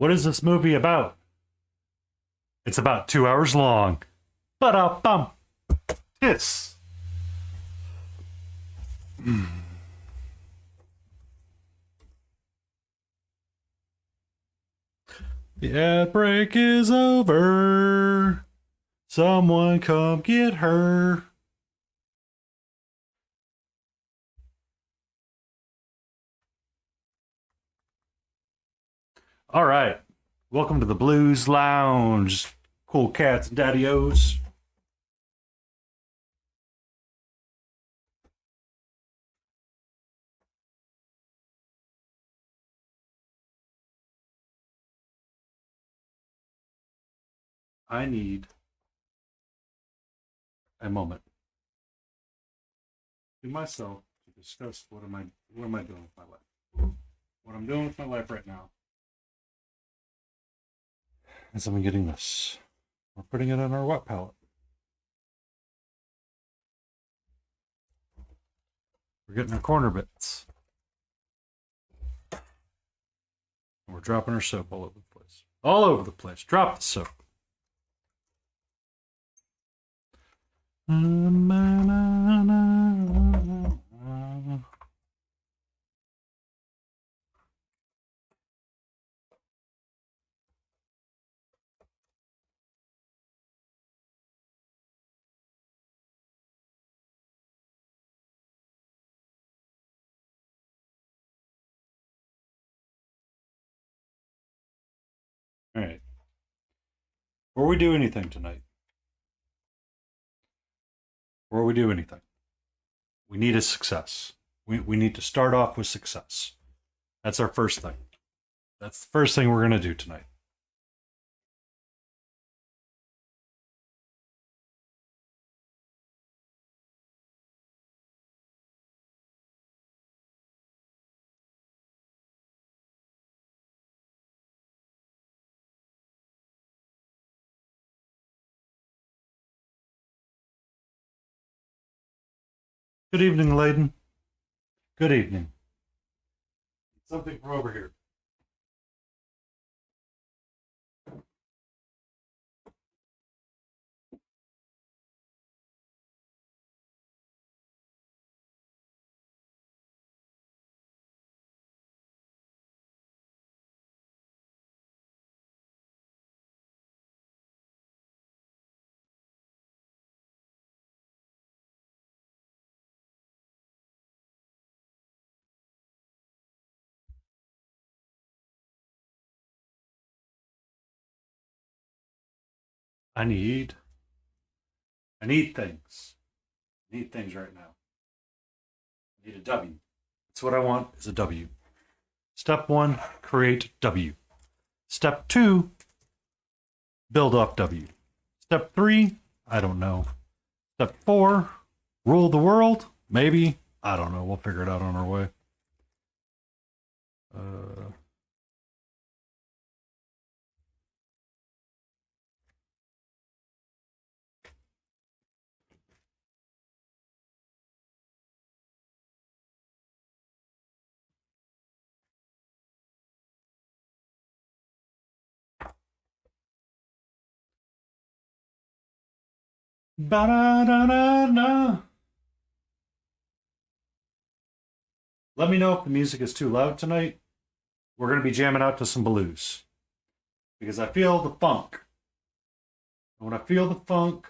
What is this movie about? It's about 2 hours long. Ba-da-bum. Yes. The ad break is over. Someone come get her. All right. Welcome to the Blues Lounge. Cool cats and daddy-os. I need a moment to myself to discuss what am I doing with my life. What I'm doing with my life right now is I'm getting this. We're putting it on our wet palette. We're getting our corner bits. We're dropping our soap all over the place. All over the place. Drop the soap. All right. Before we do anything tonight, before we do anything, we need a success. We need to start off with success. That's our first thing. That's the first thing we're going to do tonight. Good evening, Layden. Good evening. Something from over here. I need things. I need things right now. I need a W. That's what I want is a W. Step 1, create W. Step 2, build off W. Step 3, I don't know. Step 4, rule the world. Maybe. I don't know. We'll figure it out on our way. Ba-da-da-da-da. Let me know if the music is too loud tonight. We're going to be jamming out to some blues. Because I feel the funk. And when I feel the funk,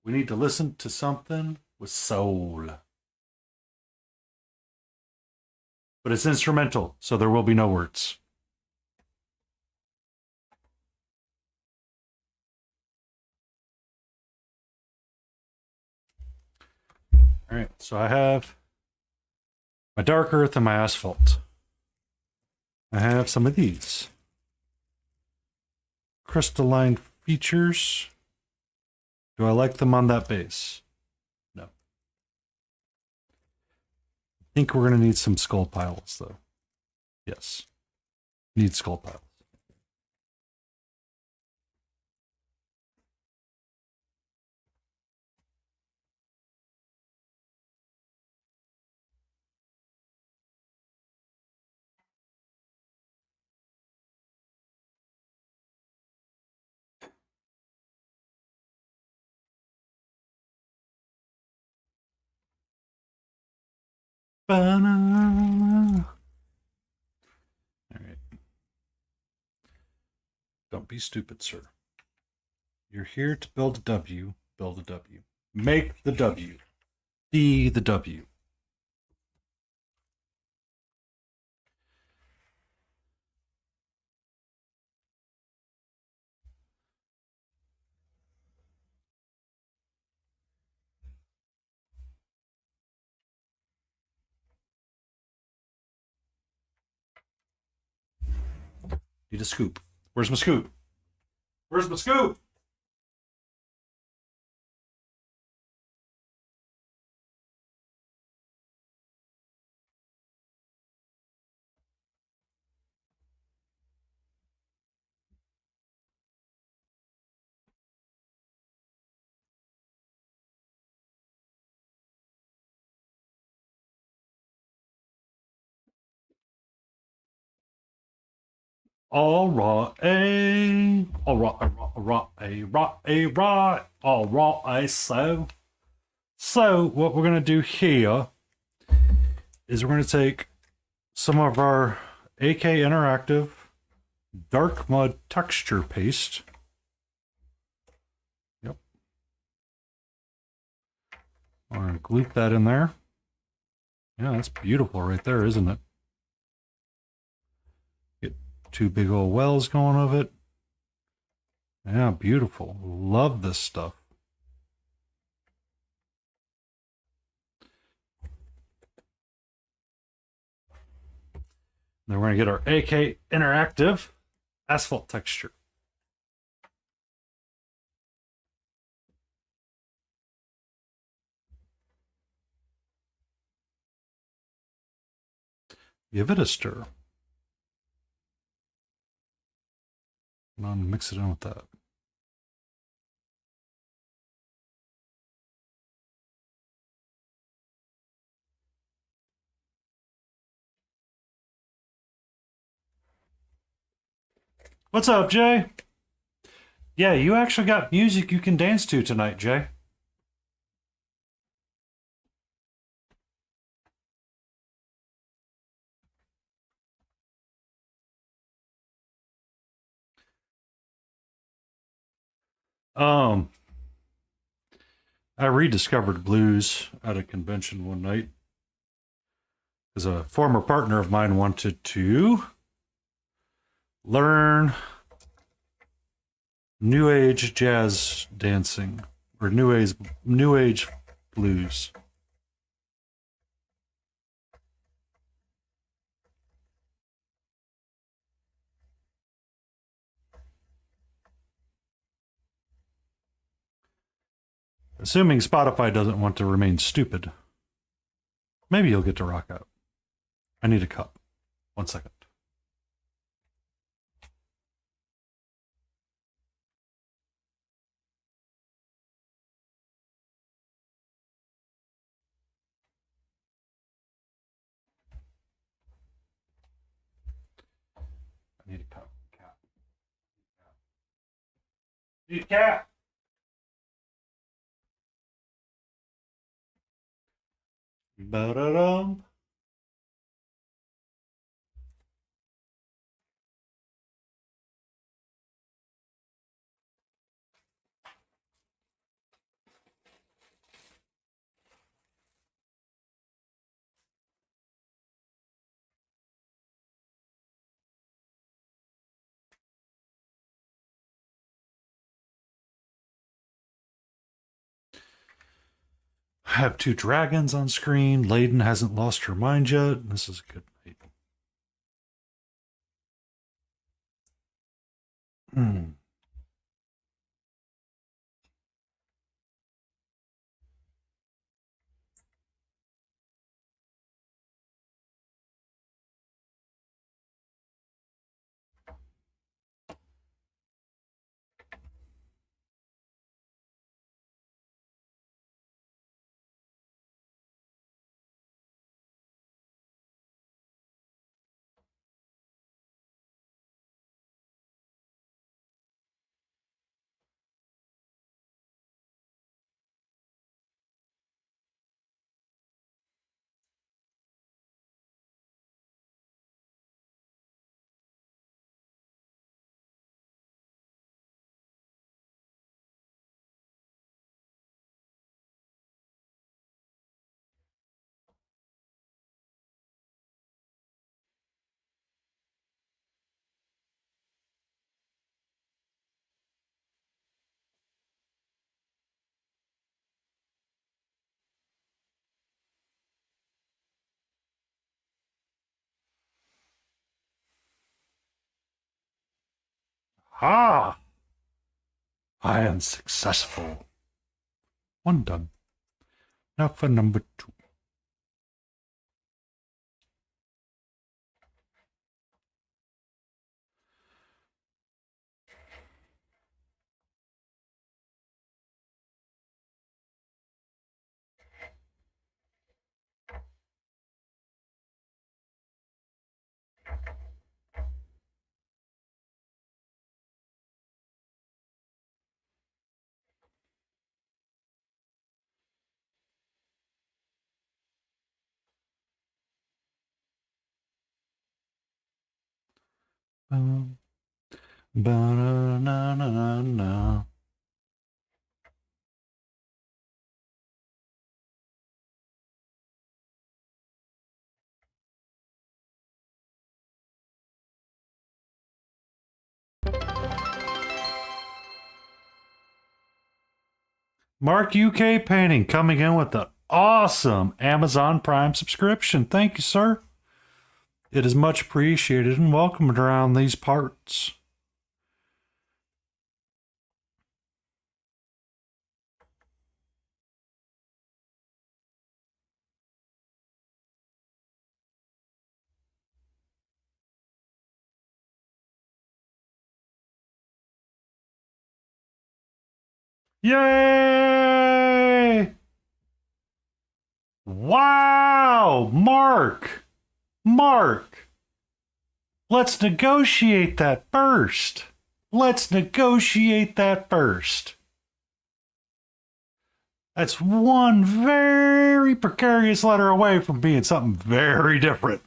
we need to listen to something with soul. But it's instrumental, so there will be no words. All right, so I have my dark earth and my asphalt. I have some of these crystalline features. Do I like them on that base? No. I think we're going to need some skull piles, though. Yes. Need skull piles. All right. Don't be stupid, sir. You're here to build a W. Build a W. Make the W. Be the W. Need a scoop. Where's my scoop? Where's my scoop? All raw a, all raw a raw a raw a raw a raw, all raw a so what we're gonna do here is we're gonna take some of our AK Interactive dark mud texture paste. Yep. We're gonna gloop that in there. Yeah, that's beautiful right there, isn't it? Get two big old wells going of it. Yeah, beautiful. Love this stuff. Then we're going to get our AK Interactive asphalt texture. Give it a stir. Come on, mix it in with that. What's up, Jay? Yeah, you actually got music you can dance to tonight, Jay. Um, I rediscovered blues at a convention one night because a former partner of mine wanted to learn new age jazz dancing or new age blues. Assuming Spotify doesn't want to remain stupid, maybe you'll get to rock out. I need a cup. 1 second. I need a cup. Cat. Need a cat. Ba-da-dum. I have two dragons on screen. Layden hasn't lost her mind yet. This is a good night. Hmm. Ah! I am successful. One done. Now for number 2. Ba-na-na-na-na. Mark UK Painting coming in with the awesome Amazon Prime subscription. Thank you, sir. It is much appreciated and welcomed around these parts. Yay! Wow! Mark! Mark! Let's negotiate that first. Let's negotiate that first. That's one very precarious letter away from being something very different.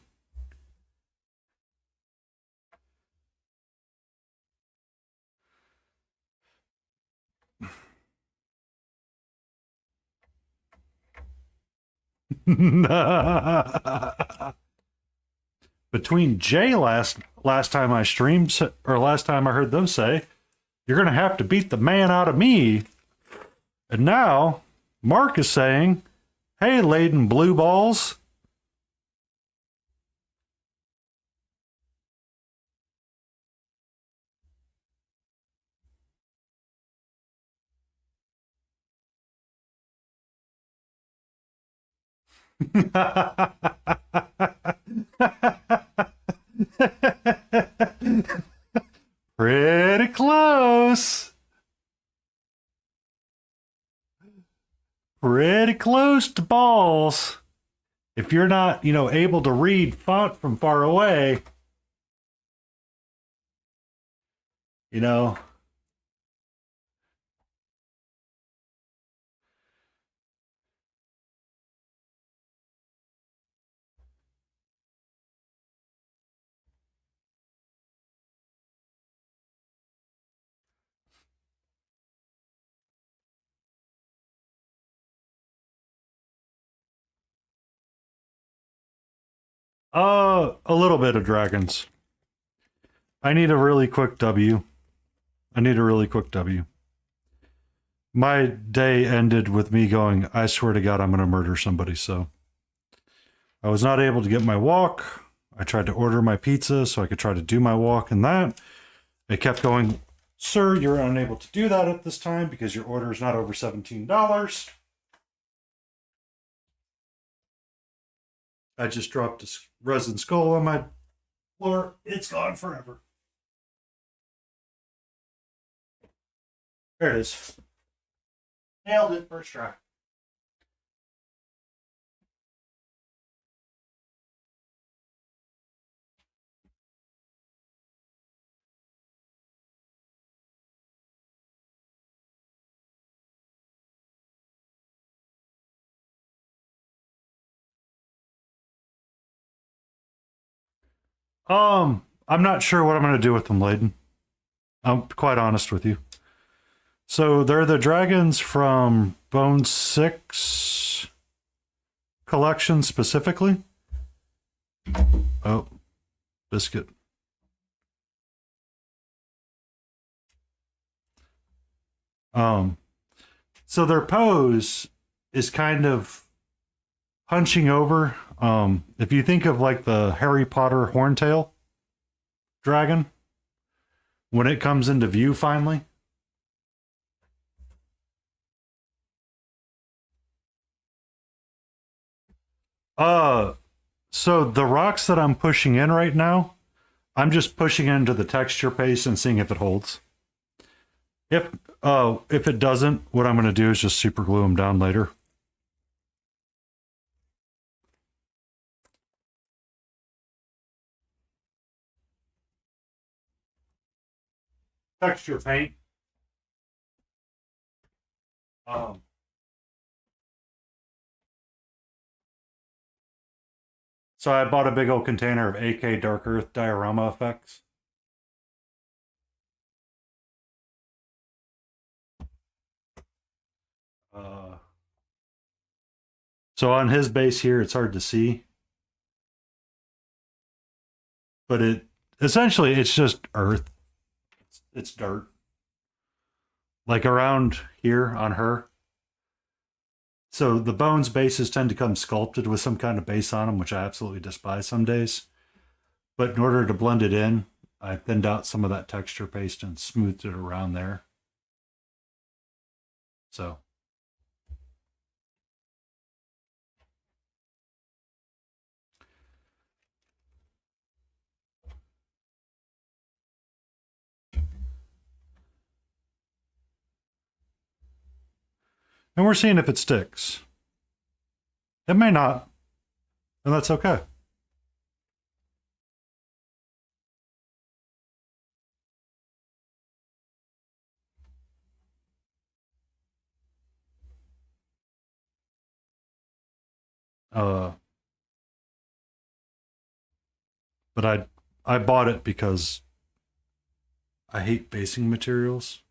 Between Jay last time I streamed, or last time I heard them say, you're going to have to beat the man out of me. And now Mark is saying, hey, laden blue balls. Pretty close. Pretty close to balls. If you're not, able to read font from far away, you know. A little bit of dragons. I need a really quick W. My day ended with me going, I swear to God, I'm going to murder somebody. So I was not able to get my walk. I tried to order my pizza so I could try to do my walk and that. It kept going, sir, you're unable to do that at this time because your order is not over $17. I just dropped a resin skull on my floor. It's gone forever. There it is. Nailed it first try. I'm not sure what I'm going to do with them, Layden. I'm quite honest with you. So they're the dragons from Bone 6 collection specifically. Oh, biscuit. So their pose is kind of hunching over. If you think of like the Harry Potter horntail dragon, when it comes into view finally. Uh, so the rocks that I'm pushing in right now, I'm just pushing into the texture paste and seeing if it holds. If it doesn't, what I'm going to do is just super glue them down later. Texture paint. Um, so I bought a big old container of AK Dark Earth diorama effects. Uh, so on his base here, it's hard to see, but it essentially it's just earth. It's dirt. Like around here on her. So the bones bases tend to come sculpted with some kind of base on them, which I absolutely despise some days. But in order to blend it in, I thinned out some of that texture paste and smoothed it around there. So and we're seeing if it sticks. It may not, and that's okay. Uh, but I bought it because I hate basing materials,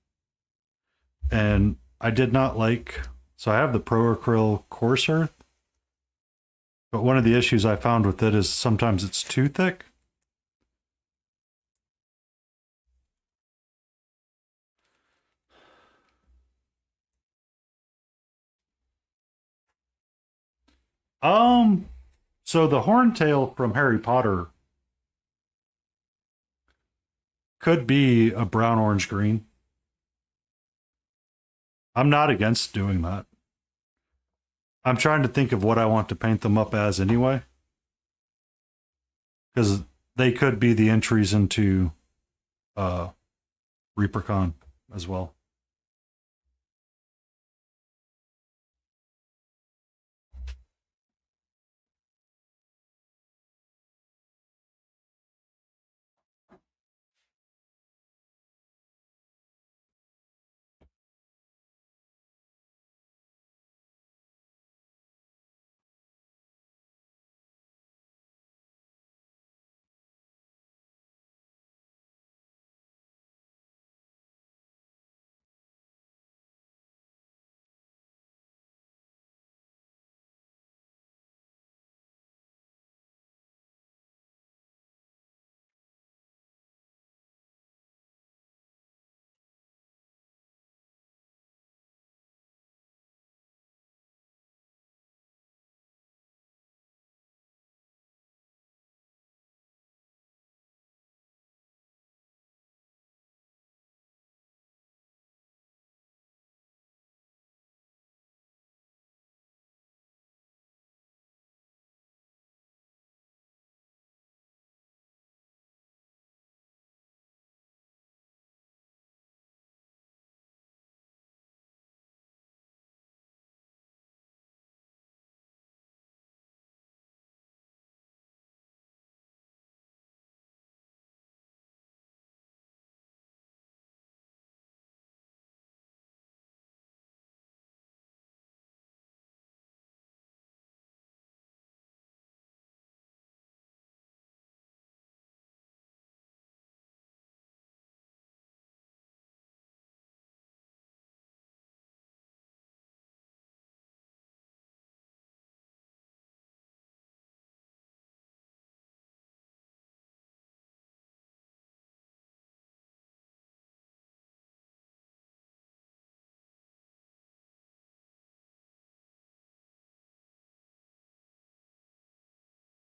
and I did not like. So I have the Pro Acryl Coarse Earth, but one of the issues I found with it is sometimes it's too thick. Um, so the horntail from Harry Potter could be a brown, orange, green. I'm not against doing that. I'm trying to think of what I want to paint them up as anyway, because they could be the entries into uh, Reapercon as well.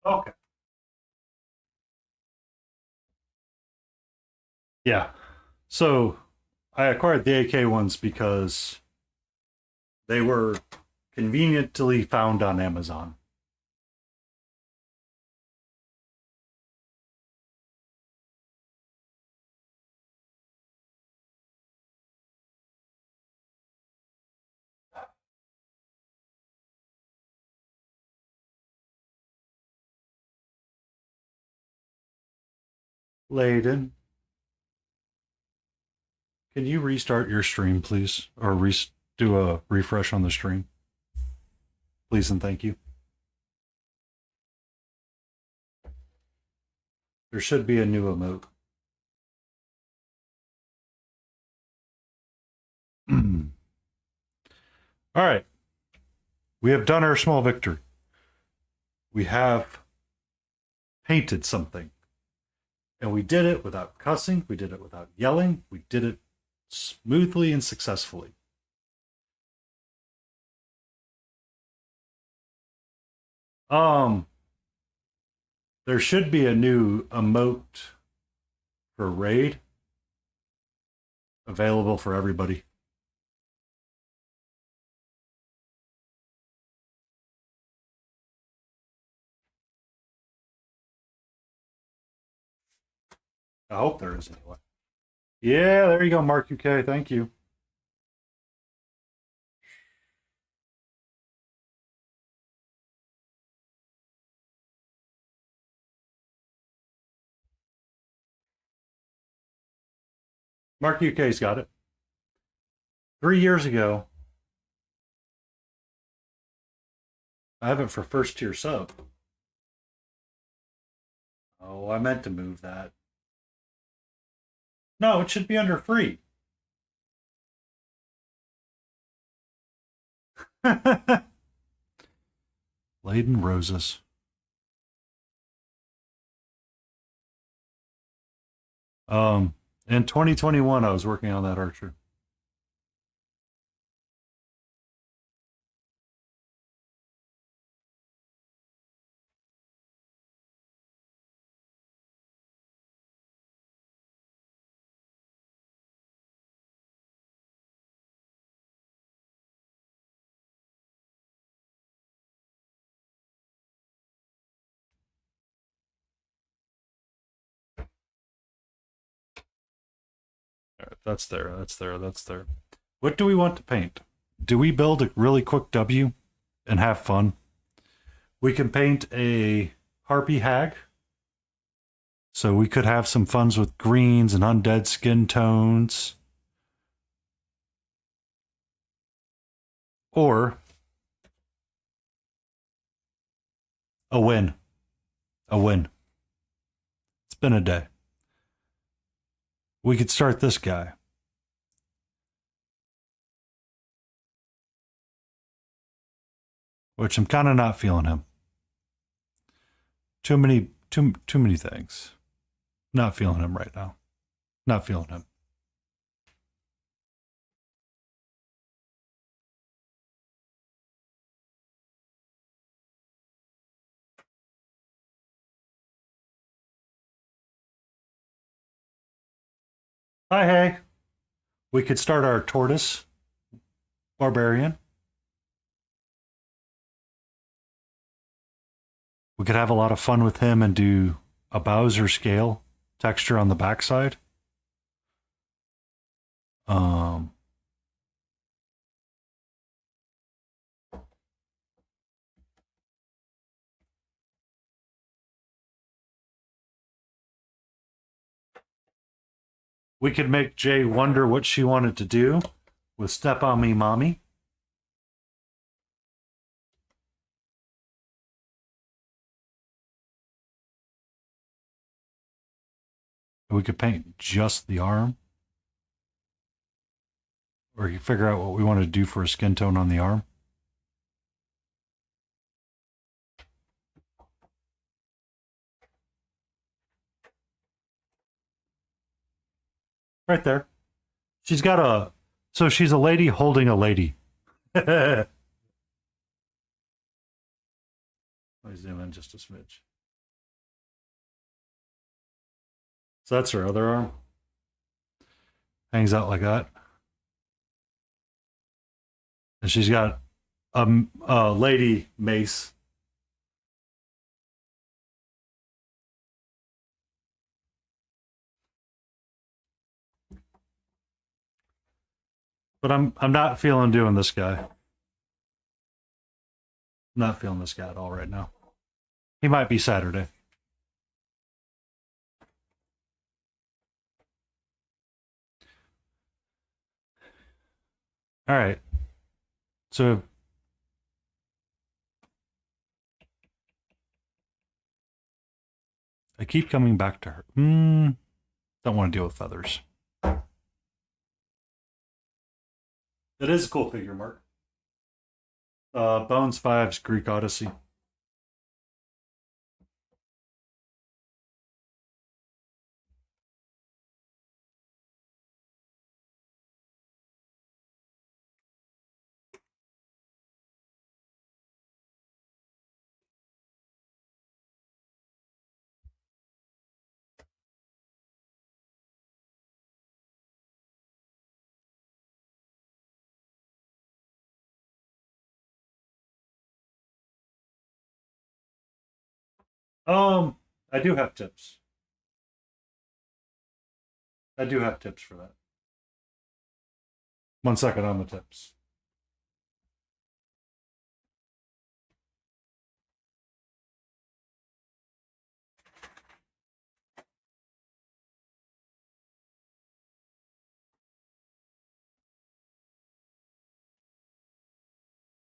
Okay. Yeah. So I acquired the AK ones because they were conveniently found on Amazon. Layden, can you restart your stream, please? Or do a refresh on the stream? Please and thank you. There should be a new emote. All right. We have done our small victory. We have painted something. And we did it without cussing. We did it without yelling. We did it smoothly and successfully. There should be a new emote for raid available for everybody. I hope there is anyway. Yeah, there you go, Mark UK. Thank you. Mark UK's got it. 3 years ago, I have it for first tier sub. Oh, I meant to move that. No, it should be under free. Laden Roses. In 2021, I was working on that archer. All right, that's there. That's there. That's there. What do we want to paint? Do we build a really quick W and have fun? We can paint a harpy hag. So we could have some funs with greens and undead skin tones. Or a win. A win. It's been a day. We could start this guy. Which I'm kind of not feeling him. Too many things. Not feeling him right now. Not feeling him. Hi, hey. We could start our tortoise barbarian. We could have a lot of fun with him and do a Bowser scale texture on the backside. We could make Jay wonder what she wanted to do with Step on Me Mommy. We could paint just the arm. Or you figure out what we want to do for a skin tone on the arm. Right there. She's got so she's a lady holding a lady. Let me zoom in just a smidge. So that's her other arm. Hangs out like that. And she's got a lady mace. But I'm not feeling doing this guy. I'm not feeling this guy at all right now. He might be Saturday. All right. So I keep coming back to her. Don't want to deal with feathers. It is a cool figure, Mark. Bones 5's Greek Odyssey. I do have tips. I do have tips for that. 1 second on the tips.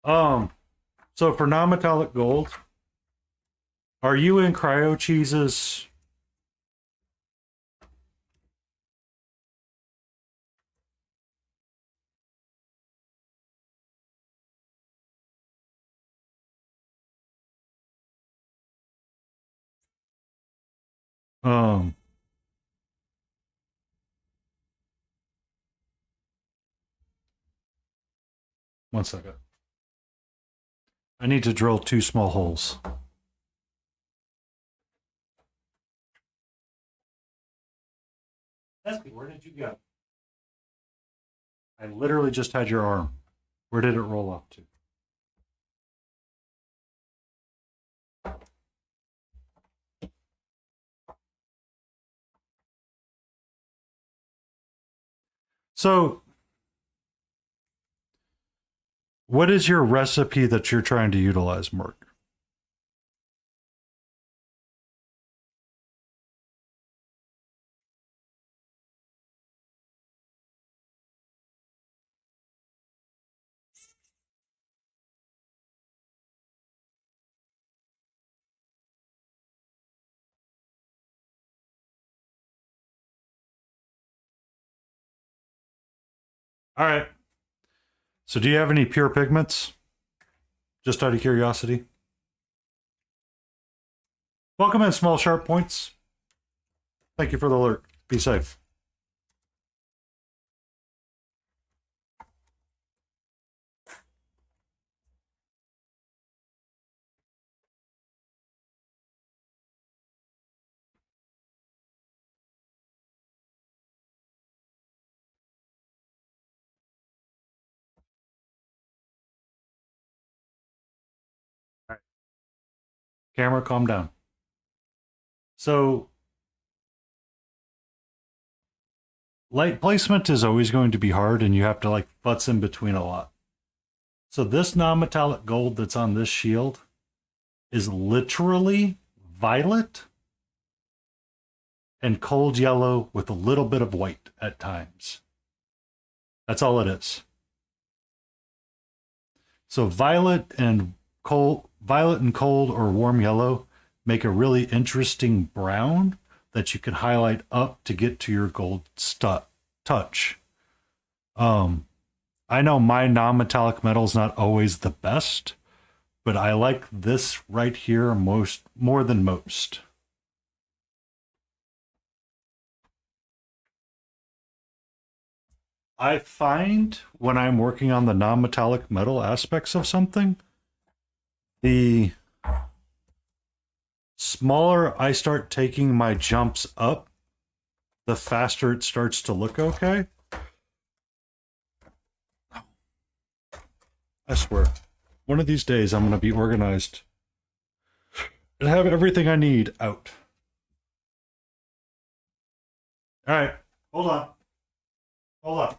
So for non-metallic gold, are you in cryo cheeses? Um, 1 second. I need to drill 2 small holes. Esky, where did you go? I literally just had your arm. Where did it roll off to? So, what is your recipe that you're trying to utilize, Mark? All right. So, do you have any pure pigments? Just out of curiosity. Welcome in, small sharp points. Thank you for the alert. Be safe. All right. Camera, calm down. So, light placement is always going to be hard, and you have to like futz in between a lot. So this non-metallic gold that's on this shield is literally violet and cold yellow with a little bit of white at times. That's all it is. So violet and cold or warm yellow make a really interesting brown that you can highlight up to get to your gold touch. I know my non-metallic metal is not always the best, but I like this right here more than most. I find when I'm working on the non-metallic metal aspects of something, the smaller I start taking my jumps up, the faster it starts to look okay. I swear. One of these days I'm going to be organized and have everything I need out. All right. Hold on. Hold on.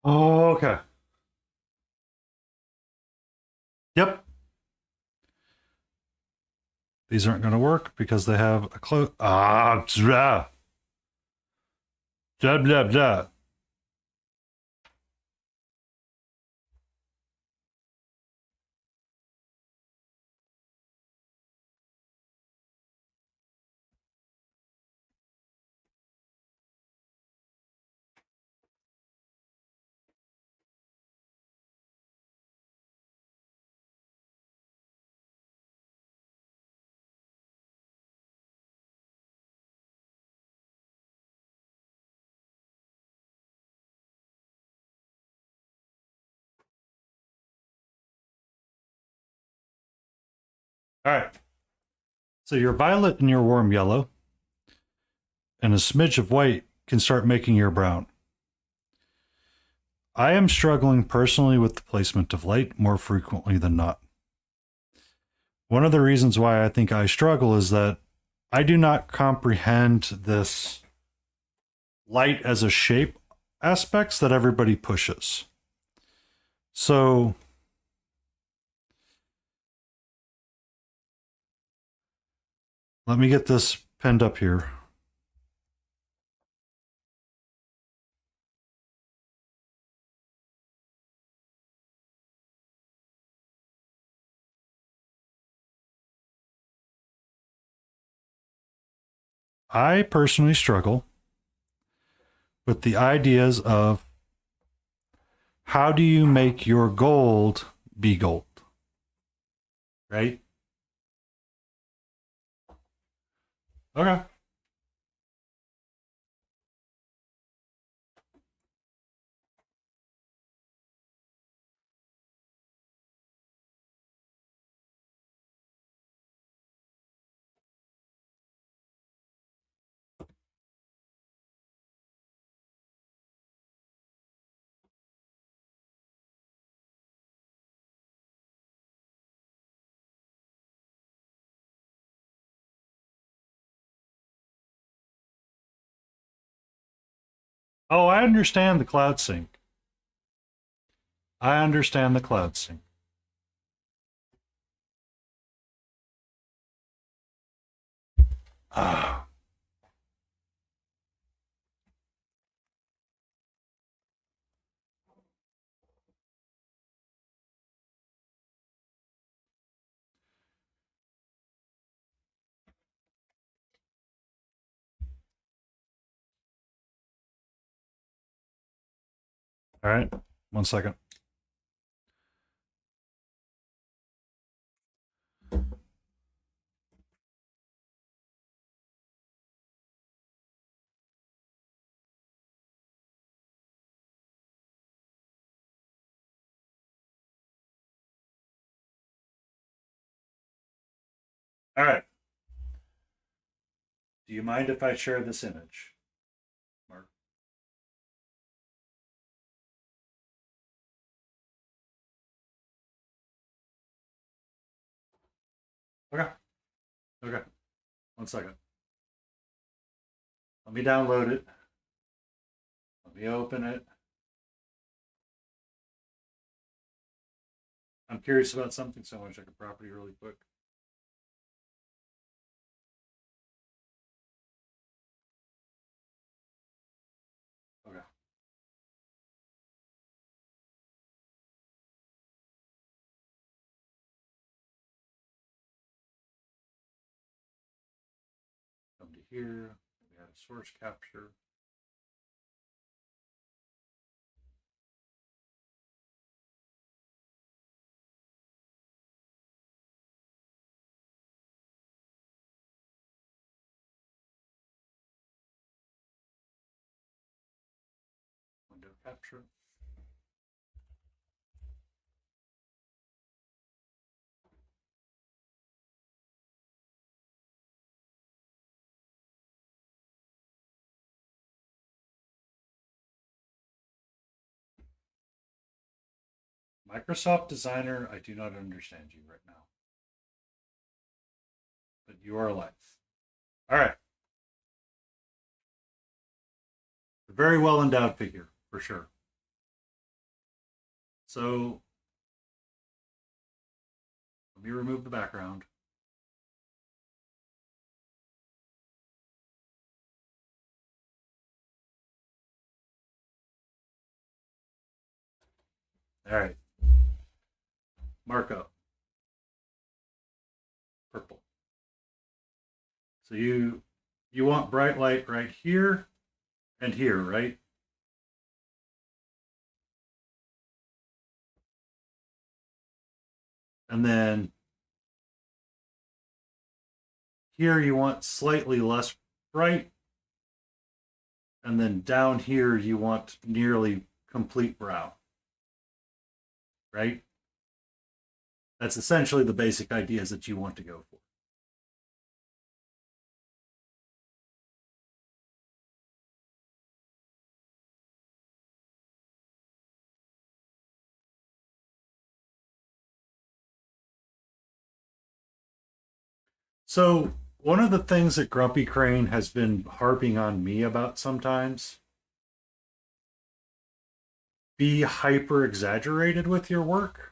Okay. Yep. These aren't going to work because they have a close. Blah, blah, blah, blah. All right. So your violet and your warm yellow and a smidge of white can start making your brown. I am struggling personally with the placement of light more frequently than not. One of the reasons why I think I struggle is that I do not comprehend this light as a shape aspects that everybody pushes. So let me get this pinned up here. I personally struggle with the ideas of how do you make your gold be gold? Right? Okay. Oh, I understand the cloud sync. I understand the cloud sync. Ah. All right. 1 second. All right. Do you mind if I share this image, Mark? Okay. Okay. 1 second. Let me download it. Let me open it. I'm curious about something, so I want to check a property really quick. Okay. Come to here. We have source capture. Window capture. Microsoft Designer, I do not understand you right now. But you are alive. All right. A very well endowed figure, for sure. So let me remove the background. All right. Markup. Purple. So you want bright light right here and here, right? And then here you want slightly less bright. And then down here you want nearly complete brown. Right? That's essentially the basic ideas that you want to go for. So one of the things that Grumpy Crane has been harping on me about sometimes, be hyper exaggerated with your work.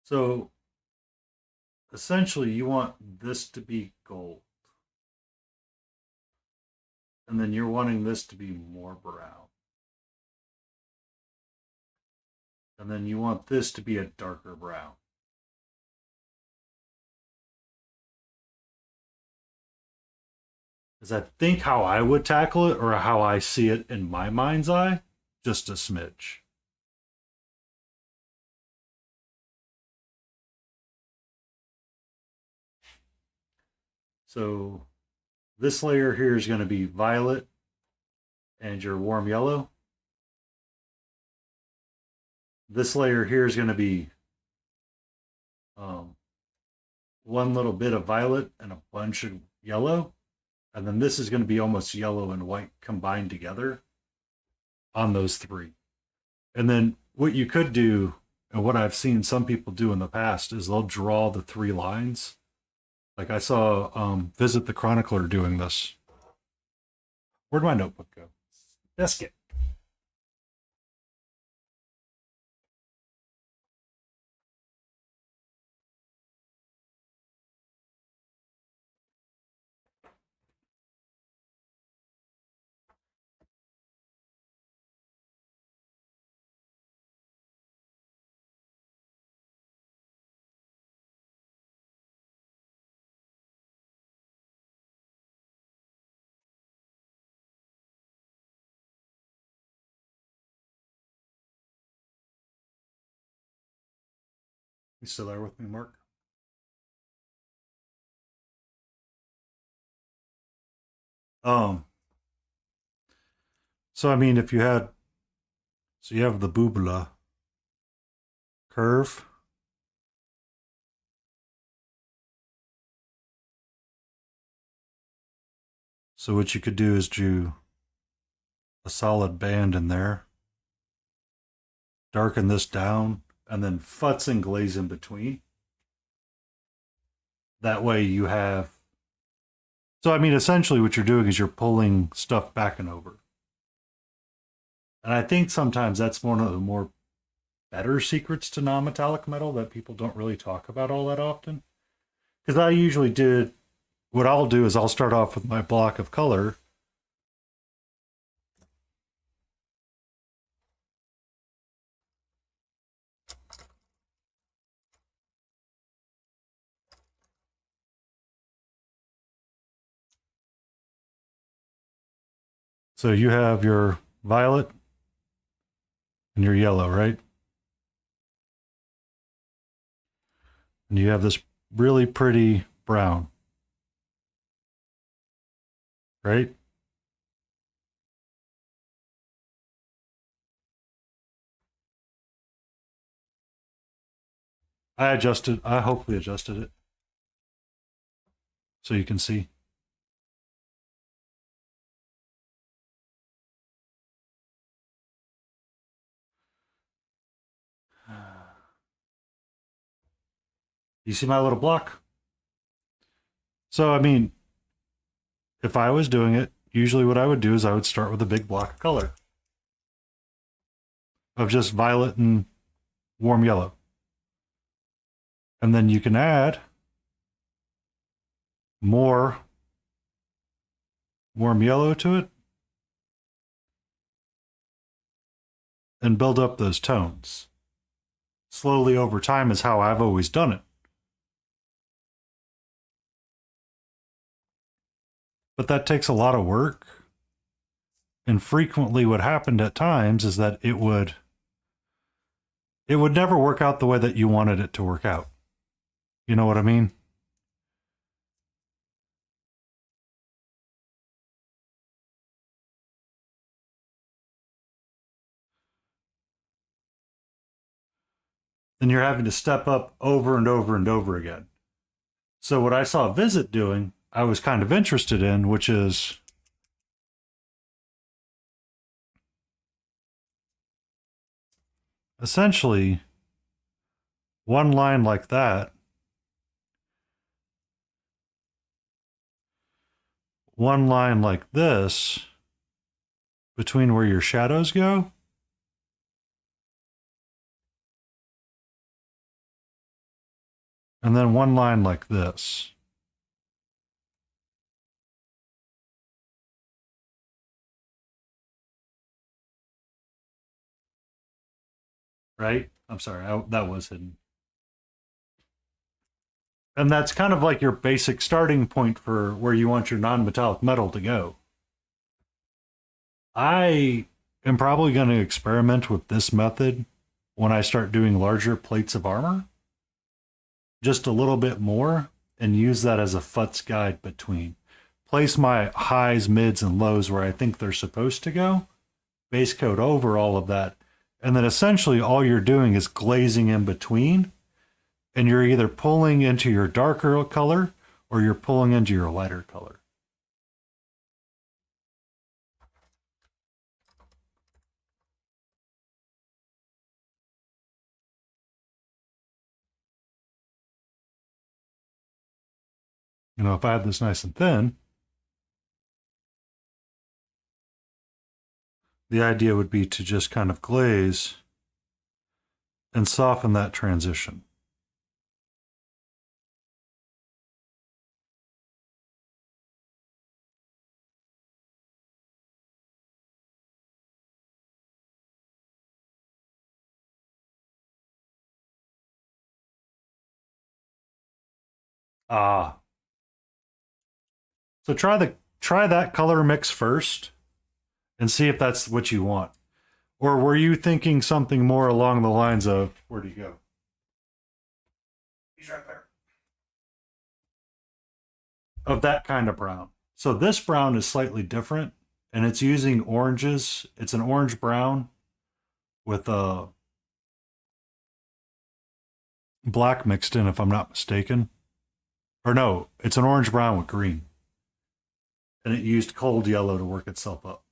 So essentially you want this to be gold. And then you're wanting this to be more brown. And then you want this to be a darker brown. Is that think how I would tackle it or how I see it in my mind's eye? Just a smidge. So this layer here is going to be violet and your warm yellow. This layer here is going to be one little bit of violet and a bunch of yellow. And then this is going to be almost yellow and white combined together on those three. And then what you could do, and what I've seen some people do in the past, is they'll draw the three lines. Like I saw Visit the Chronicler doing this. Where'd my notebook go? Biscuit. You still there with me, Mark? Um, so I mean, if you had, so you have the boobla curve. So what you could do is do a solid band in there. Darken this down, and then futz and glaze in between. That way you have... So, I mean, essentially what you're doing is you're pulling stuff back and over. And I think sometimes that's one of the more better secrets to non-metallic metal that people don't really talk about all that often. Because I usually do, what I'll do is I'll start off with my block of color. So you have your violet and your yellow, right? And you have this really pretty brown, right? I hopefully adjusted it so you can see. You see my little block? So, I mean, if I was doing it, usually what I would do is I would start with a big block of color of just violet and warm yellow. And then you can add more warm yellow to it and build up those tones. Slowly over time is how I've always done it. But that takes a lot of work. And frequently what happened at times is that it would never work out the way that you wanted it to work out. You know what I mean? Then you're having to step up over and over and over again. So what I saw Visit doing, I was kind of interested in, which is essentially one line like that, one line like this, between where your shadows go, and then one line like this. Right? I'm sorry, that was hidden. And that's kind of like your basic starting point for where you want your non-metallic metal to go. I am probably going to experiment with this method when I start doing larger plates of armor. Just a little bit more, and use that as a futz guide between. Place my highs, mids, and lows where I think they're supposed to go. Base coat over all of that. And then essentially all you're doing is glazing in between. And you're either pulling into your darker color or you're pulling into your lighter color. You know, if I had this nice and thin, the idea would be to just kind of glaze and soften that transition. Ah. So try that color mix first and see if that's what you want. Or were you thinking something more along the lines of, where'd he go? He's right there. Of that kind of brown. So this brown is slightly different, and it's using oranges. It's an orange brown with a black mixed in, if I'm not mistaken. Or no, it's an orange brown with green. And it used cold yellow to work itself up.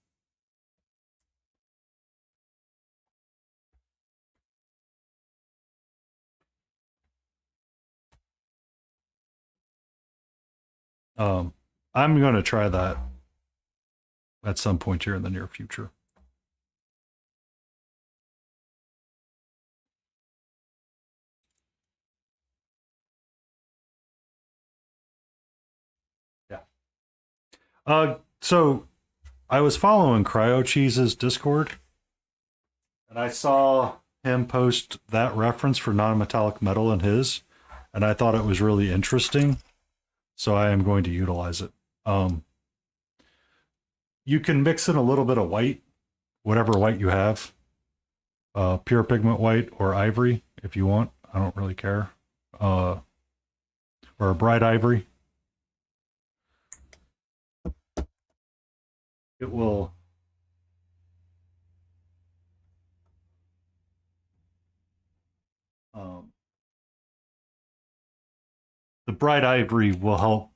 I'm going to try that at some point here in the near future. Yeah. So I was following Cryo Cheese's Discord, and I saw him post that reference for non-metallic metal in his, and I thought it was really interesting. So I am going to utilize it. You can mix in a little bit of white, whatever white you have, pure pigment white or ivory if you want. I don't really care. Or a bright ivory. It will the bright ivory will help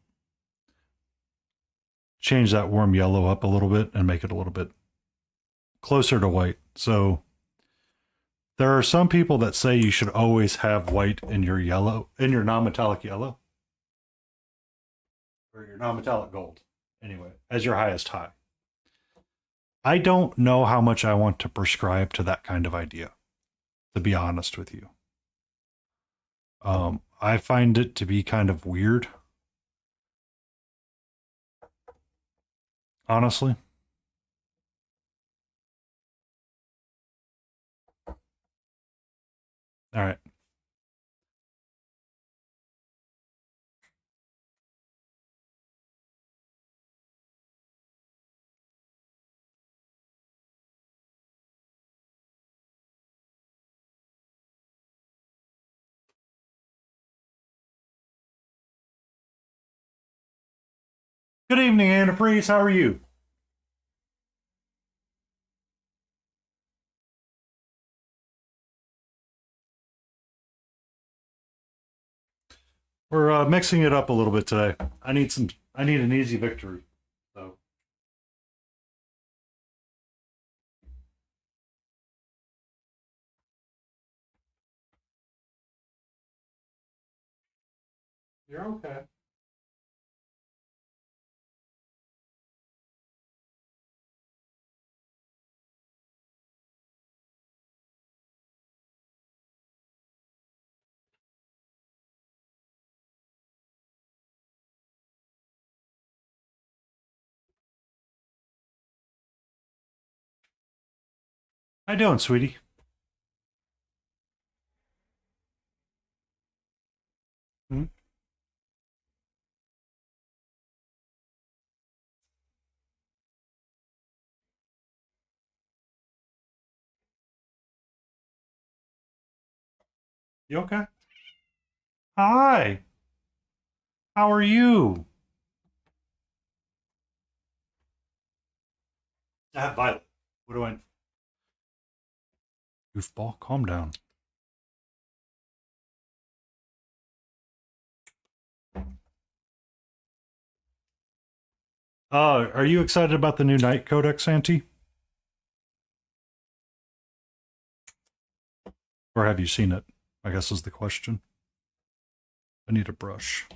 change that warm yellow up a little bit and make it a little bit closer to white. So there are some people that say you should always have white in your yellow, in your non-metallic yellow, or your non-metallic gold, anyway, as your highest high. I don't know how much I want to prescribe to that kind of idea, to be honest with you. I find it to be kind of weird, honestly. All right. Good evening, Antifreeze. How are you? We're mixing it up a little bit today. I need an easy victory. So you're okay. How you doing, sweetie? Hmm? You okay? Hi. How are you? Violet. What do I? Goofball, calm down. Are you excited about the new Night Codex, Auntie? Or have you seen it? I guess is the question. I need a brush.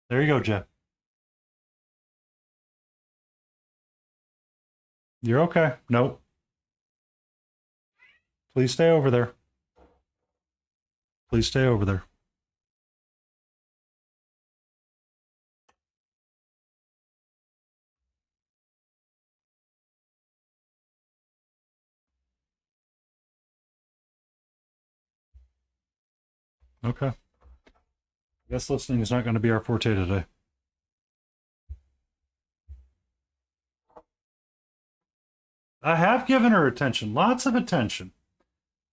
There you go, Jeff. You're okay. Nope. Please stay over there. Please stay over there. Okay. I guess listening is not going to be our forte today. I have given her attention, lots of attention.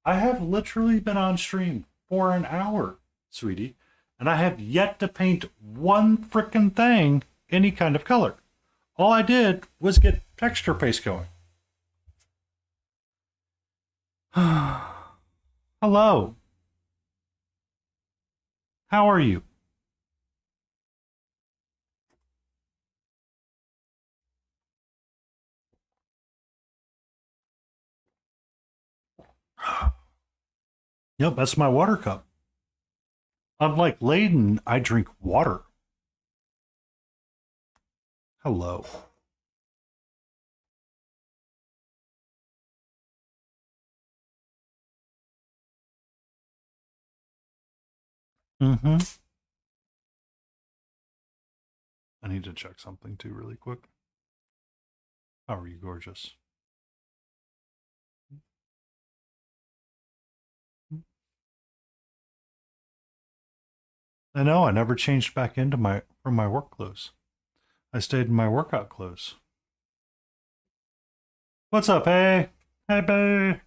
I have literally been on stream for an hour, sweetie, and I have yet to paint one frickin' thing any kind of color. All I did was get texture paste going. Hello. How are you? Yep, that's my water cup. Unlike Layden, I drink water. Hello. Mm-hmm. I need to check something too really quick. How are you, gorgeous? I know, I never changed back into from my work clothes. I stayed in my workout clothes. What's up, hey? Hey, babe.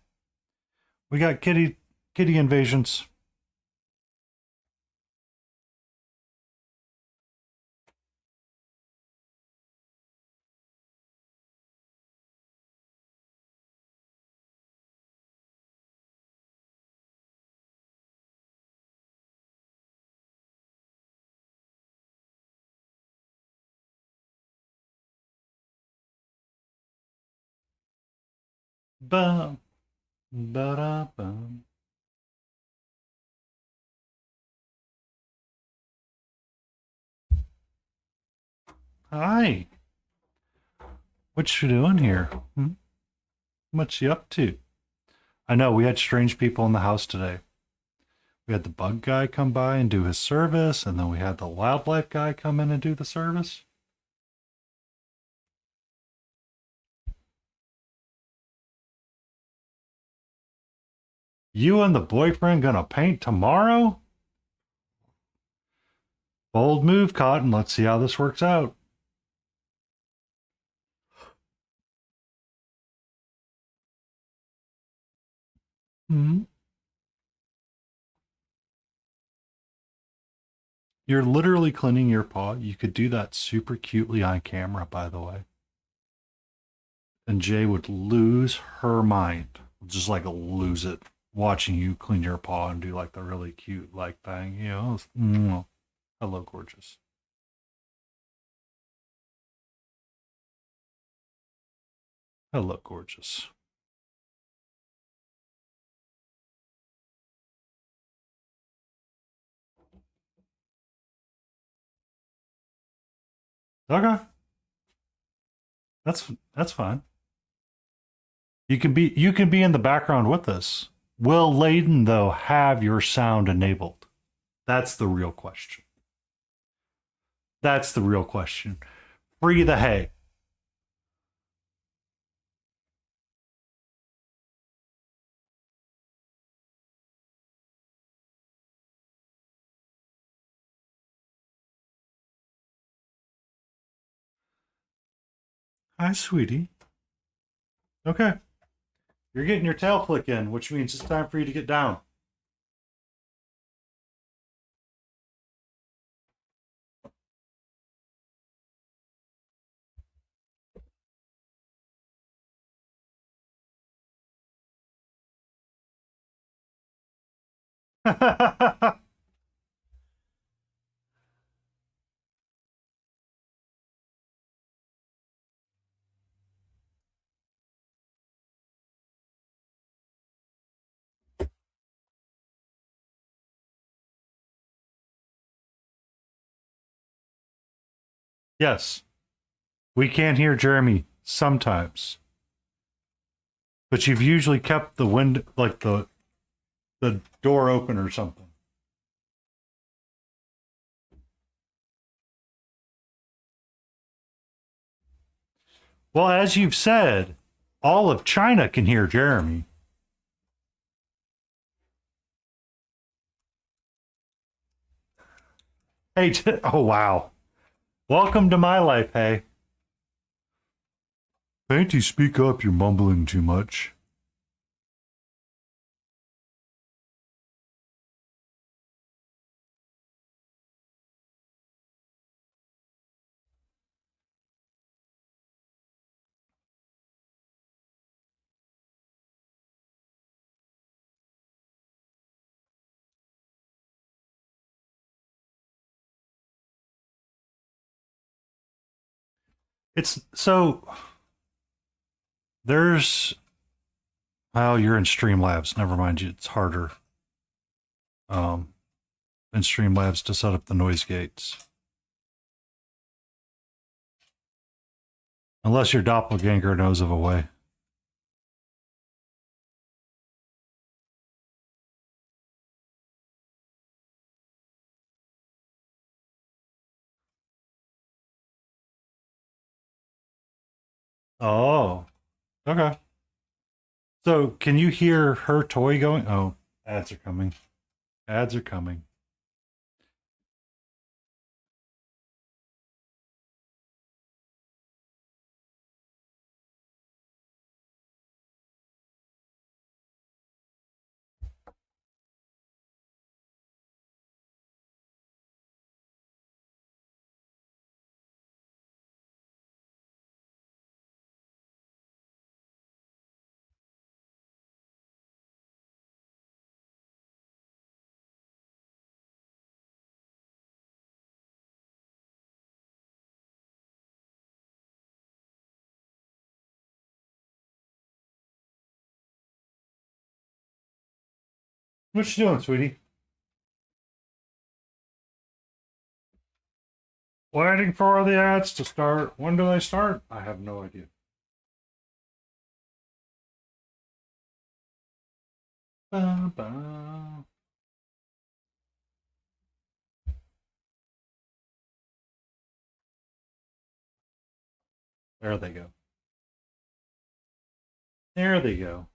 We got kitty invasions. Bum, ba-da-bum. Hi. What you doing here? Hmm? What you up to? I know, we had strange people in the house today. We had the bug guy come by and do his service, and then we had the wildlife guy come in and do the service. You and the boyfriend gonna paint tomorrow? Bold move, Cotton. Let's see how this works out. Hmm. You're literally cleaning your paw. You could do that super cutely on camera, by the way. And Jay would lose her mind. Just like lose it watching you clean your paw and do like the really cute like thing. You know, hello, gorgeous. Hello, gorgeous. Okay. That's fine. You can be in the background with us. Will Layden though have your sound enabled? That's the real question. That's the real question. Free the hay. Hi, sweetie. Okay. You're getting your tail flick in, which means it's time for you to get down. Yes. We can't hear Jeremy sometimes. But you've usually kept the wind like the door open or something. Well, as you've said, all of China can hear Jeremy. Hey, oh wow. Welcome to my life, hey. Painty, speak up, you're mumbling too much. It's so there's well, you're in Streamlabs. Never mind you, it's harder. in Streamlabs to set up the noise gates. Unless your doppelganger knows of a way. Oh, okay. So can you hear her toy going? Oh, ads are coming. Ads are coming. What you doing, sweetie? Waiting for the ads to start. When do they start? I have no idea. Ba, ba. There they go. There they go.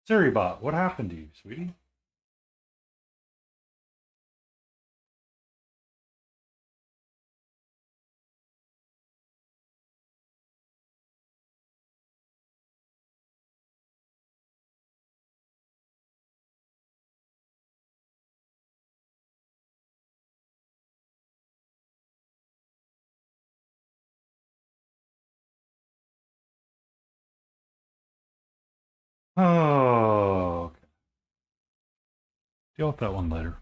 SiriBot, what happened to you, sweetie? Oh, okay. Deal with that one later.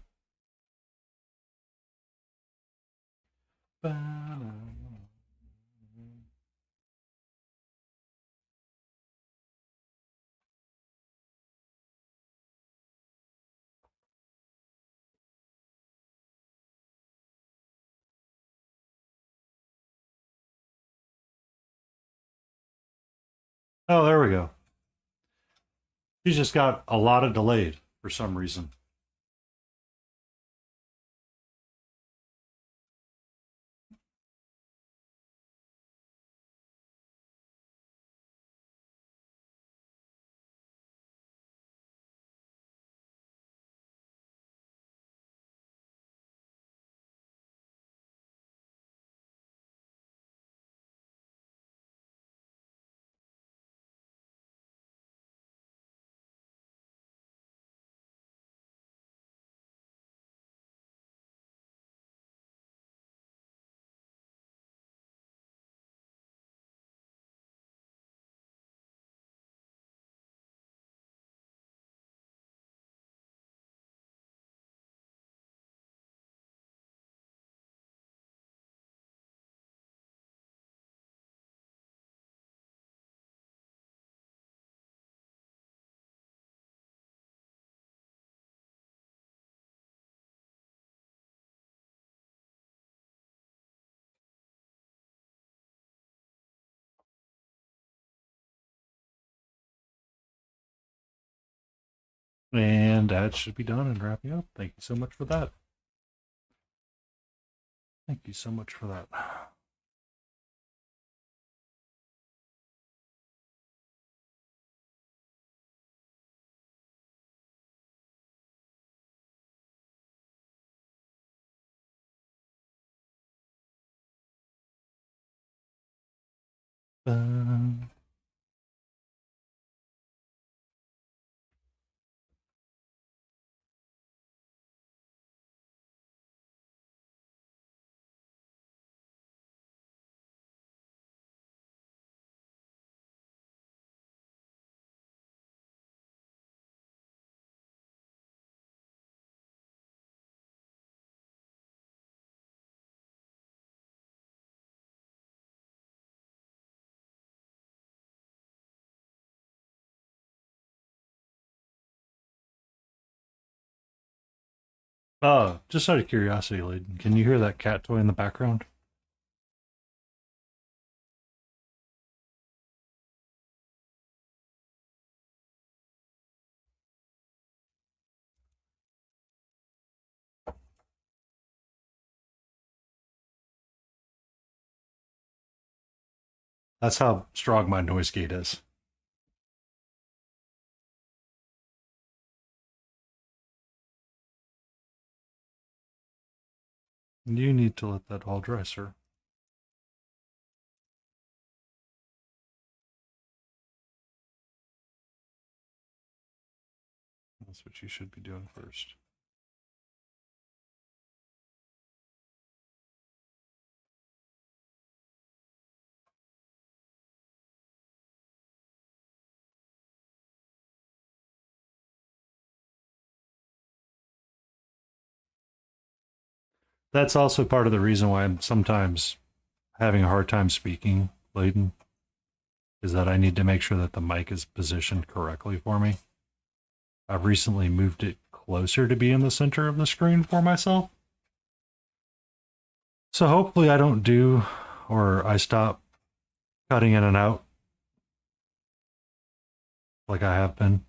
Ba, oh, there we go. She's just got a lot of delayed for some reason. And that should be done and wrapping up. Thank you so much for that. Thank you so much for that. Just out of curiosity, Layden, can you hear that cat toy in the background? That's how strong my noise gate is. You need to let that all dry, sir. That's what you should be doing first. That's also part of the reason why I'm sometimes having a hard time speaking, Layden, is that I need to make sure that the mic is positioned correctly for me. I've recently moved it closer to be in the center of the screen for myself. So hopefully I don't do, or I stop cutting in and out like I have been.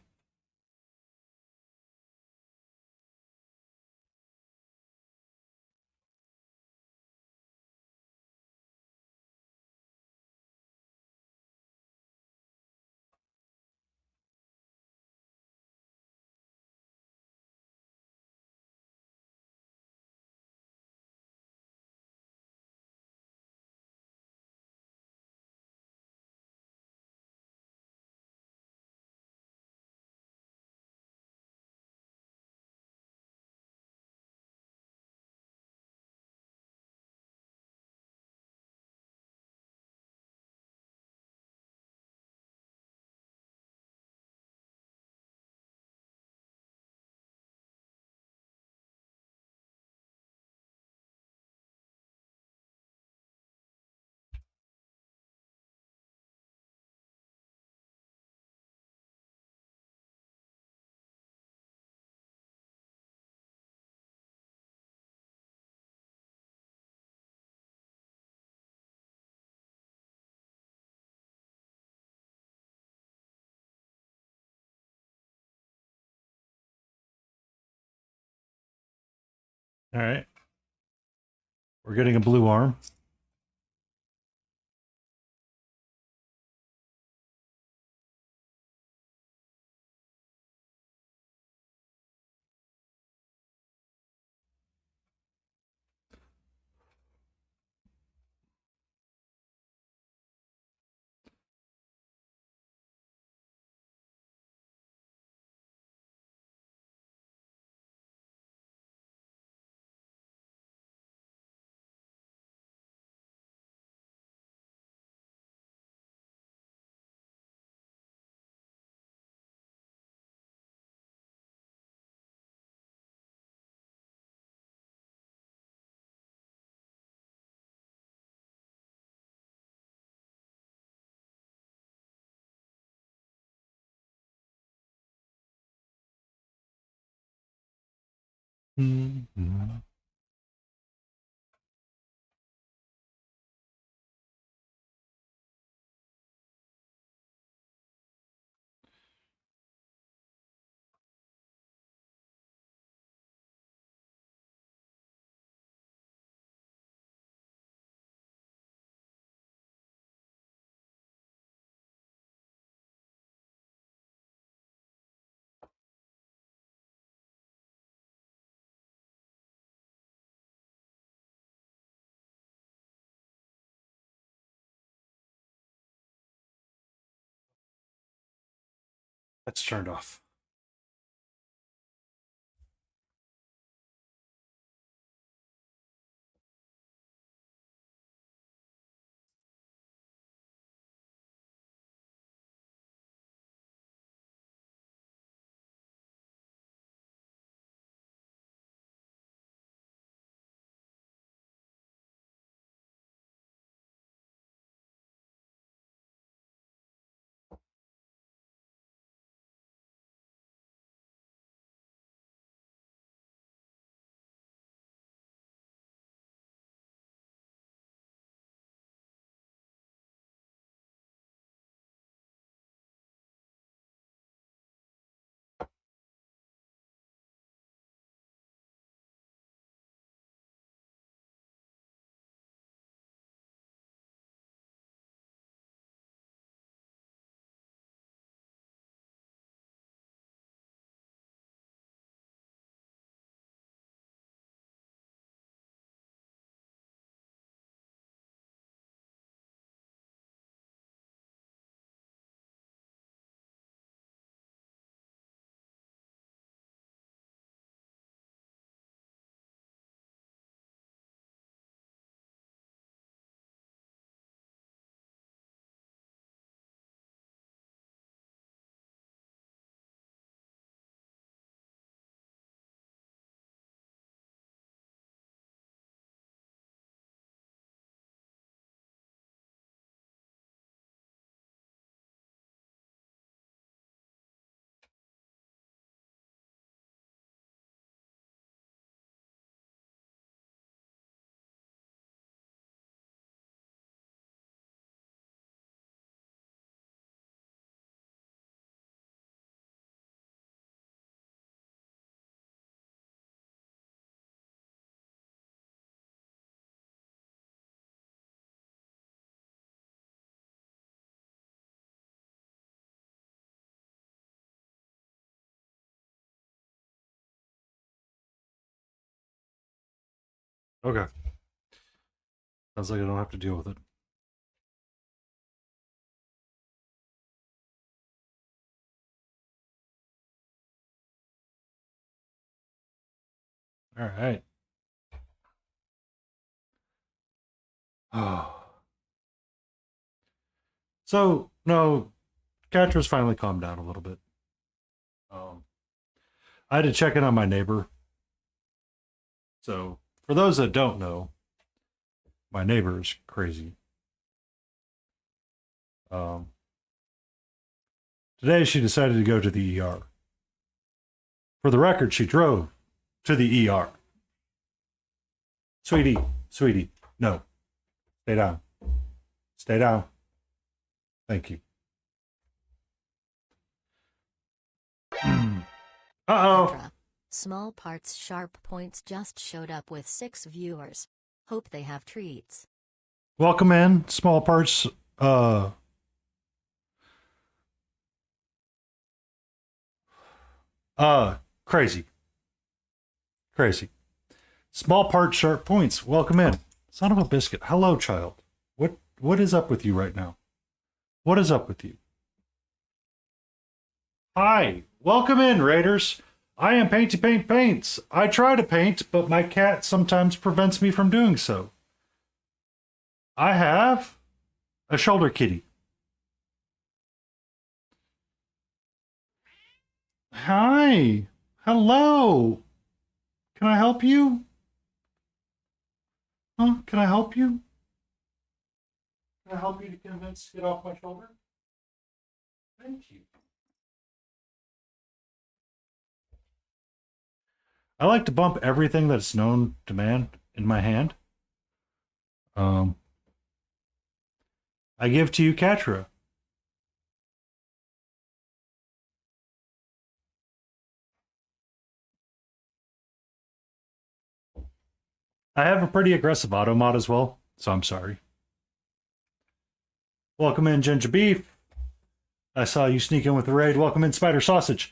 All right. We're getting a blue arm. Mm-hmm. That's turned off. Okay. Sounds like I don't have to deal with it. All right. Oh. So, no, Catra's finally calmed down a little bit. I had to check in on my neighbor. So, for those that don't know, my neighbor is crazy. Um, Today she decided to go to the ER. For the record, she drove to the ER. Sweetie, no. Stay down. Stay down. Thank you. Uh-oh. Small Parts Sharp Points just showed up with 6 viewers. Hope they have treats. Welcome in, Small Parts. Crazy. Small Parts Sharp Points. Welcome in. Son of a biscuit. Hello, child. What is up with you right now? What is up with you? Hi. Welcome in, Raiders. I am Painty Paint Paints. I try to paint, but my cat sometimes prevents me from doing so. I have a shoulder kitty. Hi. Hello. Can I help you? Huh? Can I help you? Can I help you to convince to get off my shoulder? Thank you. I like to bump everything that's known to man in my hand. I give to you Catra. I have a pretty aggressive auto mod as well, so I'm sorry. Welcome in, Ginger Beef. I saw you sneak in with the raid. Welcome in, Spider Sausage.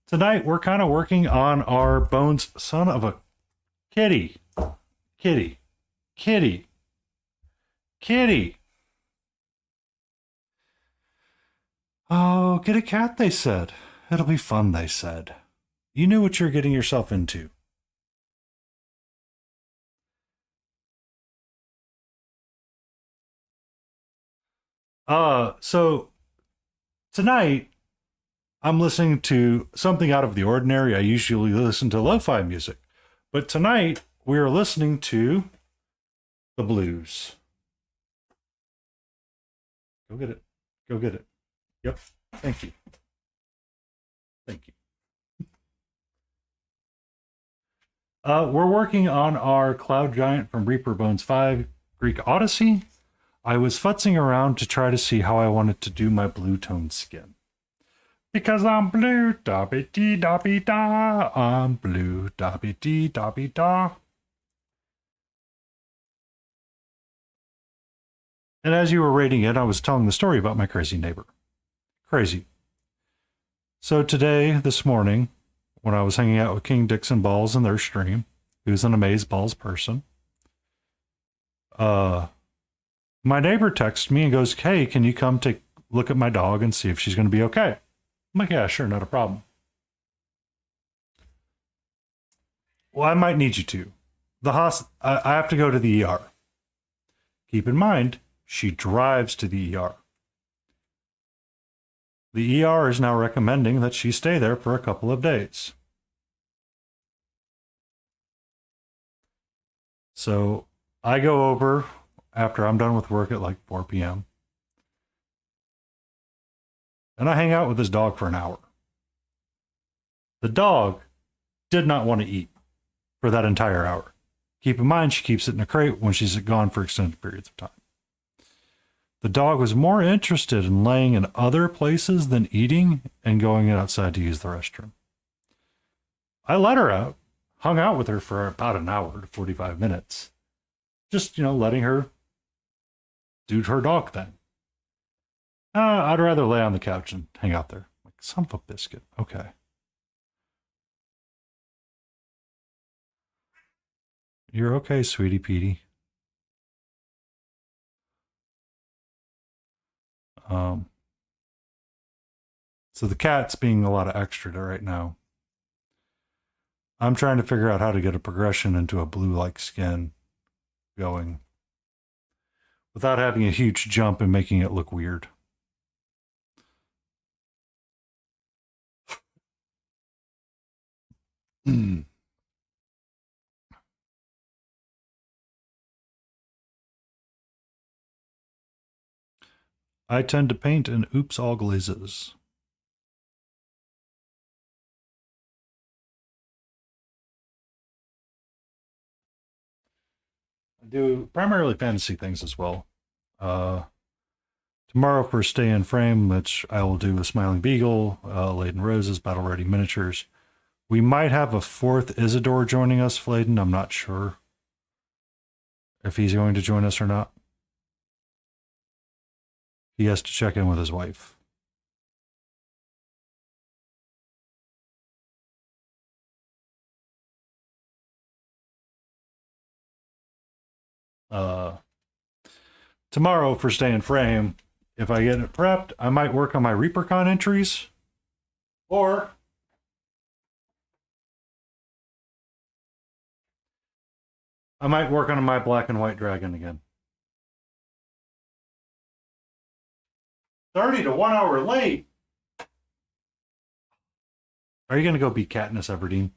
Tonight, we're kind of working on our bones. Son of a kitty. Kitty. Oh, get a cat, they said. It'll be fun, they said. You knew what you're getting yourself into. So tonight I'm listening to something out of the ordinary. I usually listen to lo-fi music, but tonight we are listening to the blues. Go get it. Yep. Thank you. We're working on our Cloud Giant from Reaper Bones 5 Greek Odyssey. I was futzing around to try to see how I wanted to do my blue tone skin. Because I'm blue, da-be-dee-da-be-da. I'm blue, da-be-dee-da-be-da. And as you were rating it, I was telling the story about my crazy neighbor. Crazy. So today, this morning, when I was hanging out with King Dixon Balls in their stream, who's an Amaze Balls person, my neighbor texts me and goes, hey, can you come take a look at my dog and see if she's going to be okay? I'm like, yeah, sure, not a problem. Well, I might need you to. I have to go to the ER. Keep in mind, she drives to the ER. The ER is now recommending that she stay there for a couple of days. So I go over after I'm done with work at like 4 p.m. and I hang out with this dog for an hour. The dog did not want to eat for that entire hour. Keep in mind, she keeps it in a crate when she's gone for extended periods of time. The dog was more interested in laying in other places than eating and going outside to use the restroom. I let her out, hung out with her for about an hour to 45 minutes. Just, letting her do her dog thing. I'd rather lay on the couch and hang out there. Like, son of a biscuit. Okay. You're okay, sweetie Petey. So the cat's being a lot of extra right now. I'm trying to figure out how to get a progression into a blue-like skin going without having a huge jump and making it look weird. I tend to paint in oops all glazes. I do primarily fantasy things as well. Tomorrow for Stay in Frame, which I will do with Smiling Beagle, Laden Roses, Battle Ready Miniatures. We might have a fourth Isidore joining us, Fladen. I'm not sure if he's going to join us or not. He has to check in with his wife. Tomorrow for Stay in Frame, if I get it prepped, I might work on my ReaperCon entries, or I might work on my black and white dragon again. 30 to 1 hour late. Are you going to go beat Katniss Everdeen?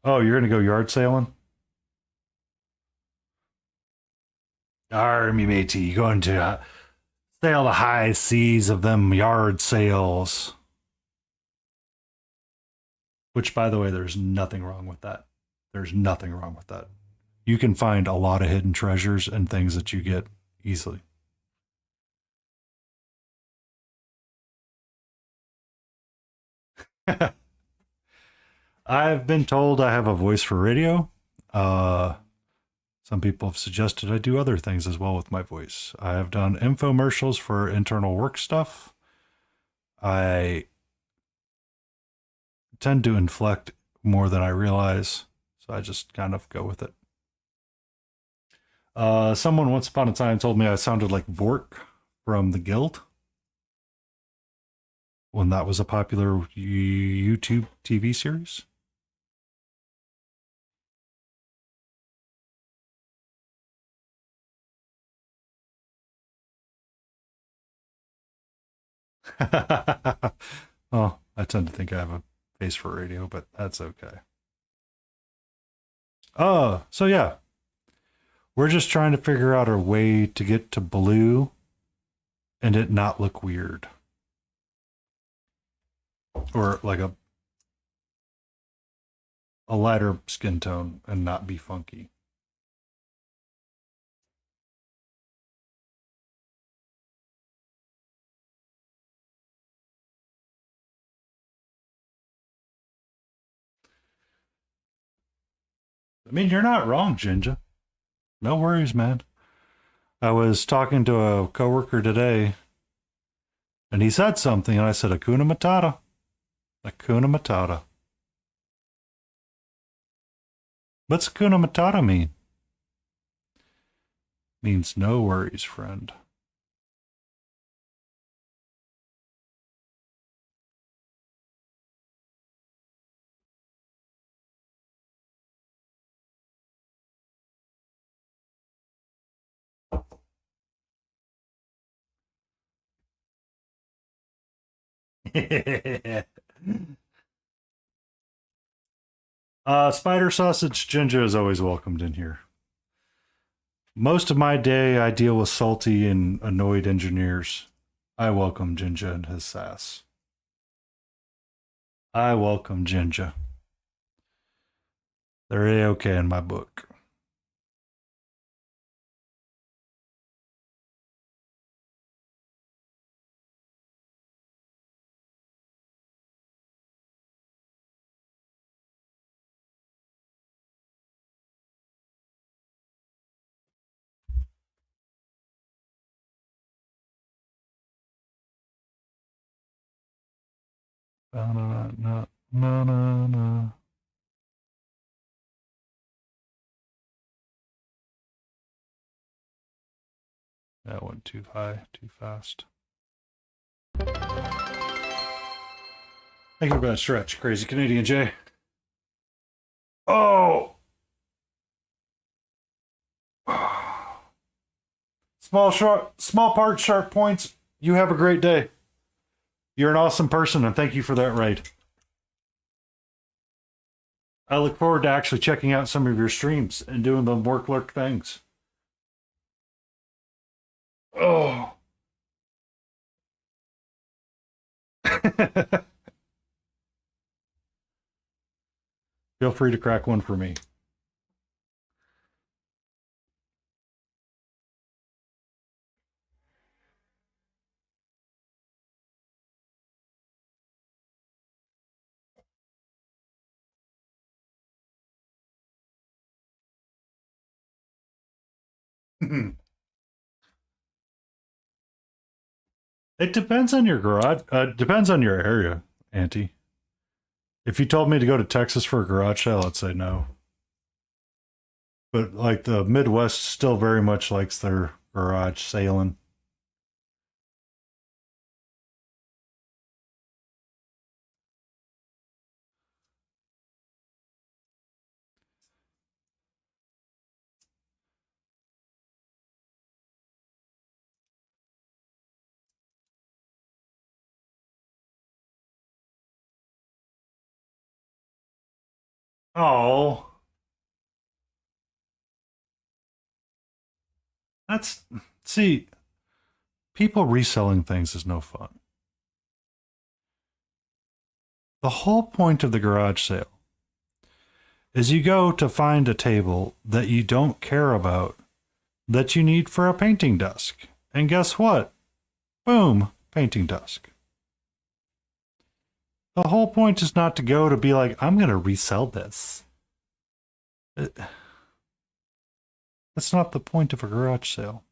Oh, you're going to go yard sailing? Army matey, going to sail the high seas of them yard sales. Which, by the way, there's nothing wrong with that. There's nothing wrong with that. You can find a lot of hidden treasures and things that you get easily. I've been told I have a voice for radio. Some people have suggested I do other things as well with my voice. I have done infomercials for internal work stuff. I tend to inflect more than I realize, so I just kind of go with it. Someone once upon a time told me I sounded like Vork from the Guild when that was a popular YouTube TV series. Well, I tend to think I have a face for radio, but that's okay. So yeah, we're just trying to figure out a way to get to blue and it not look weird. Or like a lighter skin tone and not be funky. I mean, you're not wrong, Ginger. No worries, man. I was talking to a coworker today, and he said something, and I said, Hakuna Matata. Hakuna Matata. What's Hakuna Matata mean? Means no worries, friend. Spider sausage ginger is always welcomed in here. Most of my day, I deal with salty and annoyed engineers. I welcome Ginger and his sass. I welcome Ginger. They're A-okay in my book. Na. That went too high, too fast. Thank you for that stretch, Crazy Canadian Jay. Oh! Small parts, sharp points. You have a great day. You're an awesome person, and thank you for that raid. I look forward to actually checking out some of your streams and doing the work lurk things. Oh. Feel free to crack one for me. It depends on your garage. Depends on your area, Auntie. If you told me to go to Texas for a garage sale, I'd say no. But like the Midwest still very much likes their garage sailing. Oh. See, people reselling things is no fun. The whole point of the garage sale is you go to find a table that you don't care about that you need for a painting desk. And guess what? Boom, painting desk. The whole point is not to go to be like, I'm going to resell this. That's not the point of a garage sale.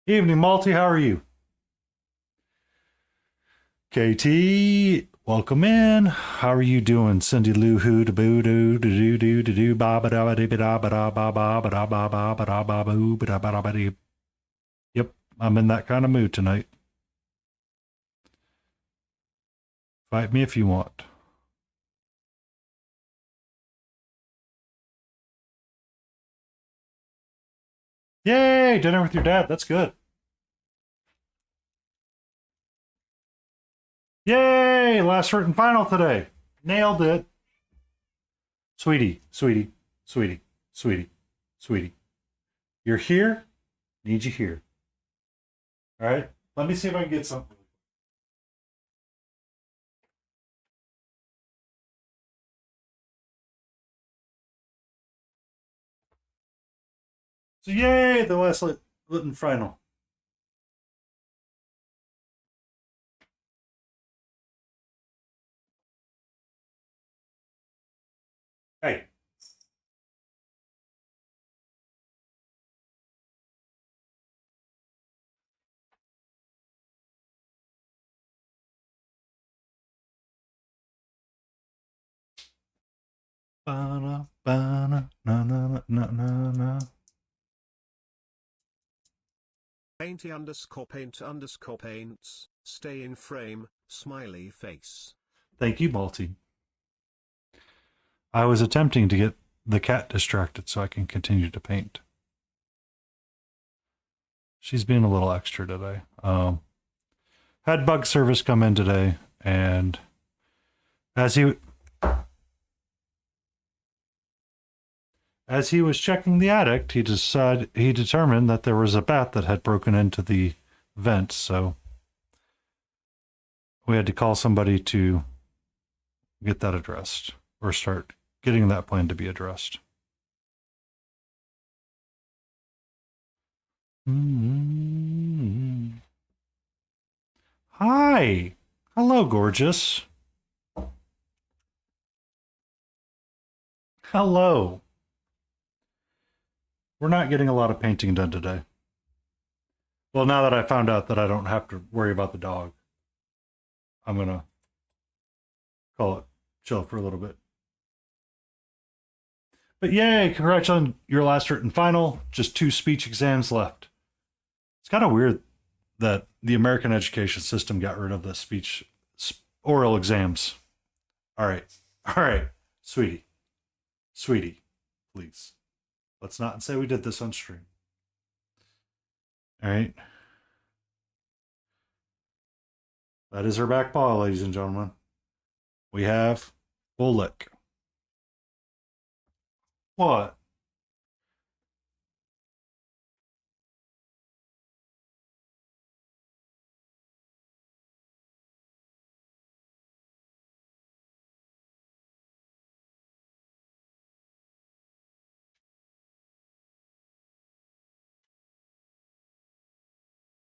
Evening, Malty. How are you? KT, welcome in. How are you doing? Cindy Lou Hoo da boo doo do do do do ba ba da ba da ba da ba ba ba da ba ba ba da ba boo ba da ba da ba dee. Yep, I'm in that kind of mood tonight. Fight me if you want. Yay! Dinner with your dad. That's good. Yay! Last written final today. Nailed it. Sweetie, sweetie, sweetie, sweetie, sweetie. You're here. Need you here. All right. Let me see if I can get something. So yay! The last written final. Hey. Ba-na, ba-na, na, na, na, na, na. Paint_paints, stay in frame, smiley face. Thank you, Balti. I was attempting to get the cat distracted so I can continue to paint. She's being a little extra today. Had bug service come in today, and as he was checking the attic, he determined that there was a bat that had broken into the vent, so we had to call somebody to get that addressed, or start getting that plan to be addressed. Mm-hmm. Hi. Hello, gorgeous. Hello. We're not getting a lot of painting done today. Well, now that I found out that I don't have to worry about the dog, I'm going to call it chill for a little bit. But yay, congrats on your last written final. Just 2 speech exams left. It's kind of weird that the American education system got rid of the speech oral exams. All right, sweetie, please. Let's not say we did this on stream. All right. That is her back paw, ladies and gentlemen. We have full lick. What?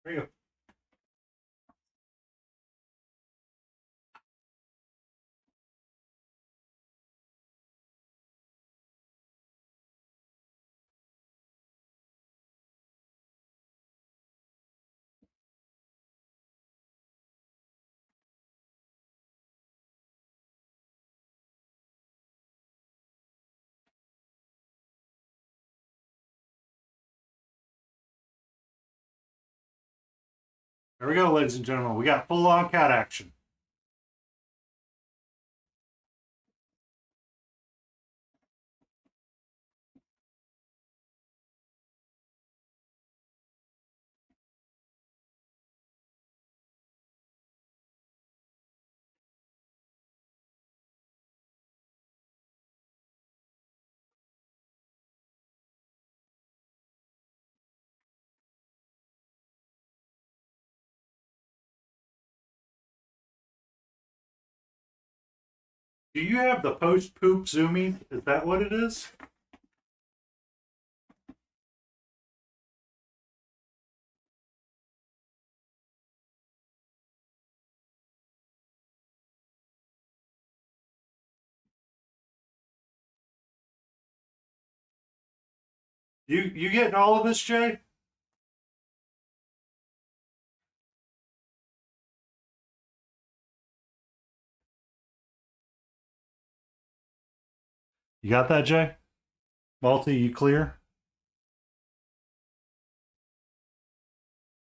There you go. There we go, ladies and gentlemen. We got full on cat action. Do you have the post poop zooming? Is that what it is? You getting all of this, Jay? You got that, Jay? Malty, you clear?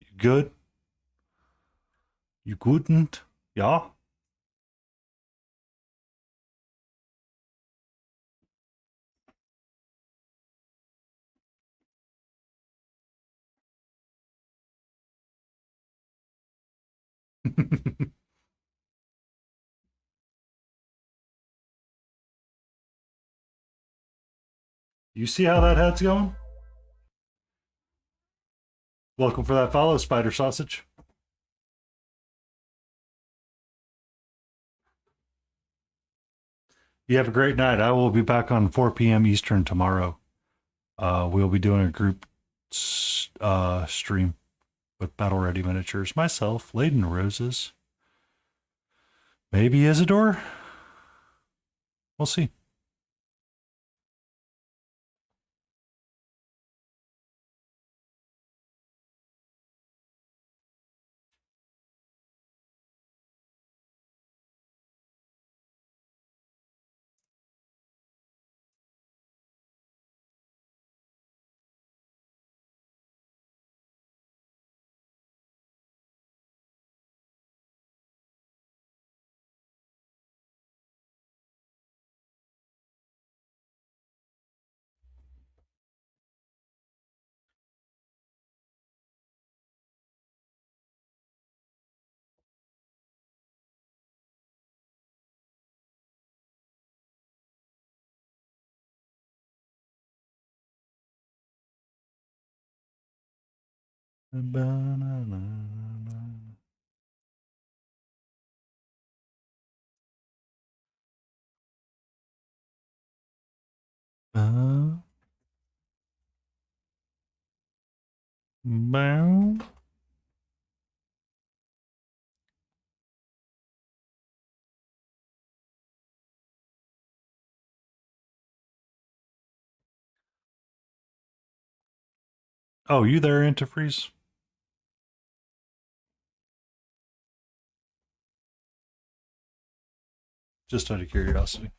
You good? You couldn't? Yeah? You see how that head's going? Welcome for that follow, Spider Sausage. You have a great night. I will be back on 4 p.m. Eastern tomorrow. We'll be doing a group stream with Battle Ready Miniatures. Myself, Laden Roses. Maybe Isidore? We'll see. Bow. Oh, you there, antifreeze? Just out of curiosity.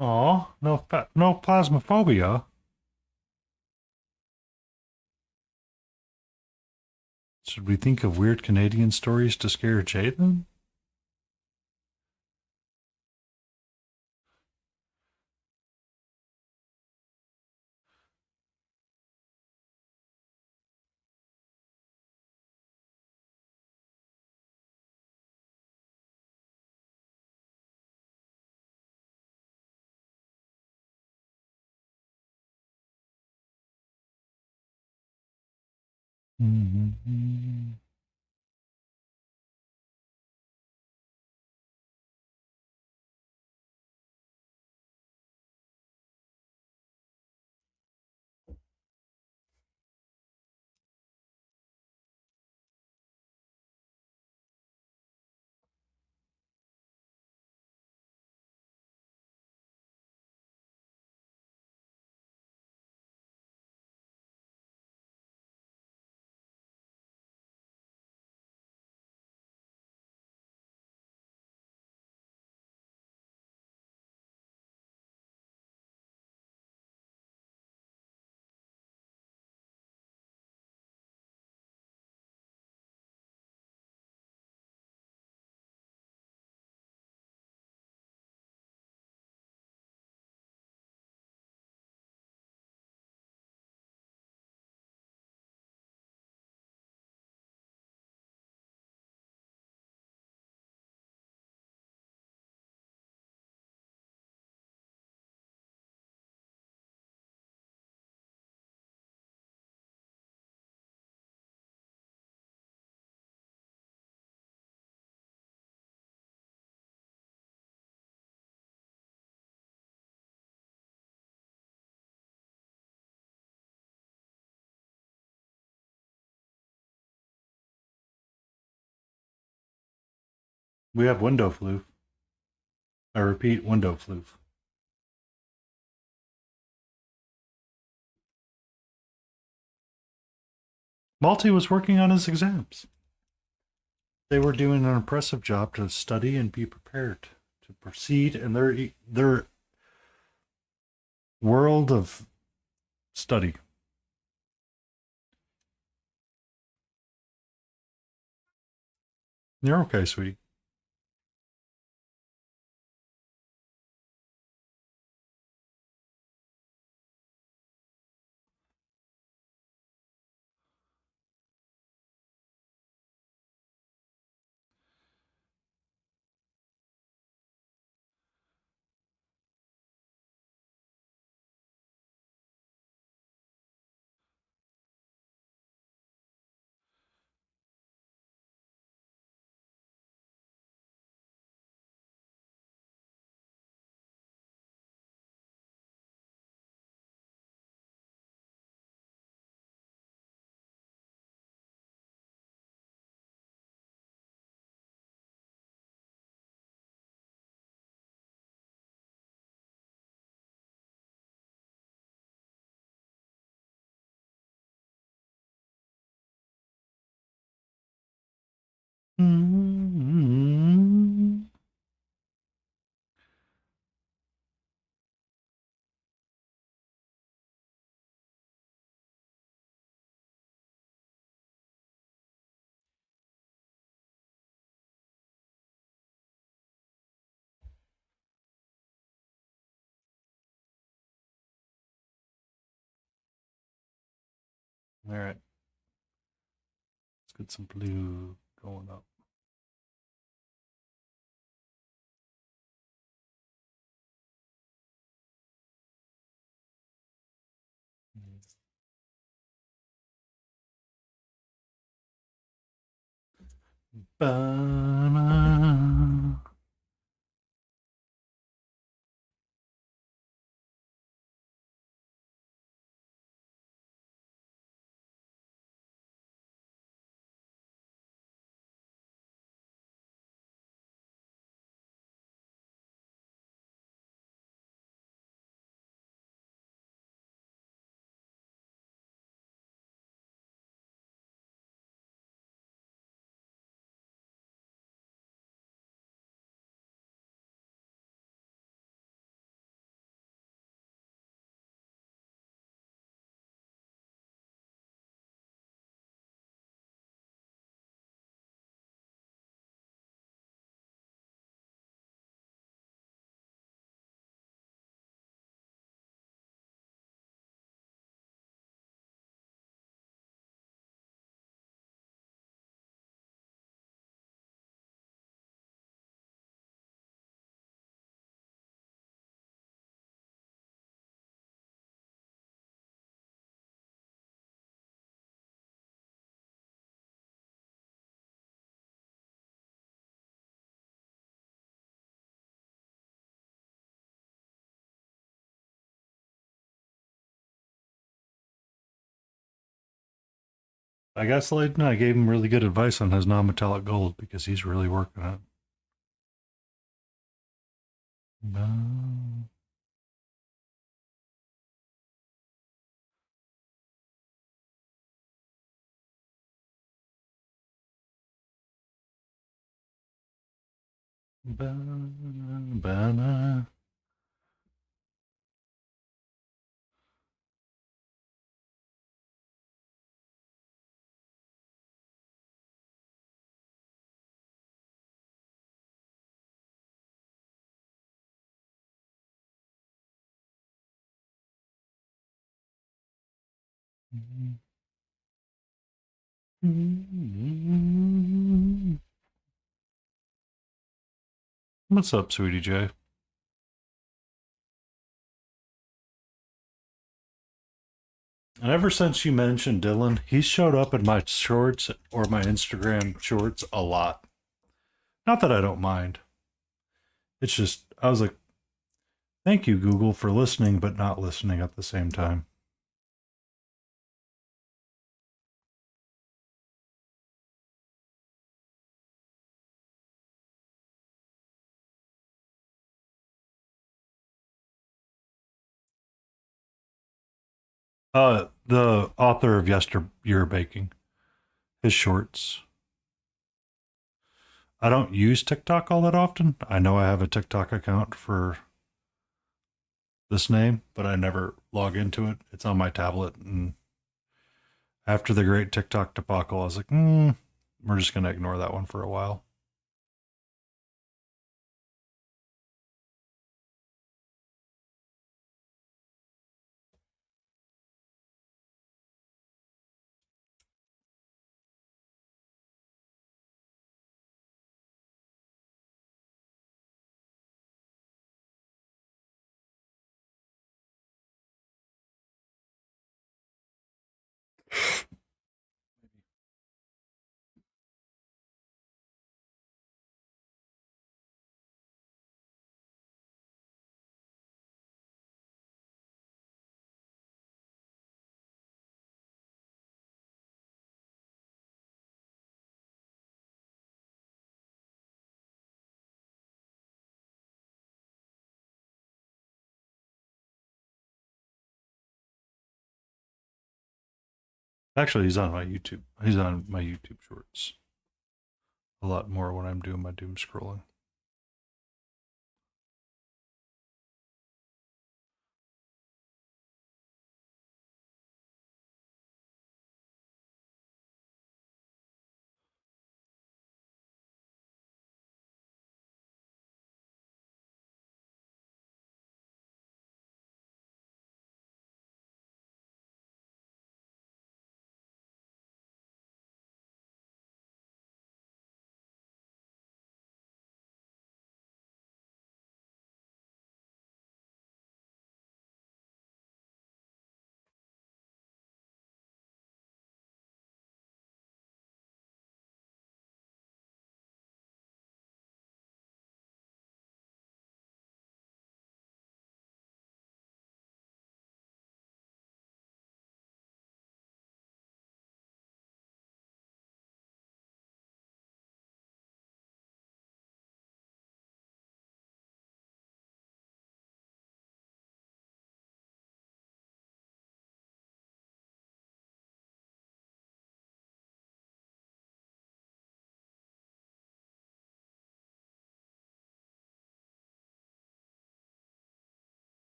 Aw, no plasmophobia. Should we think of weird Canadian stories to scare Jay then? Mm-hmm. We have window floof. I repeat, window floof. Malty was working on his exams. They were doing an impressive job to study and be prepared to proceed in their world of study. You're okay, sweetie. Mm-hmm. All right. Let's get some blue going up. Ba-na. I guess Layton, I gave him really good advice on his non-metallic gold because he's really working on it. Ba- ba-na. What's up, sweetie J? And ever since you mentioned Dylan, he's showed up in my shorts or my Instagram shorts a lot. Not that I don't mind. It's just, I was like, thank you, Google, for listening, but not listening at the same time. The author of Yesteryear Baking, his shorts. I don't use TikTok all that often. I know I have a TikTok account for this name, but I never log into it. It's on my tablet. And after the great TikTok debacle, I was like, we're just going to ignore that one for a while. Actually, he's on my YouTube. He's on my YouTube shorts a lot more when I'm doing my doom scrolling.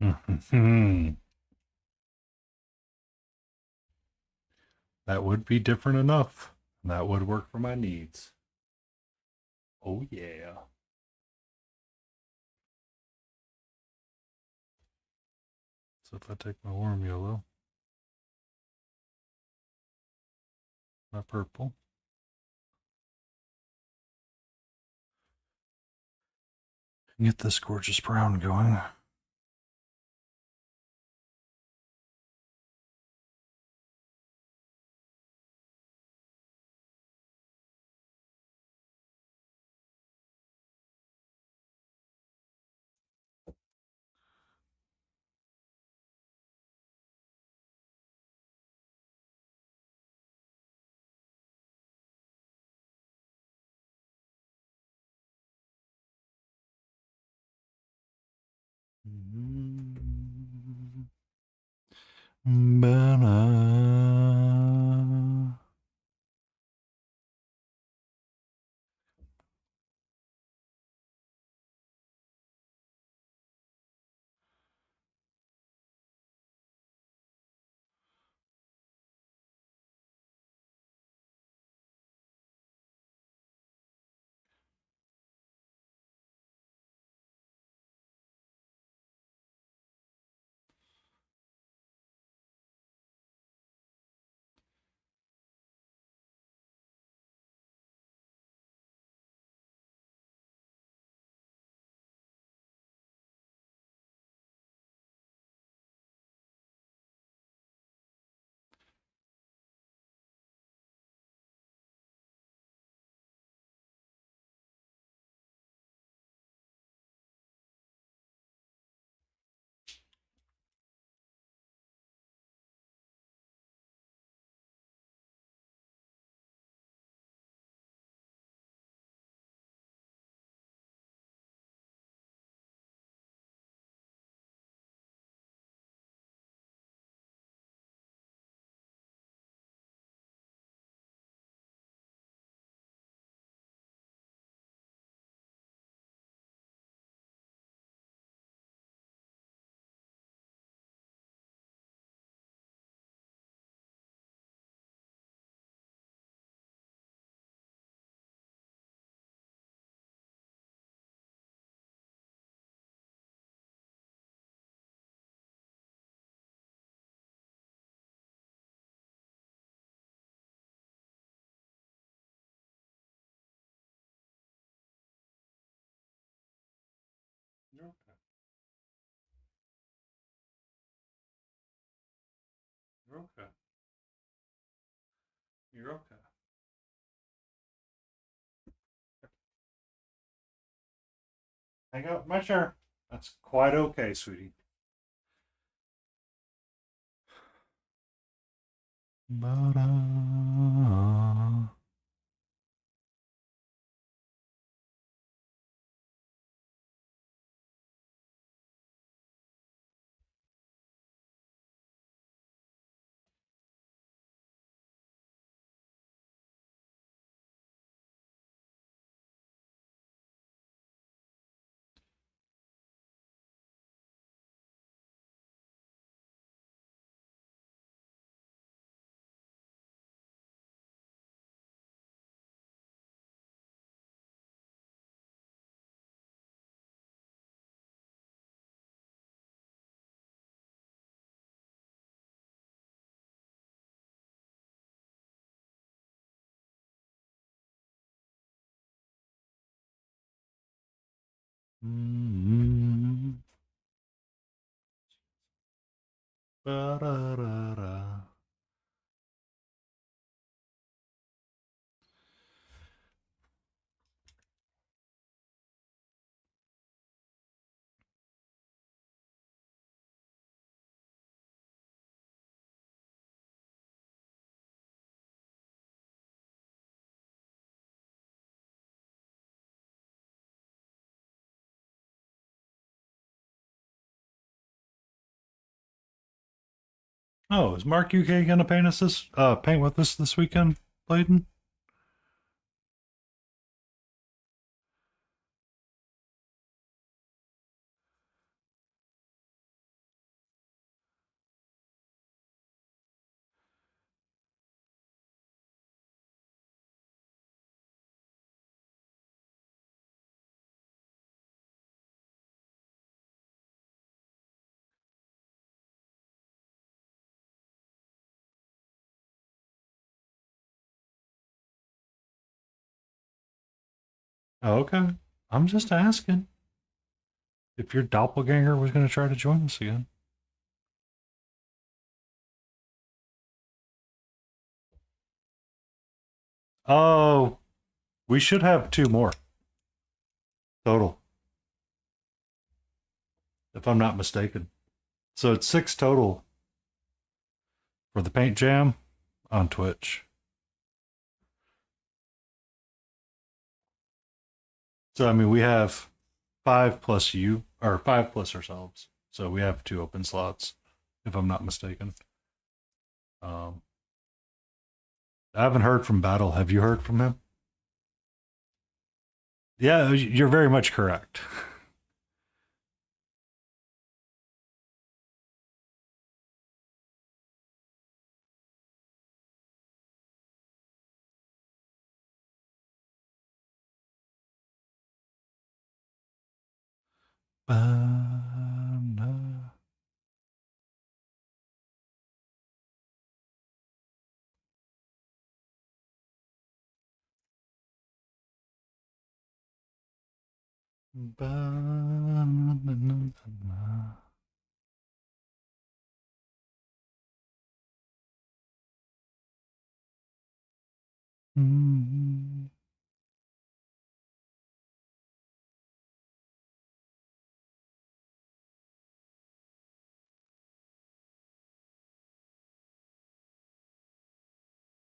That would be different enough. That would work for my needs. Oh, yeah. So if I take my warm yellow, my purple, and get this gorgeous brown going. Banana. You're okay. You're okay. You're okay. Hang out my chair. That's quite okay, sweetie. Ba-da. Mm-hmm. Ba-da-da-da. Oh, is Mark UK gonna paint with us this weekend, Bladen? Oh, okay. I'm just asking if your doppelganger was going to try to join us again. Oh, we should have two more total, if I'm not mistaken. So it's six total for the paint jam on Twitch. So I mean, we have five plus you, or five plus ourselves. So we have two open slots, if I'm not mistaken. Um, I haven't heard from Battle. Have you heard from him? Yeah, you're very much correct.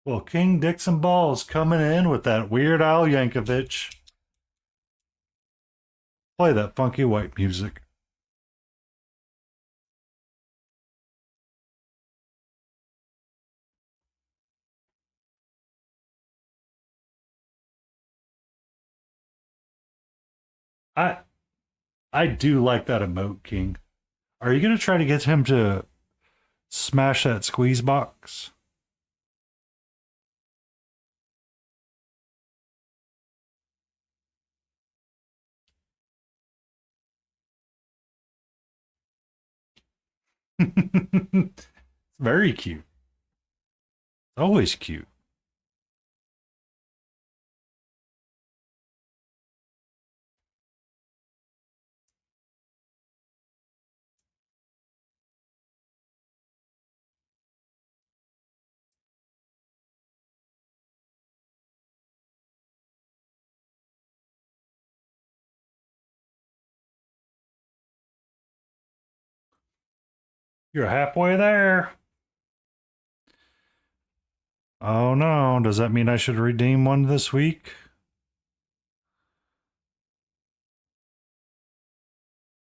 Well, King Dixon Ball's coming in with that Weird Al Yankovic. Play that funky white music. I I do like that emote, King. Are you gonna try to get him to smash that squeeze box? It's very cute. Always cute. You're halfway there. Oh no, does that mean I should redeem one this week?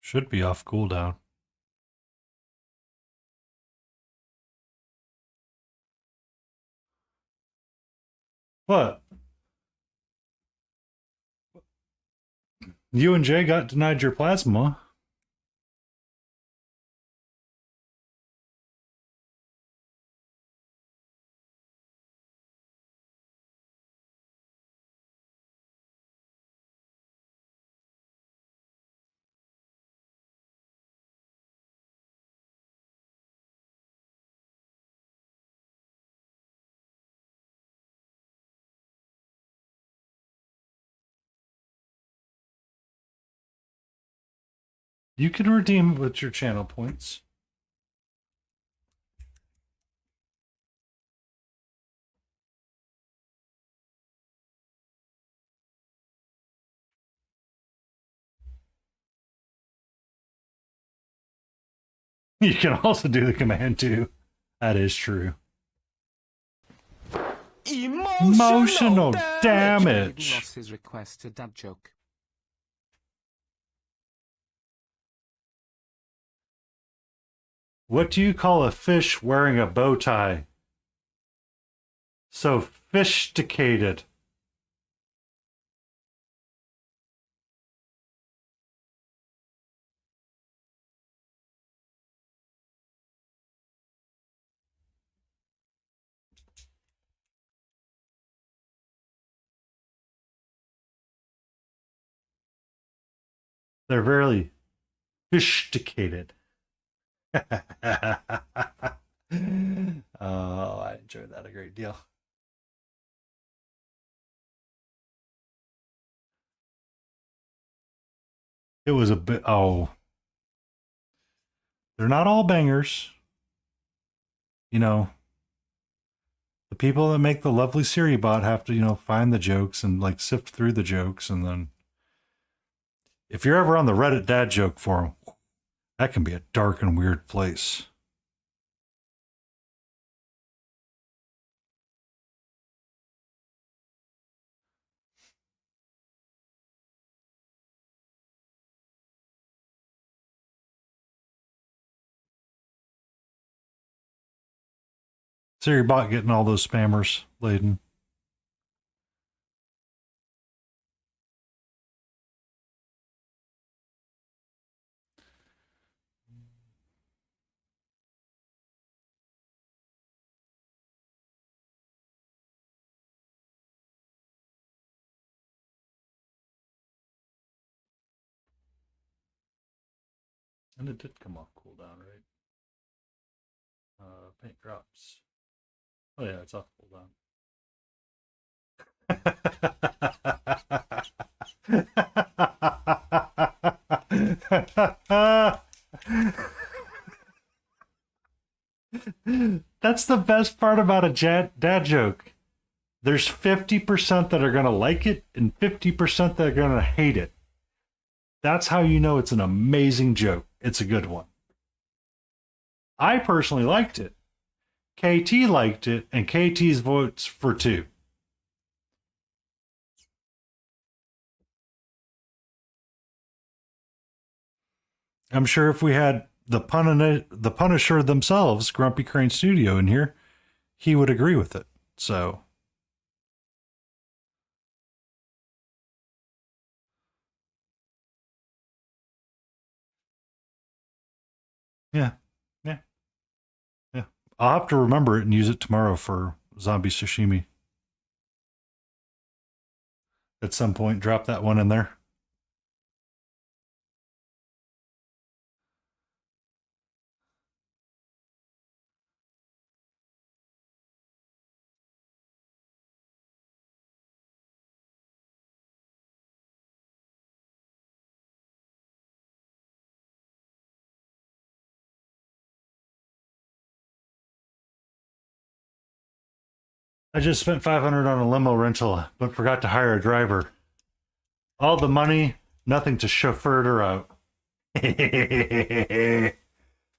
Should be off cooldown. What? You and Jay got denied your plasma. You can redeem it with your channel points. You can also do the command too. That is true. Emotional damage. Lost his request to dad joke. What do you call a fish wearing a bow tie? Sophisticated. They're very sophisticated. Oh, I enjoyed that a great deal. It was a bit. Oh, they're not all bangers. You know, the people that make the lovely Siri bot have to, find the jokes and like sift through the jokes. And then if you're ever on the Reddit dad joke forum, that can be a dark and weird place. Siri bot getting all those spammers laden. And it did come off cooldown, right? Paint drops. Oh yeah, it's off cooldown. That's the best part about a dad joke. There's 50% that are going to like it and 50% that are going to hate it. That's how you know it's an amazing joke. It's a good one. I personally liked it. KT liked it, and KT's votes for 2. I'm sure if we had the Punisher themselves, Grumpy Crane Studio, in here, he would agree with it. So, yeah, yeah, yeah. I'll have to remember it and use it tomorrow for zombie sashimi. At some point, drop that one in there. I just spent $500 on a limo rental, but forgot to hire a driver. All the money, nothing to chauffeur her out. I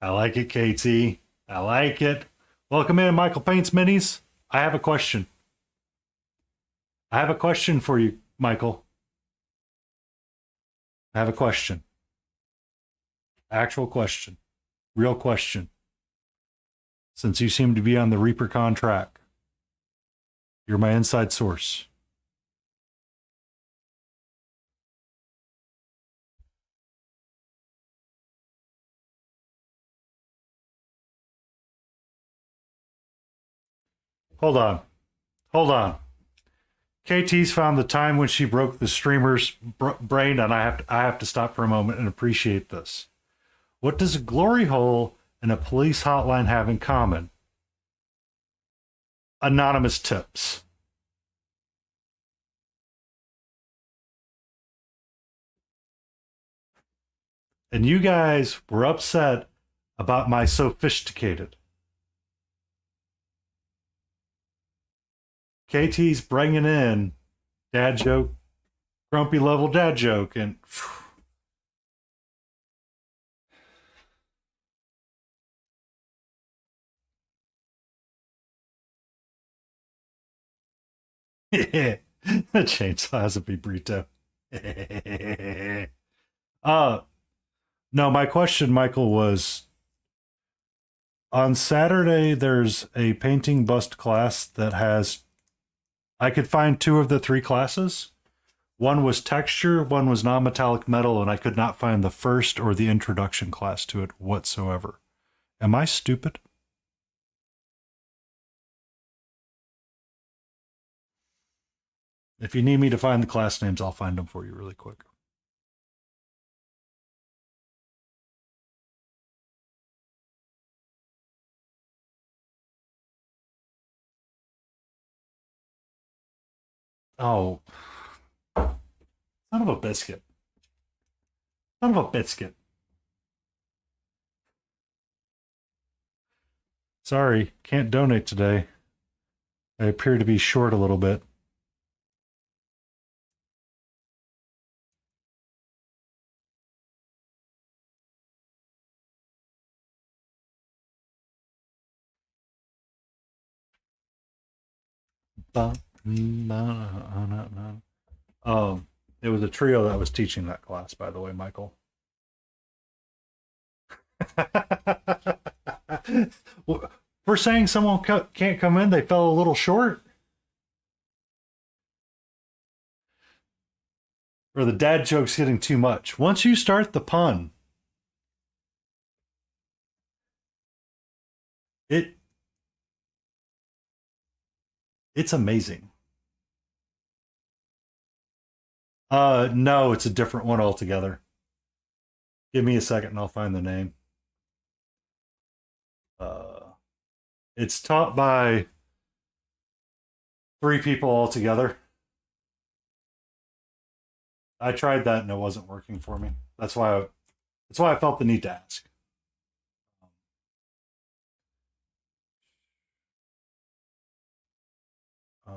like it, KT. I like it. Welcome in, Michael Paints Minis. I have a question. I have a question for you, Michael. I have a question. Actual question. Real question. Since you seem to be on the ReaperCon track, you're my inside source. Hold on. Hold on. KT's found the time when she broke the streamer's brain, and I have to stop for a moment and appreciate this. What does a glory hole and a police hotline have in common? Anonymous tips. And you guys were upset about my sophisticated. KT's bringing in dad joke, grumpy level dad joke, and the chainsaw has a vibrato. No, my question, Michael, was on Saturday there's a painting bust class that has, I could find 2 of the 3 classes. One was texture, one was non-metallic metal, and I could not find the first or the introduction class to it whatsoever. Am I stupid? If you need me to find the class names, I'll find them for you really quick. Oh, son of a biscuit. Son of a biscuit. Sorry, can't donate today. I appear to be short a little bit. It was a trio that was teaching that class, by the way, Michael. We're saying someone can't come in, they fell a little short? Or the dad joke's getting too much? Once you start the pun, it it's amazing. No, it's a different one altogether. Give me a second and I'll find the name. Uh, it's taught by three people altogether. I tried that and it wasn't working for me. That's why I felt the need to ask. Uh,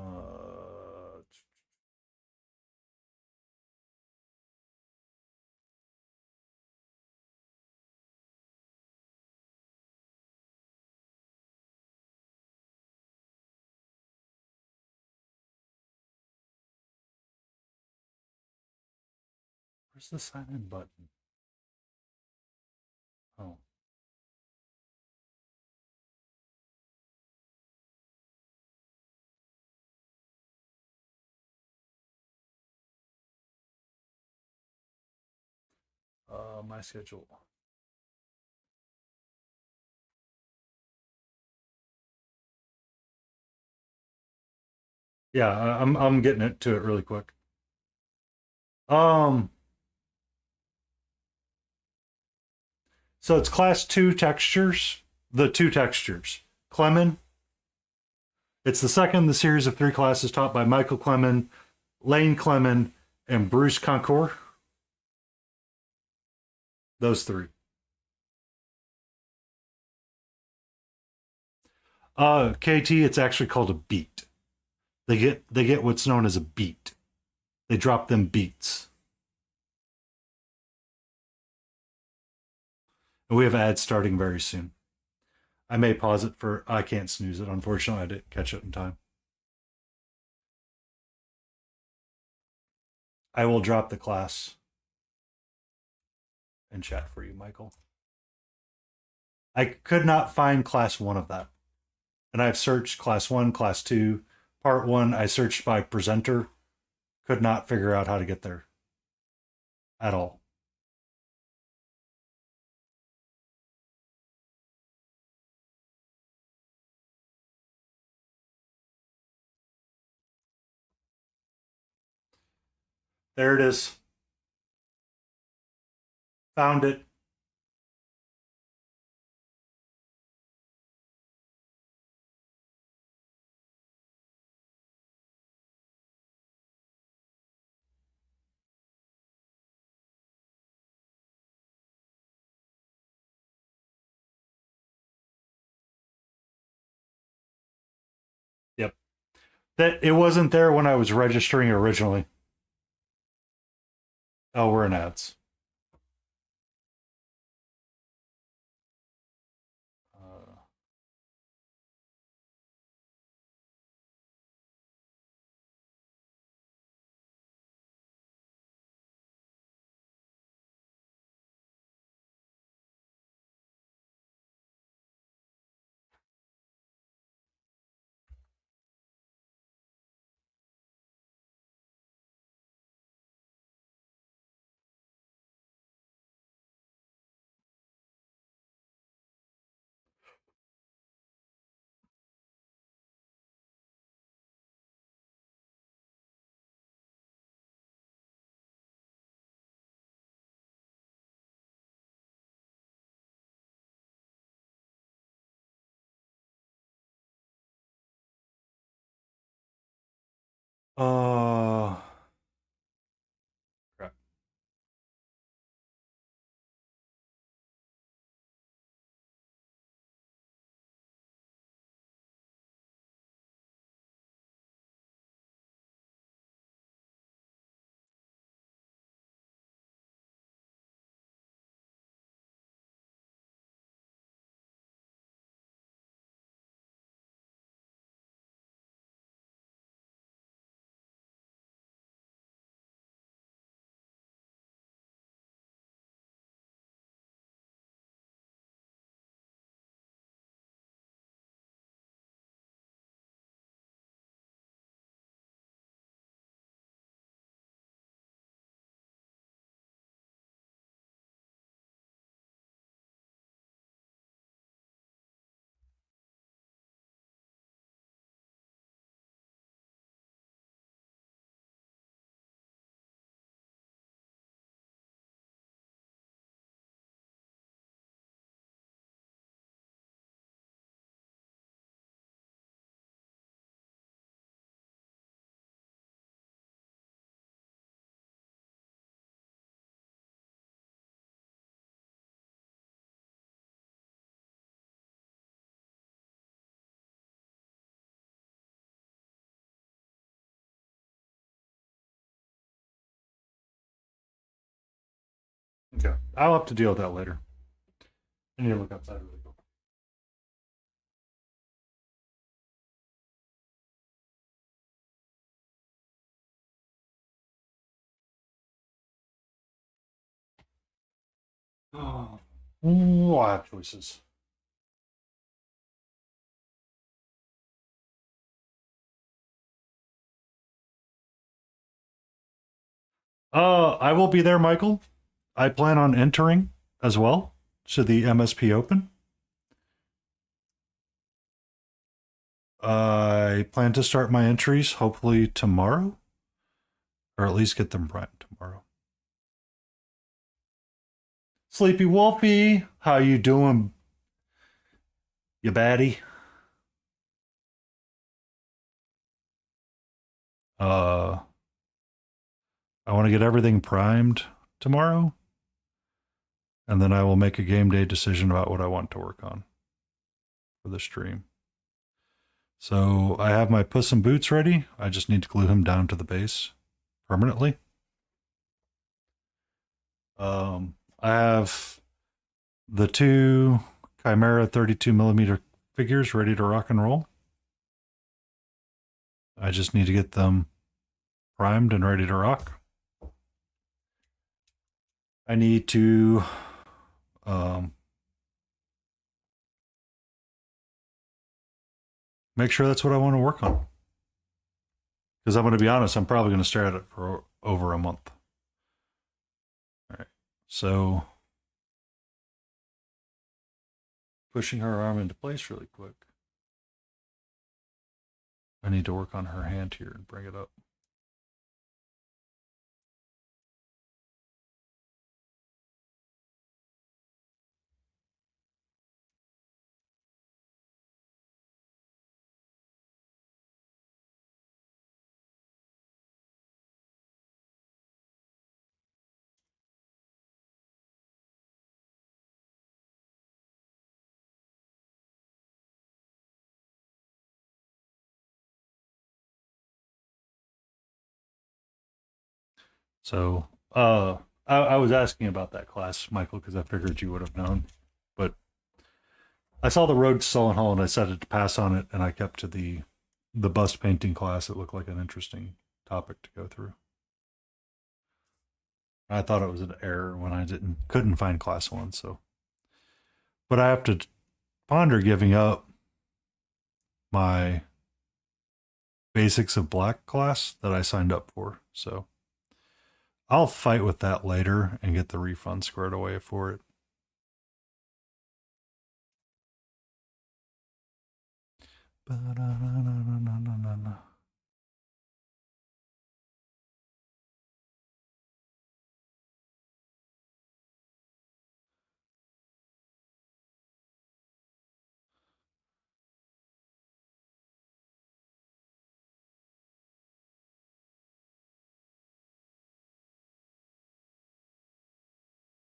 where's the sign in button? Oh. My schedule. Yeah, I'm getting it to it really quick. Um, so it's class two textures. The two textures. Clemen. It's the second in the series of three classes taught by Michael Clemen, Lane Clemen, and Bruce Concour. Those three. KT, it's actually called a beat. They get what's known as a beat. They drop them beats. And we have ads starting very soon. I may pause it for I can't snooze it. Unfortunately, I didn't catch it in time. I will drop the class and chat for you, Michael. I could not find class one of that. And I've searched class one, class two, part one. I searched by presenter, could not figure out how to get there at all. There it is. Found it. Yep. That it wasn't there when I was registering originally. Oh, we're in ads. Uh, uh, crap. Okay. I'll have to deal with that later. I need to look outside really quick. Oh, I have choices. I will be there, Michael. I plan on entering as well to the MSP Open. I plan to start my entries hopefully tomorrow, or at least get them primed tomorrow. Sleepy Wolfie, how you doing, you baddie? I want to get everything primed tomorrow, and then I will make a game day decision about what I want to work on for the stream. So I have my Puss in Boots ready. I just need to glue him down to the base permanently. I have the two Chimera 32mm figures ready to rock and roll. I just need to get them primed and ready to rock. I need to make sure that's what I want to work on. Because I'm going to be honest, I'm probably going to stare at it for over a month. All right. So, pushing her arm into place really quick. I need to work on her hand here and bring it up. So, I was asking about that class, Michael, because I figured you would have known. But I saw the road to Sullen Hall and I decided to pass on it, and I kept to the bust painting class. It looked like an interesting topic to go through. I thought it was an error when I couldn't find class 1, so. But I have to ponder giving up my Basics of Black class that I signed up for, so I'll fight with that later and get the refund squared away for it.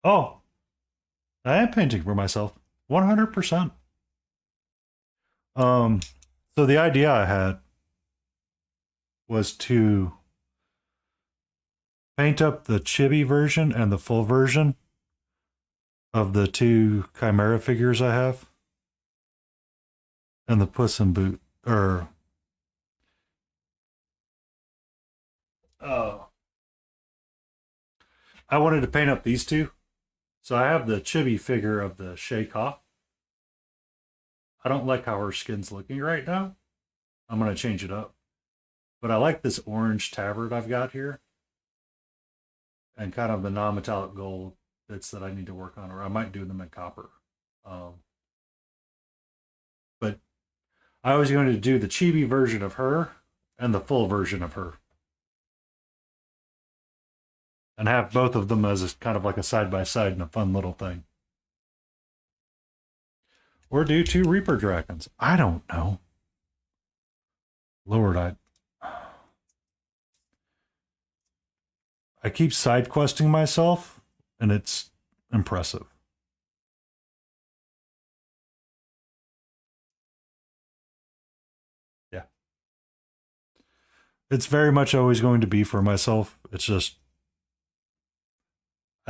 Oh, I am painting for myself. 100%. So the idea I had was to paint up the chibi version and the full version of the two Chimera figures I have. And the Puss in Boot, or I wanted to paint up these two. So I have the chibi figure of the Sheikah. I don't like how her skin's looking right now. I'm going to change it up. But I like this orange tabard I've got here. And kind of the non-metallic gold bits that I need to work on. Or I might do them in copper. But I was going to do the chibi version of her and the full version of her. And have both of them as kind of like a side-by-side and a fun little thing. Or do 2 Reaper Dragons. I don't know. Lord, I keep side questing myself, and it's impressive. Yeah. It's very much always going to be for myself. It's just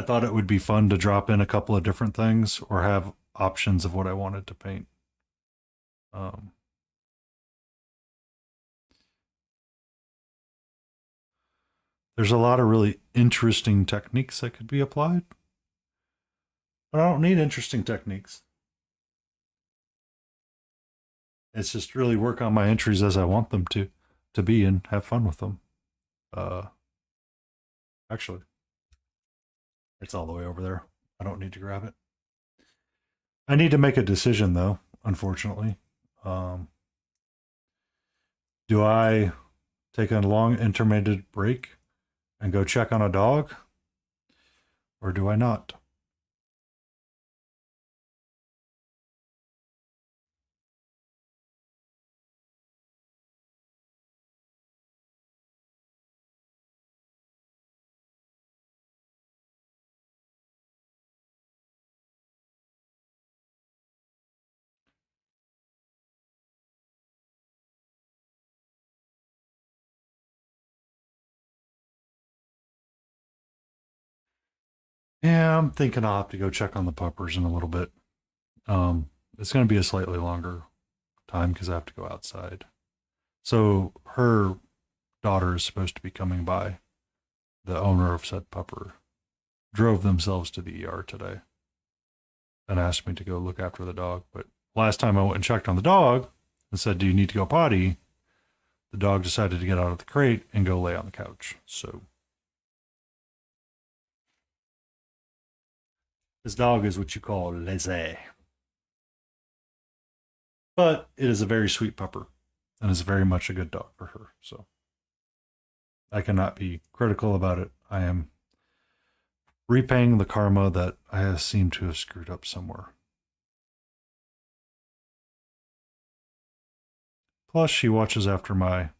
I thought it would be fun to drop in a couple of different things or have options of what I wanted to paint. Um, there's a lot of really interesting techniques that could be applied, but I don't need interesting techniques. It's just really work on my entries as I want them to be and have fun with them. Uh, actually, it's all the way over there. I don't need to grab it. I need to make a decision though, unfortunately. Um, do I take a long intermittent break and go check on a dog, or do I not? Yeah, I'm thinking I'll have to go check on the puppers in a little bit. It's going to be a slightly longer time because I have to go outside. So her daughter is supposed to be coming by. The owner of said pupper drove themselves to the ER today and asked me to go look after the dog. But last time I went and checked on the dog and said, "Do you need to go potty?" The dog decided to get out of the crate and go lay on the couch. So this dog is what you call laissez. But it is a very sweet pupper and is very much a good dog for her. So I cannot be critical about it. I am repaying the karma that I seem to have screwed up somewhere. Plus, she watches after my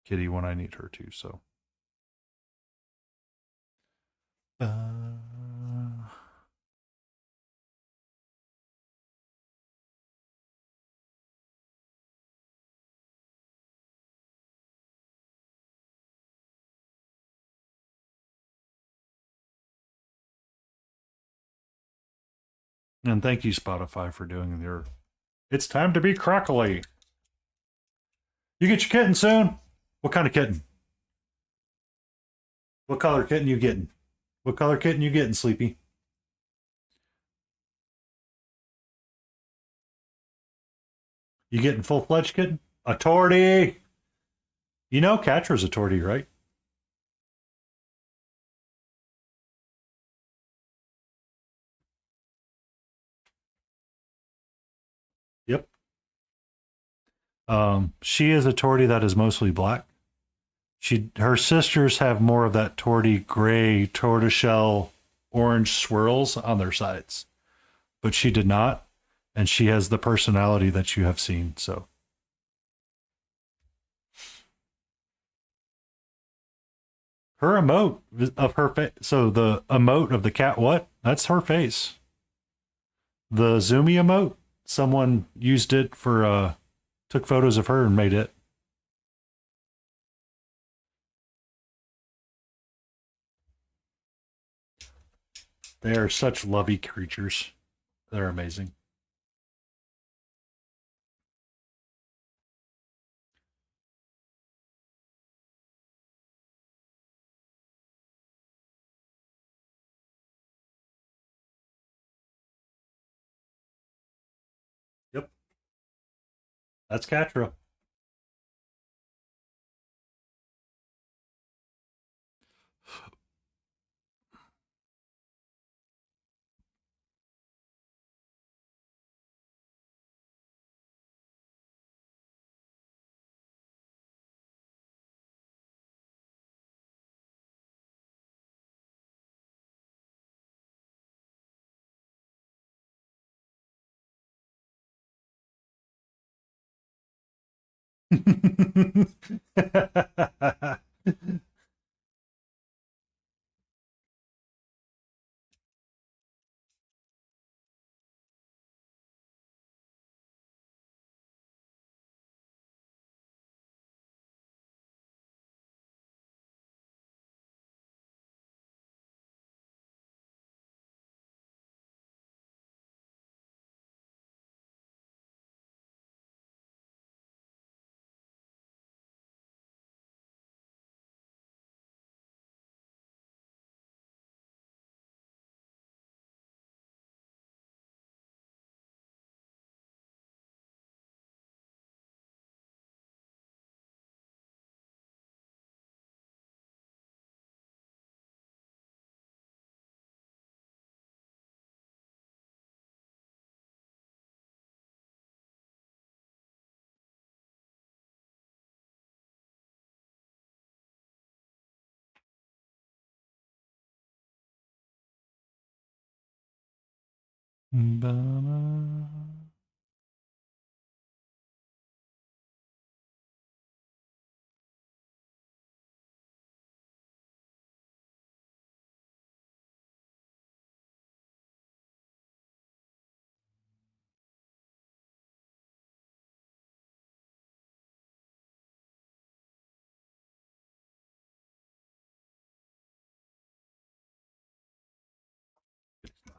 kitty when I need her to, so. And thank you, Spotify, for doing your. It's time to be crackly. You get your kitten soon? What kind of kitten? What color kitten you getting? What color kitten you getting, Sleepy? You getting full-fledged kitten? A tortie! You know Catra's a tortie, right? Yep. She is a tortie that is mostly black. Her sisters have more of that tortie gray tortoiseshell orange swirls on their sides, but she did not, and she has the personality that you have seen. So her emote of her face. So the emote of the cat, what? That's her face. The zoomy emote. Someone used it for took photos of her and made it. They are such lovey creatures. They're amazing. Yep. That's Catra.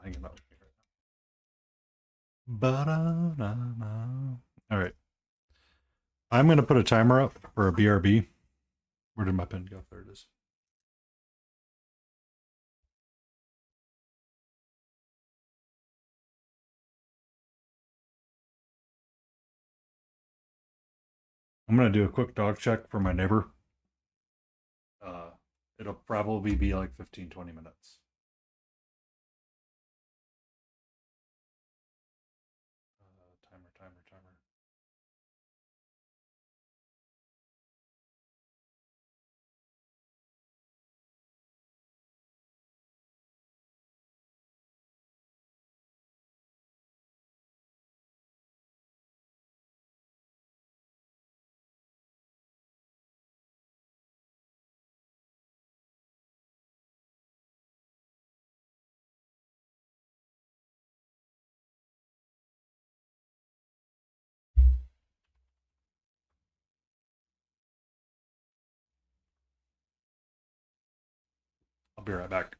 Hanging out with me right now. All right. I'm going to put a timer up for a BRB. Where did my pen go? There it is. I'm going to do a quick dog check for my neighbor. It'll probably be like 15-20 minutes. Timer. I'll be right back.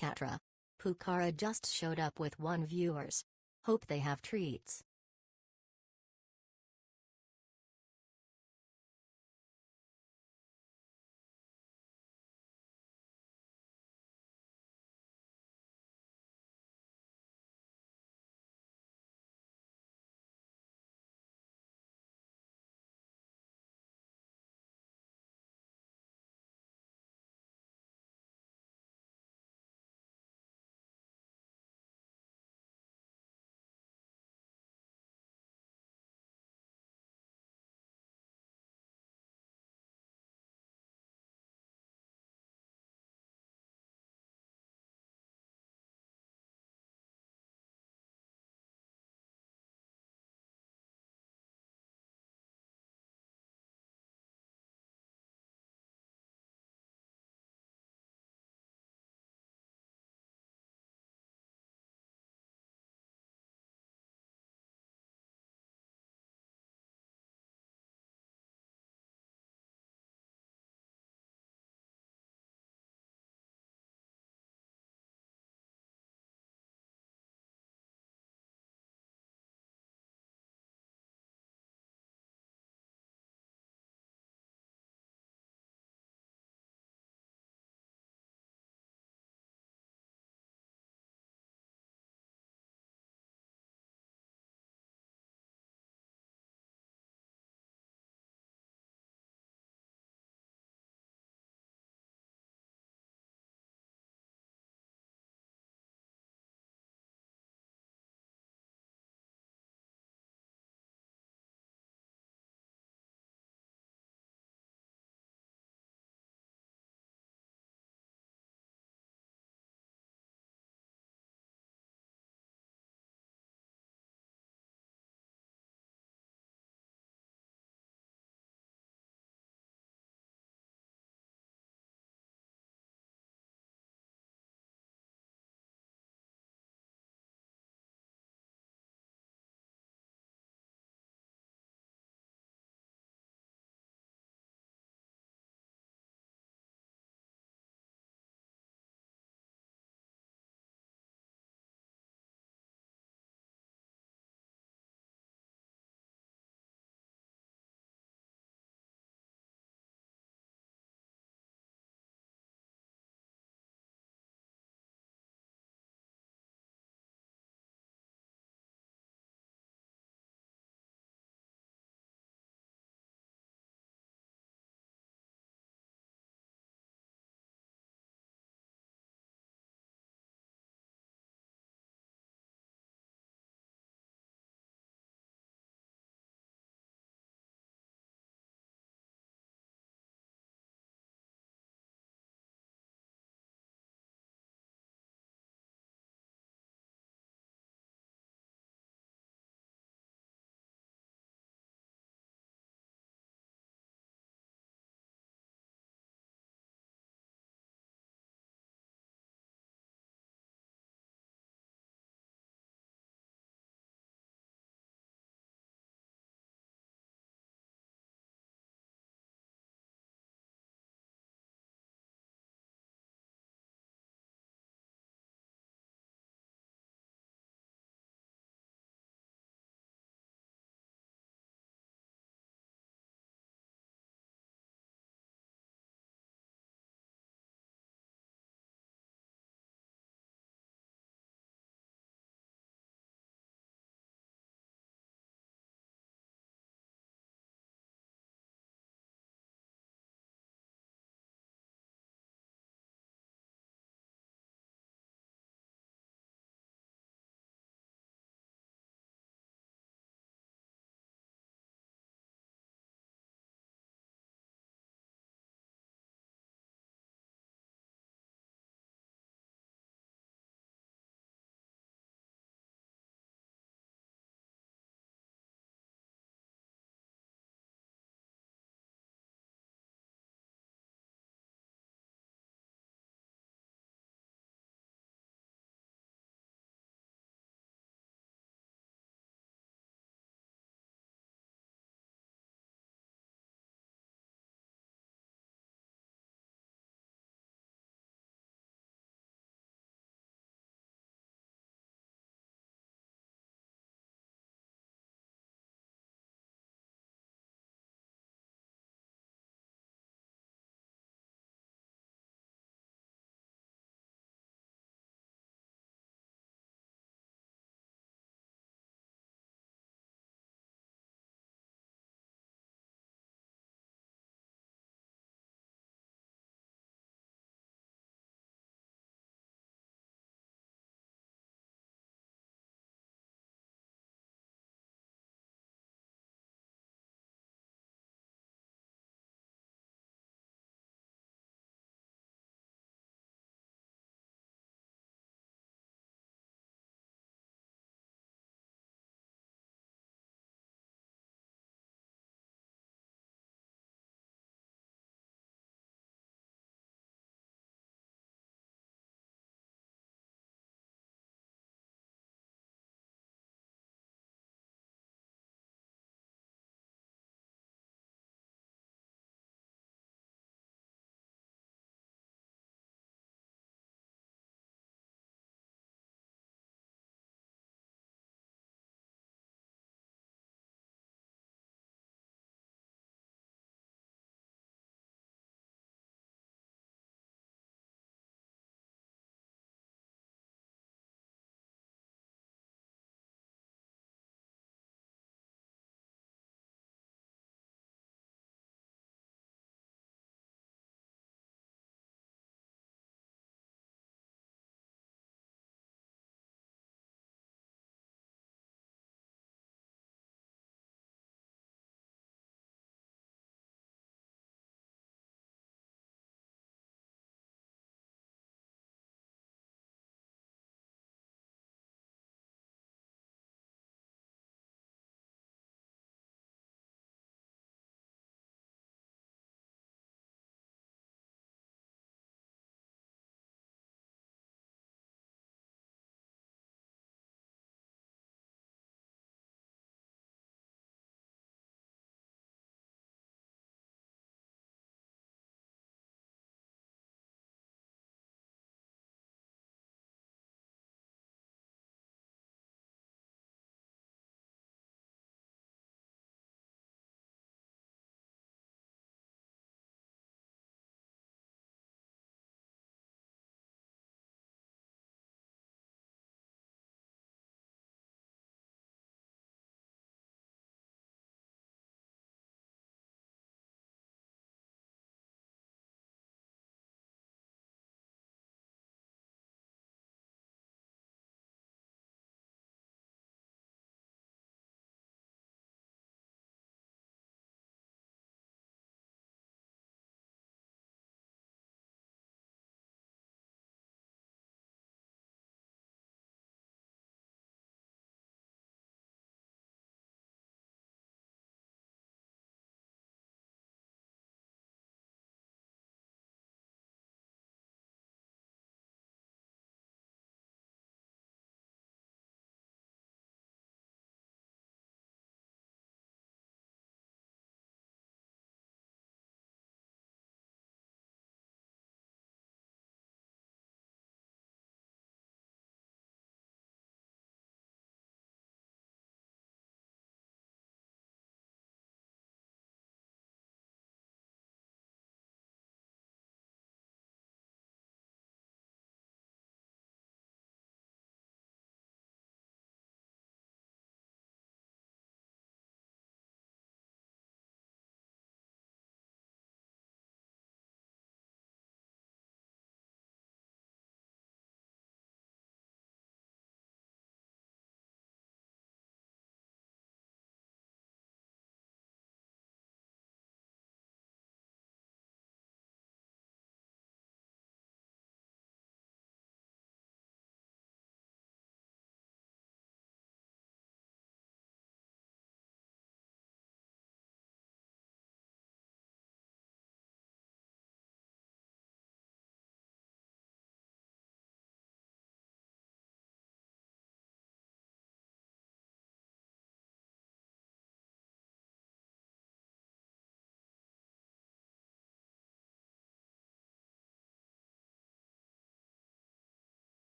Katra. Pukara just showed up with 1 viewers. Hope they have treats.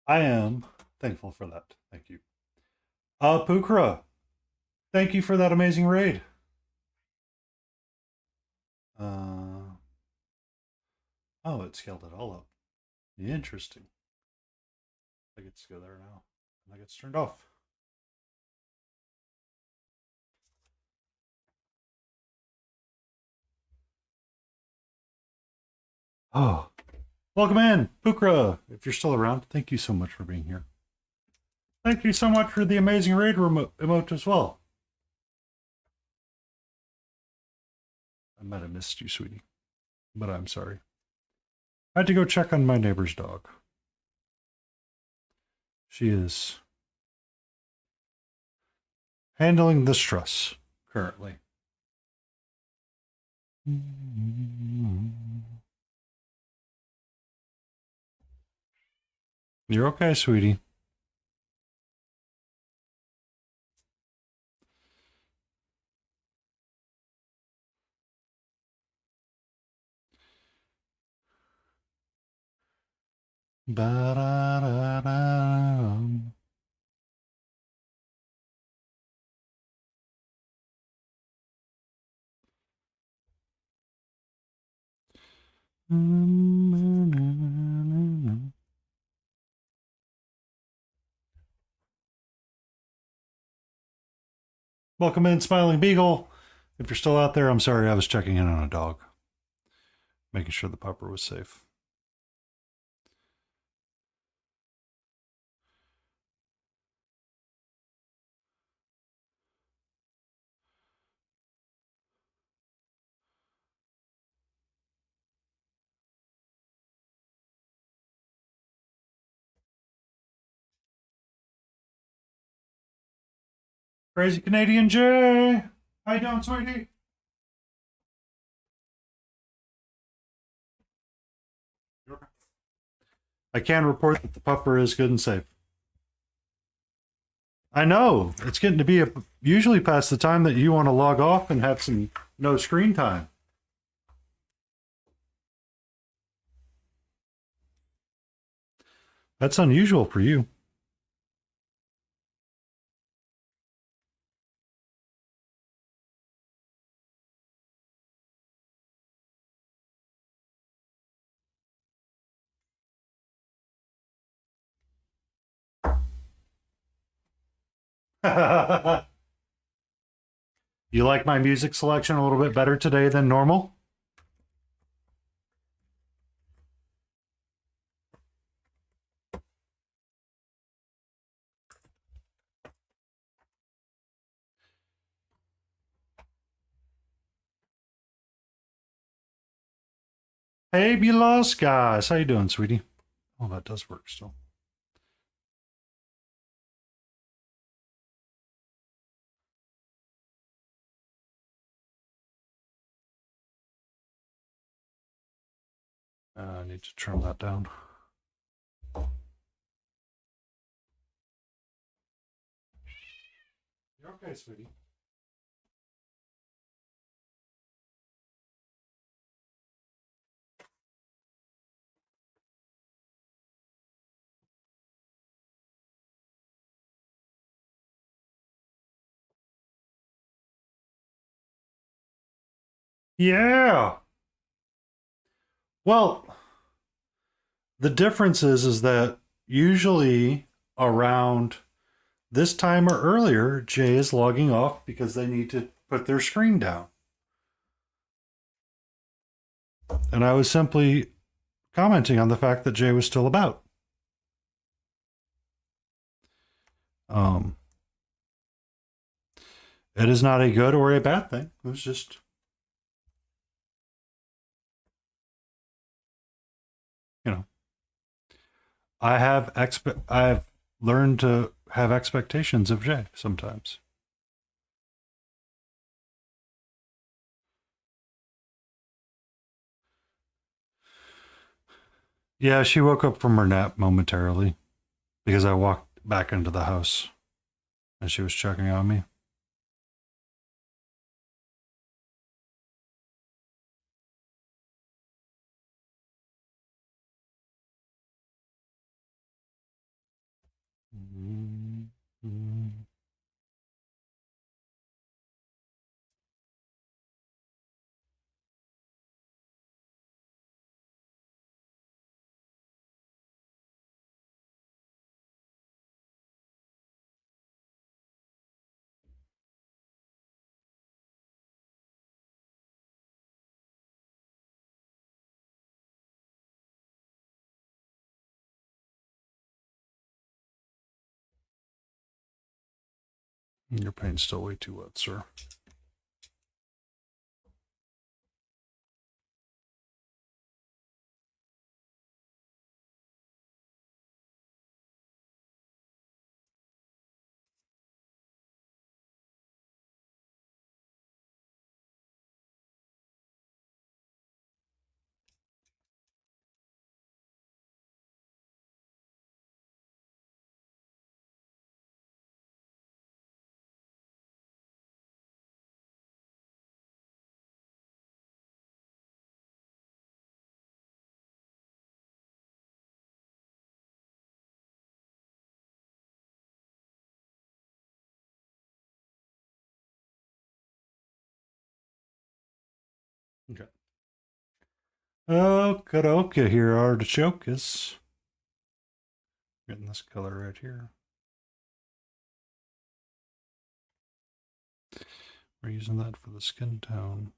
I am thankful for that. Thank you. Pukra, thank you for that amazing raid. Uh, oh, it scaled it all up. Interesting. I get to go there now. I get turned off. Oh, welcome in, Pukra. If you're still around, thank you so much for being here. Thank you so much for the amazing raid emote as well. I might have missed you, sweetie, but I'm sorry. I had to go check on my neighbor's dog. She is handling the stress currently. You're okay, sweetie. Ba-da-da-da. Welcome in, Smiling Beagle. If you're still out there, I'm sorry, I was checking in on a dog, making sure the pupper was safe. Crazy Canadian Jay! How you doing, sweetie? I can report that the pupper is good and safe. I know. It's getting to be usually past the time that you want to log off and have some no screen time. That's unusual for you. You like my music selection a little bit better today than normal? Hey, Belos guys. How you doing, sweetie? Oh, that does work still. I need to trim that down. You're okay, sweetie. Yeah. Well, the difference is that usually around this time or earlier, Jay is logging off because they need to put their screen down. And I was simply commenting on the fact that Jay was still about. Um, it is not a good or a bad thing. It was just, you know, I've learned to have expectations of Jay sometimes. Yeah, she woke up from her nap momentarily because I walked back into the house and she was checking on me. Your paint's still way too wet, sir. Okay. Okay, here, artichoke is getting this color right here. We're using that for the skin tone.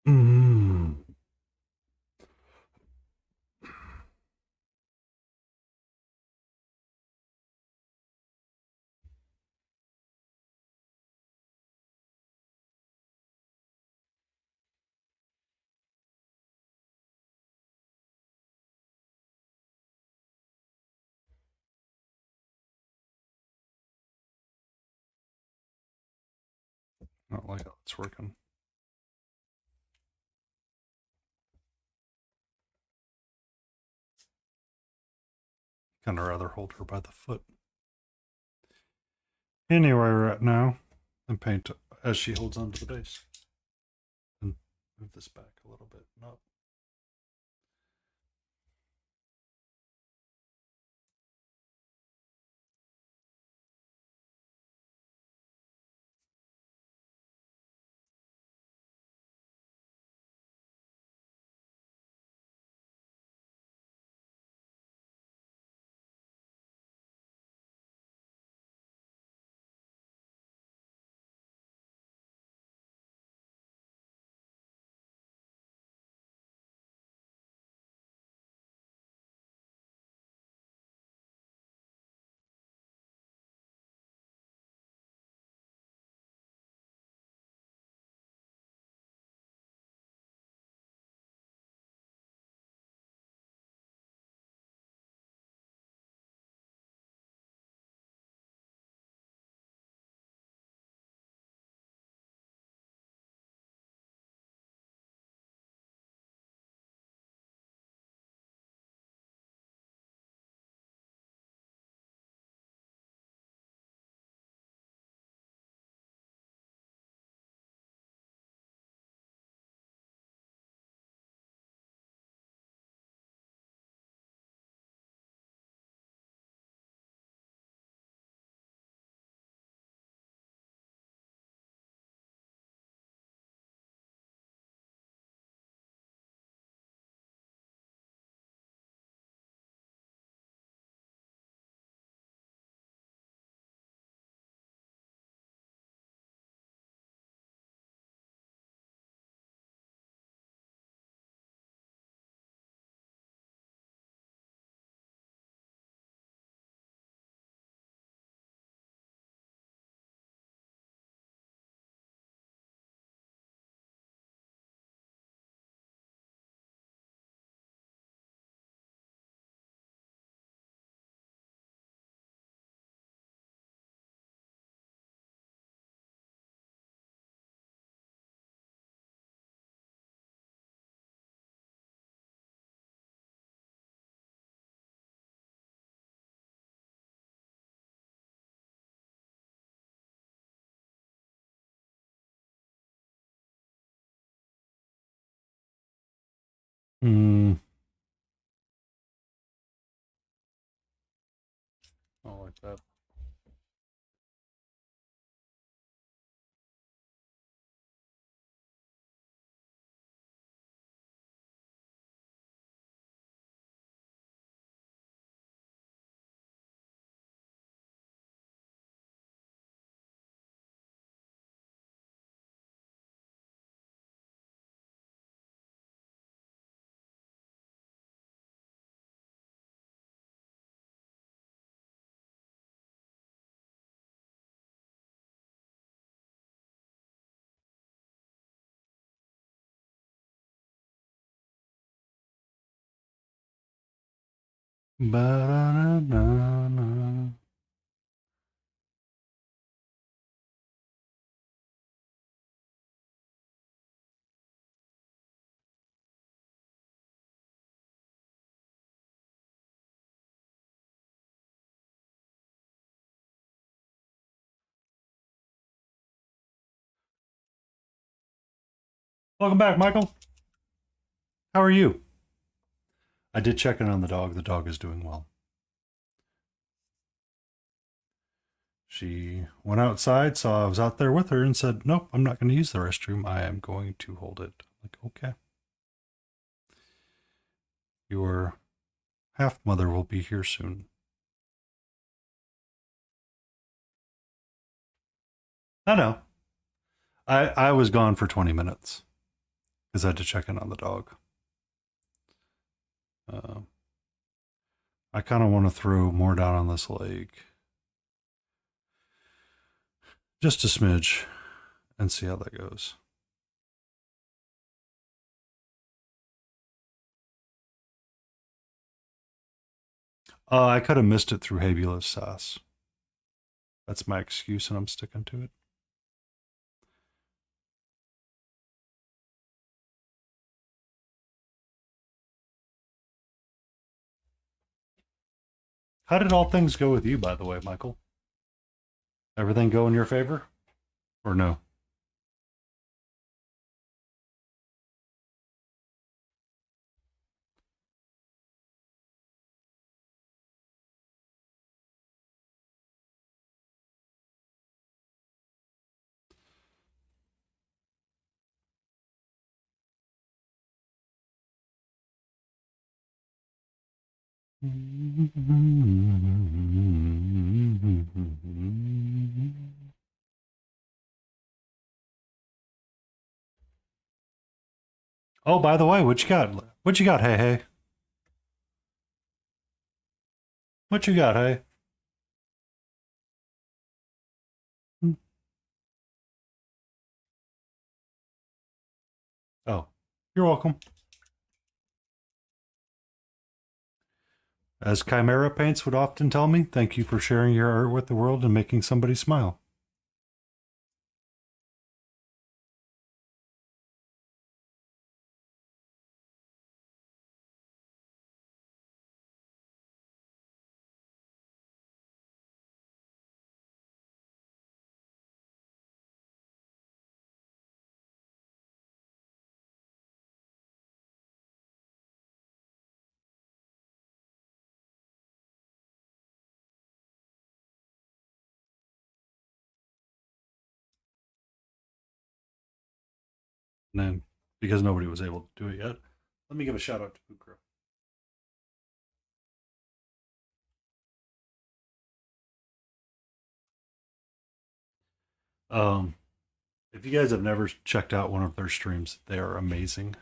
Mm. I don't like how it's working. Kind of rather hold her by the foot. Anyway, right now, and paint as she holds onto the base. And move this back a little bit. Up. Hmm. I don't like that. Ba-da-na-na-na. Welcome back, Michael. How are you? I did check in on the dog. The dog is doing well. She went outside, saw I was out there with her, and said, "Nope, I'm not going to use the restroom. I am going to hold it." I'm like, okay. Your half mother will be here soon. I know. I was gone for 20 minutes because I had to check in on the dog. Uh, I kind of want to throw more down on this lake. Just a smidge and see how that goes. I could have missed it through Habulus sauce. That's my excuse, and I'm sticking to it. How did all things go with you, by the way, Michael? Everything go in your favor? Or no? Oh, by the way, what you got? What you got, hey, hey? What you got, hey? Oh, you're welcome. As Chimera Paints would often tell me, thank you for sharing your art with the world and making somebody smile. And then, because nobody was able to do it yet, let me give a shout out to Pukra. Um, if you guys have never checked out one of their streams, they are amazing.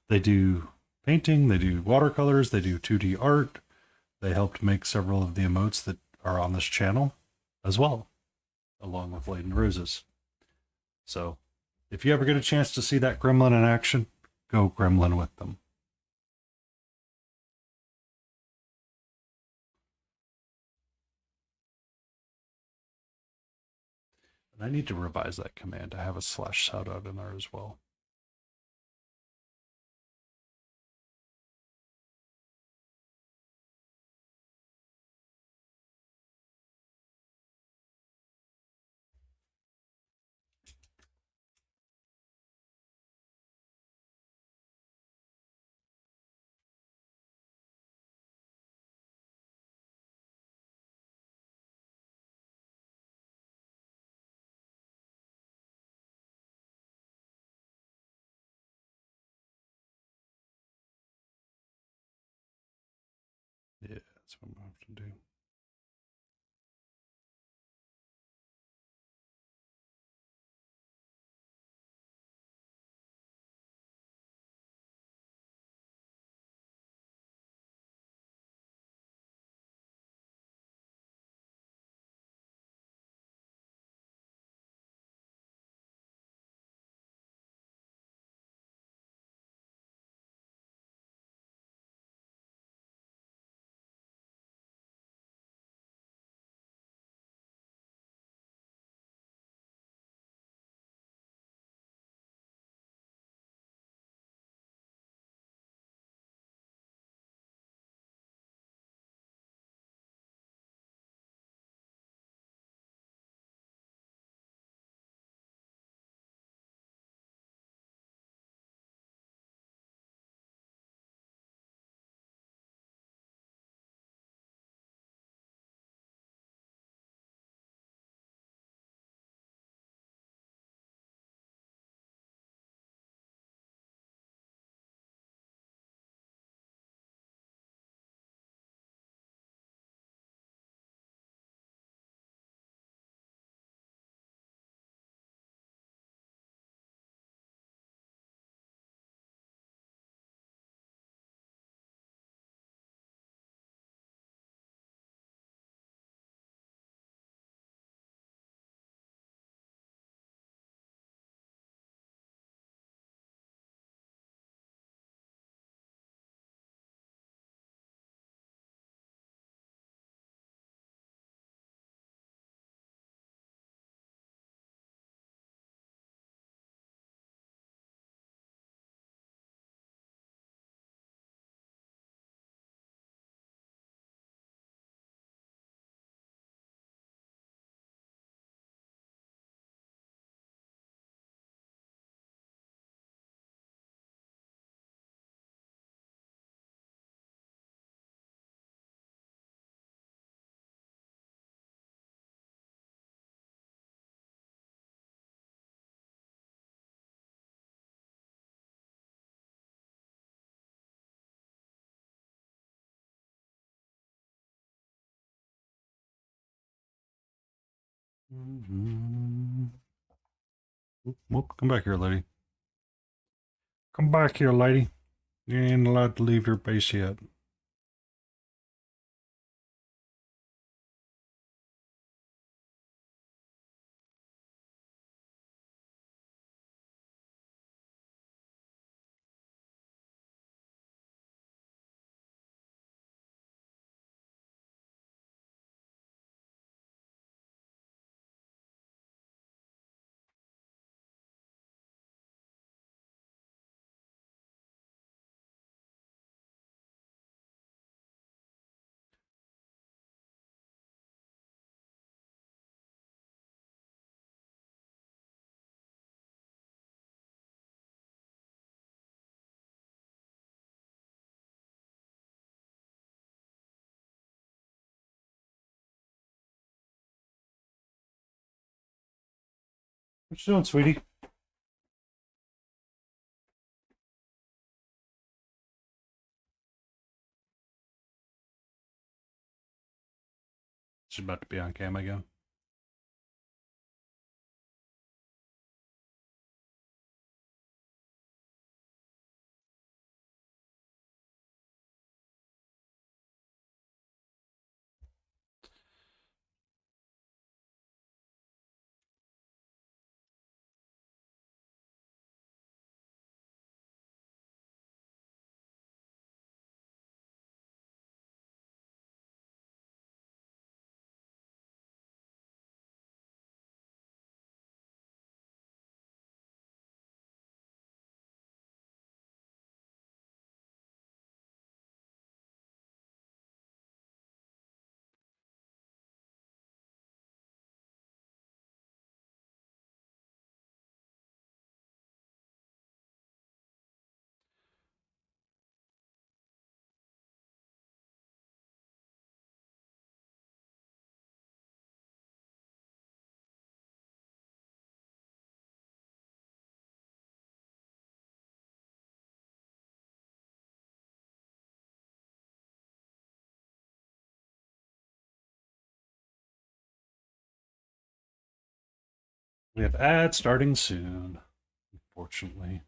They do painting, they do watercolors, they do 2D art. They helped make several of the emotes that are on this channel as well, along with Laden Roses. So, if you ever get a chance to see that gremlin in action, go gremlin with them. And I need to revise that command. I have a slash shout out in there as well. That's what I'm going to have to do. Whoop, come back here, lady. Come back here, lady. You ain't allowed to leave your base yet. What you doing, sweetie? She's about to be on cam again. We have ads starting soon, unfortunately.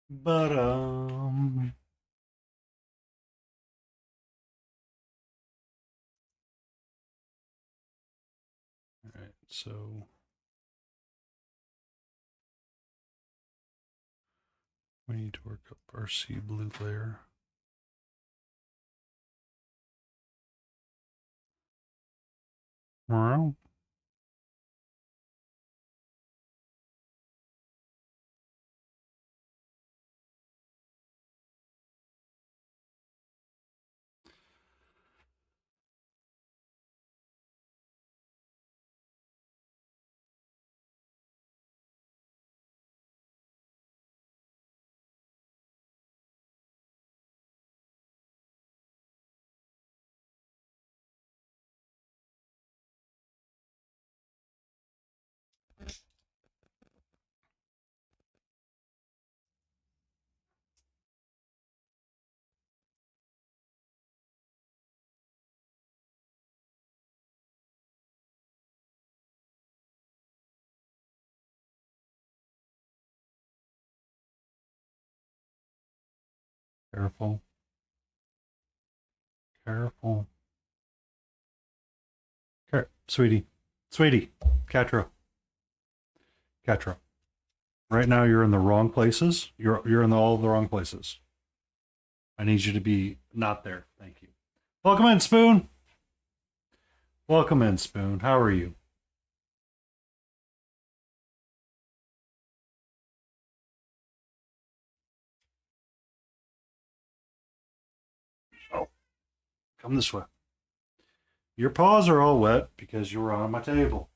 But all right, so we need to work up our sea blue layer. Well, careful, careful. Sweetie, sweetie, Catra, Catra. Right now, you're in the wrong places. You're in all the wrong places. I need you to be not there. Thank you. Welcome in, Spoon. Welcome in, Spoon. How are you? Oh, come this way. Your paws are all wet because you were on my table.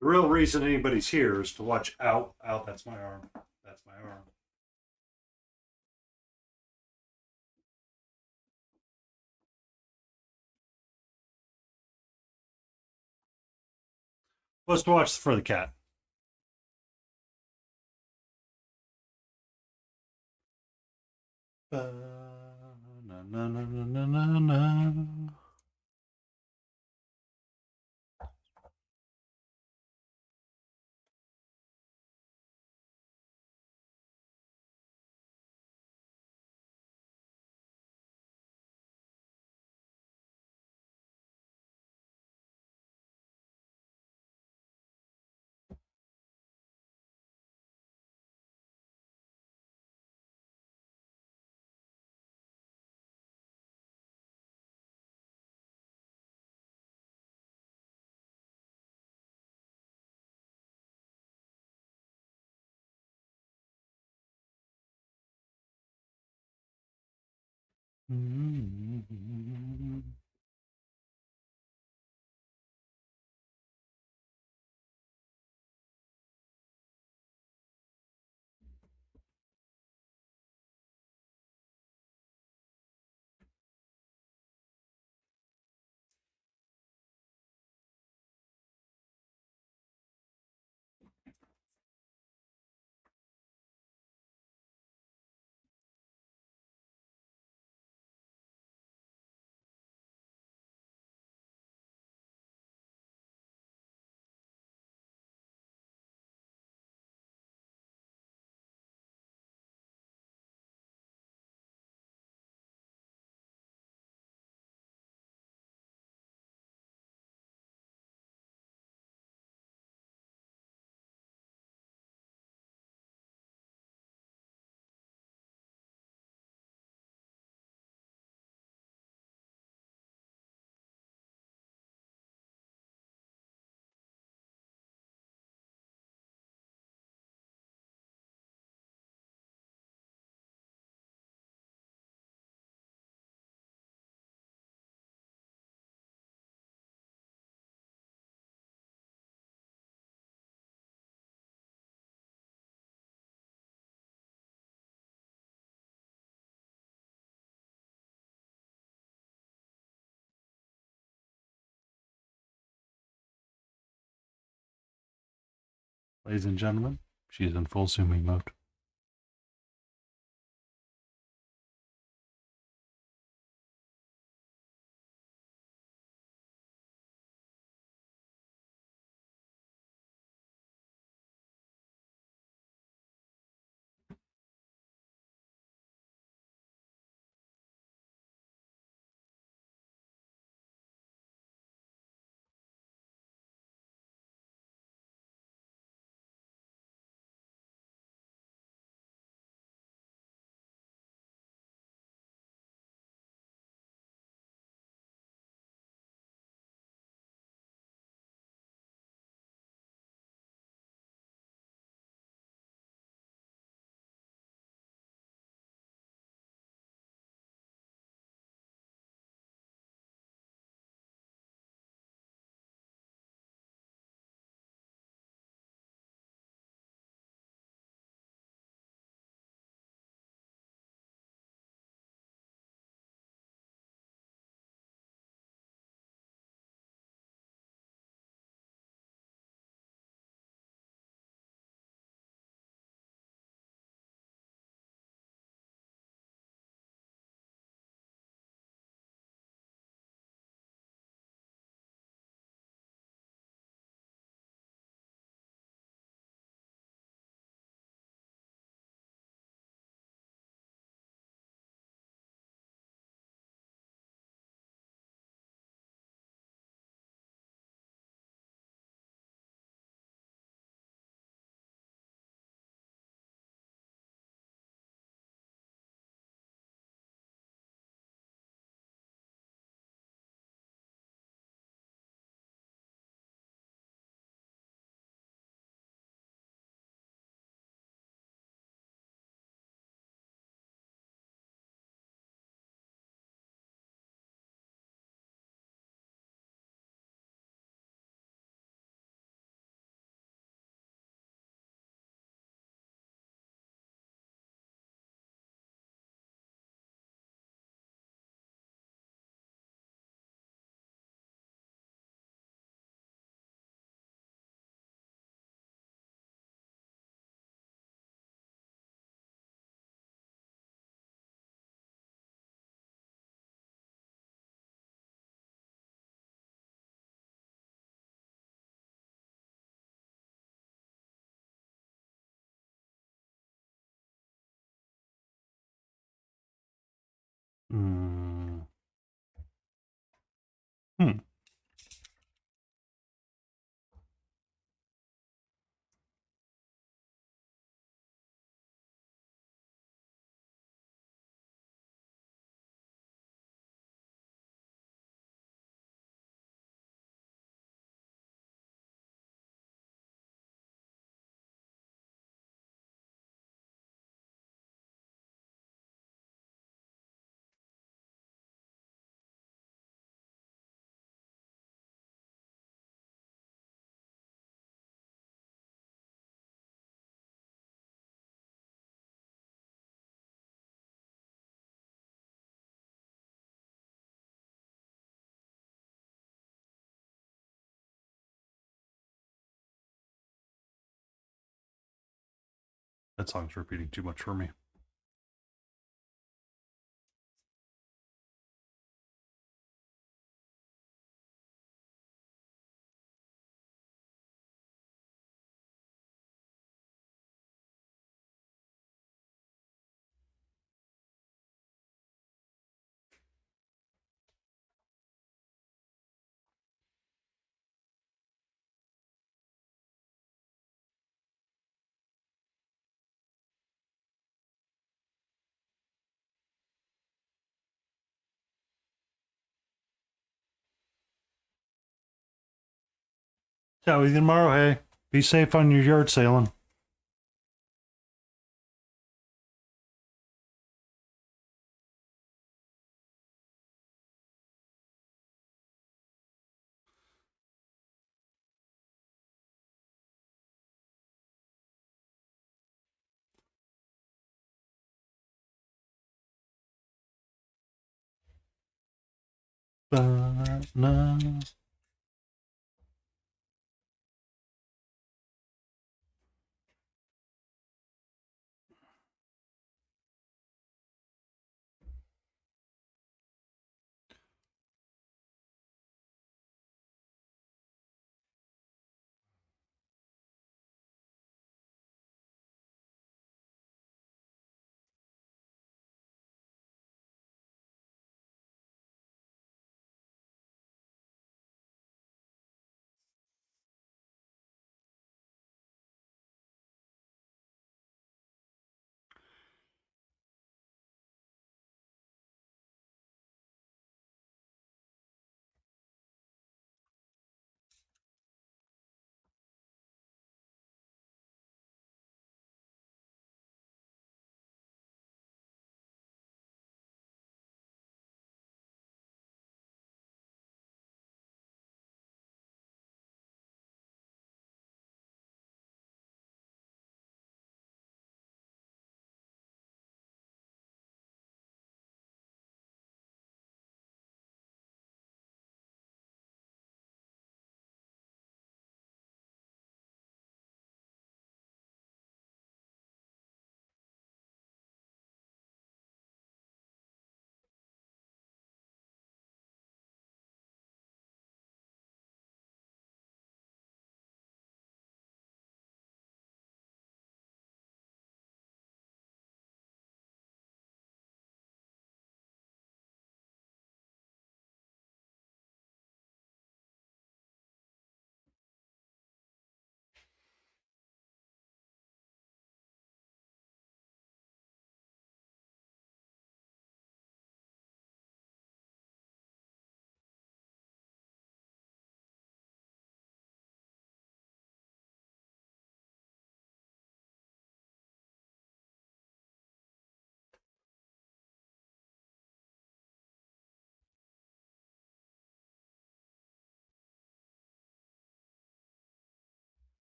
The real reason anybody's here is to watch out. Out, that's my arm. That's my arm. Supposed to watch for the cat. Na, na, na, na, na, na. Ladies and gentlemen, she's in full zooming mode. Hmm. Hmm. That song's repeating too much for me. Chat with you tomorrow. Hey, be safe on your yard sailing. Ba-na.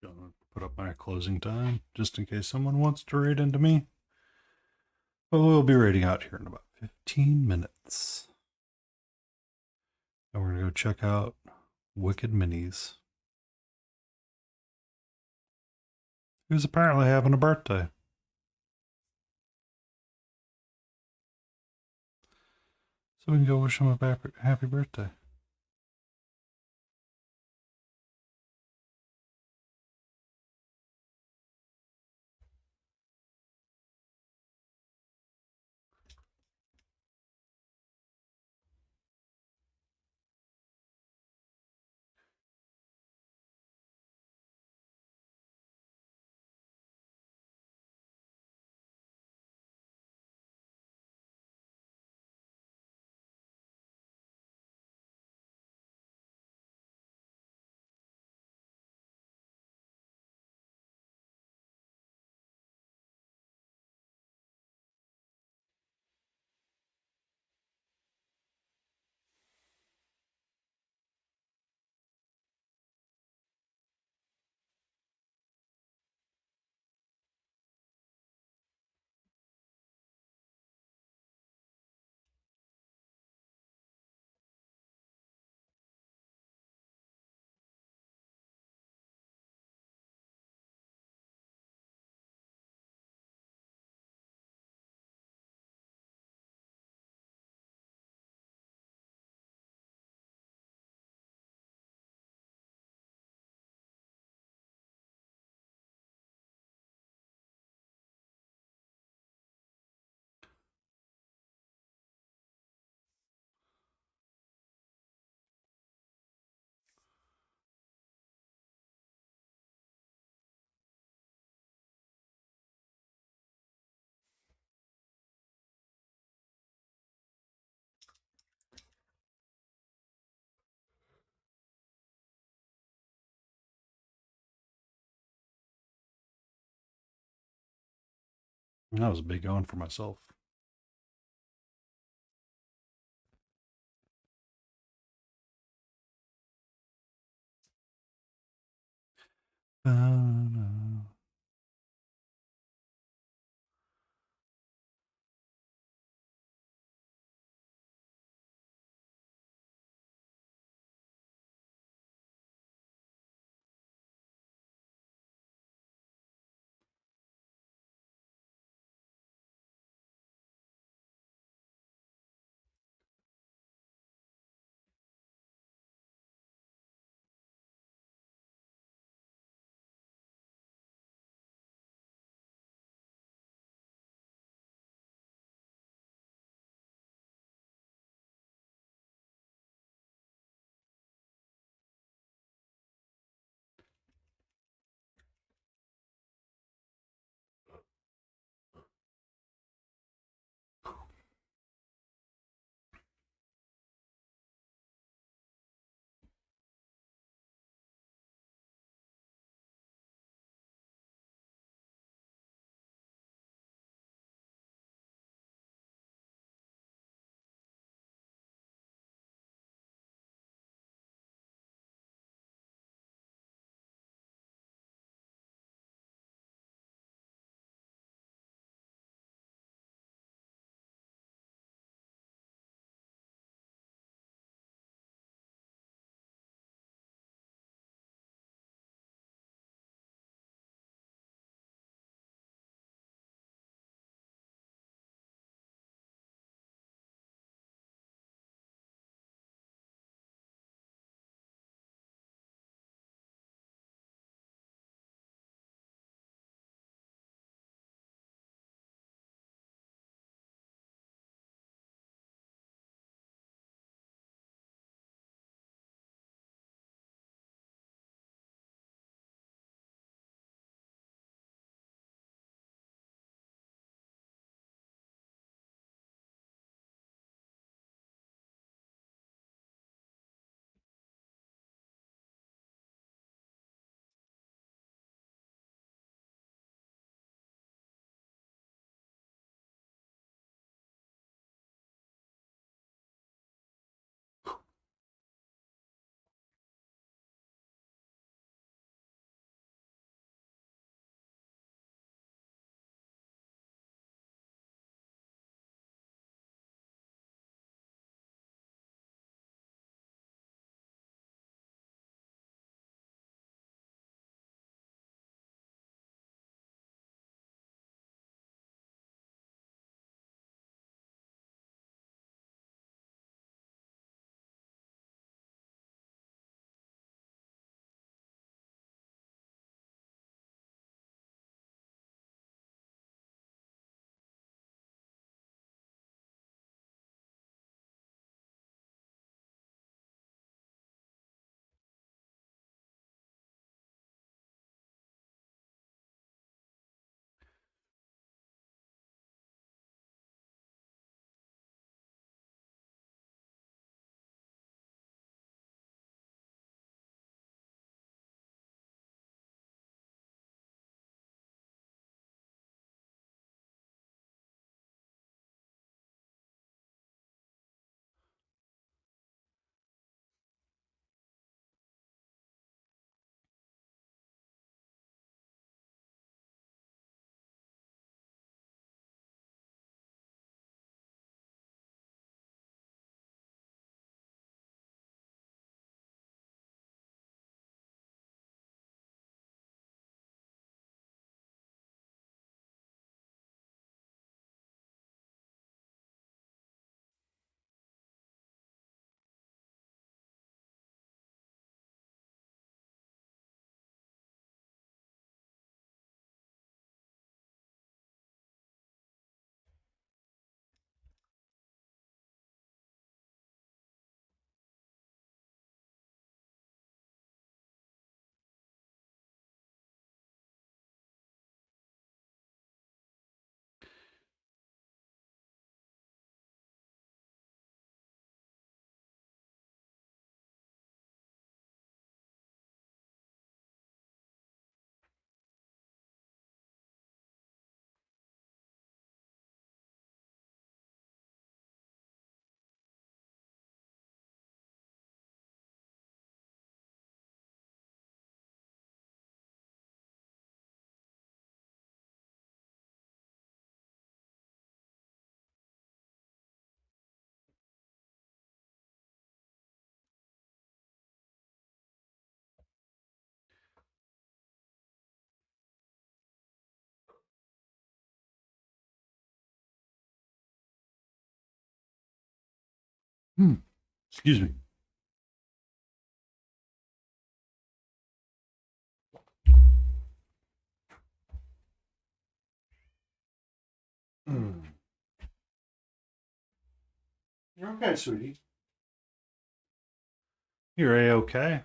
Gonna put up my closing time just in case someone wants to raid into me. But we'll be raiding out here in about 15 minutes. And we're gonna go check out Wicked Minis, who's apparently having a birthday. So we can go wish him a happy birthday. That was a big on for myself. Excuse me. You're okay, sweetie. You're A-okay.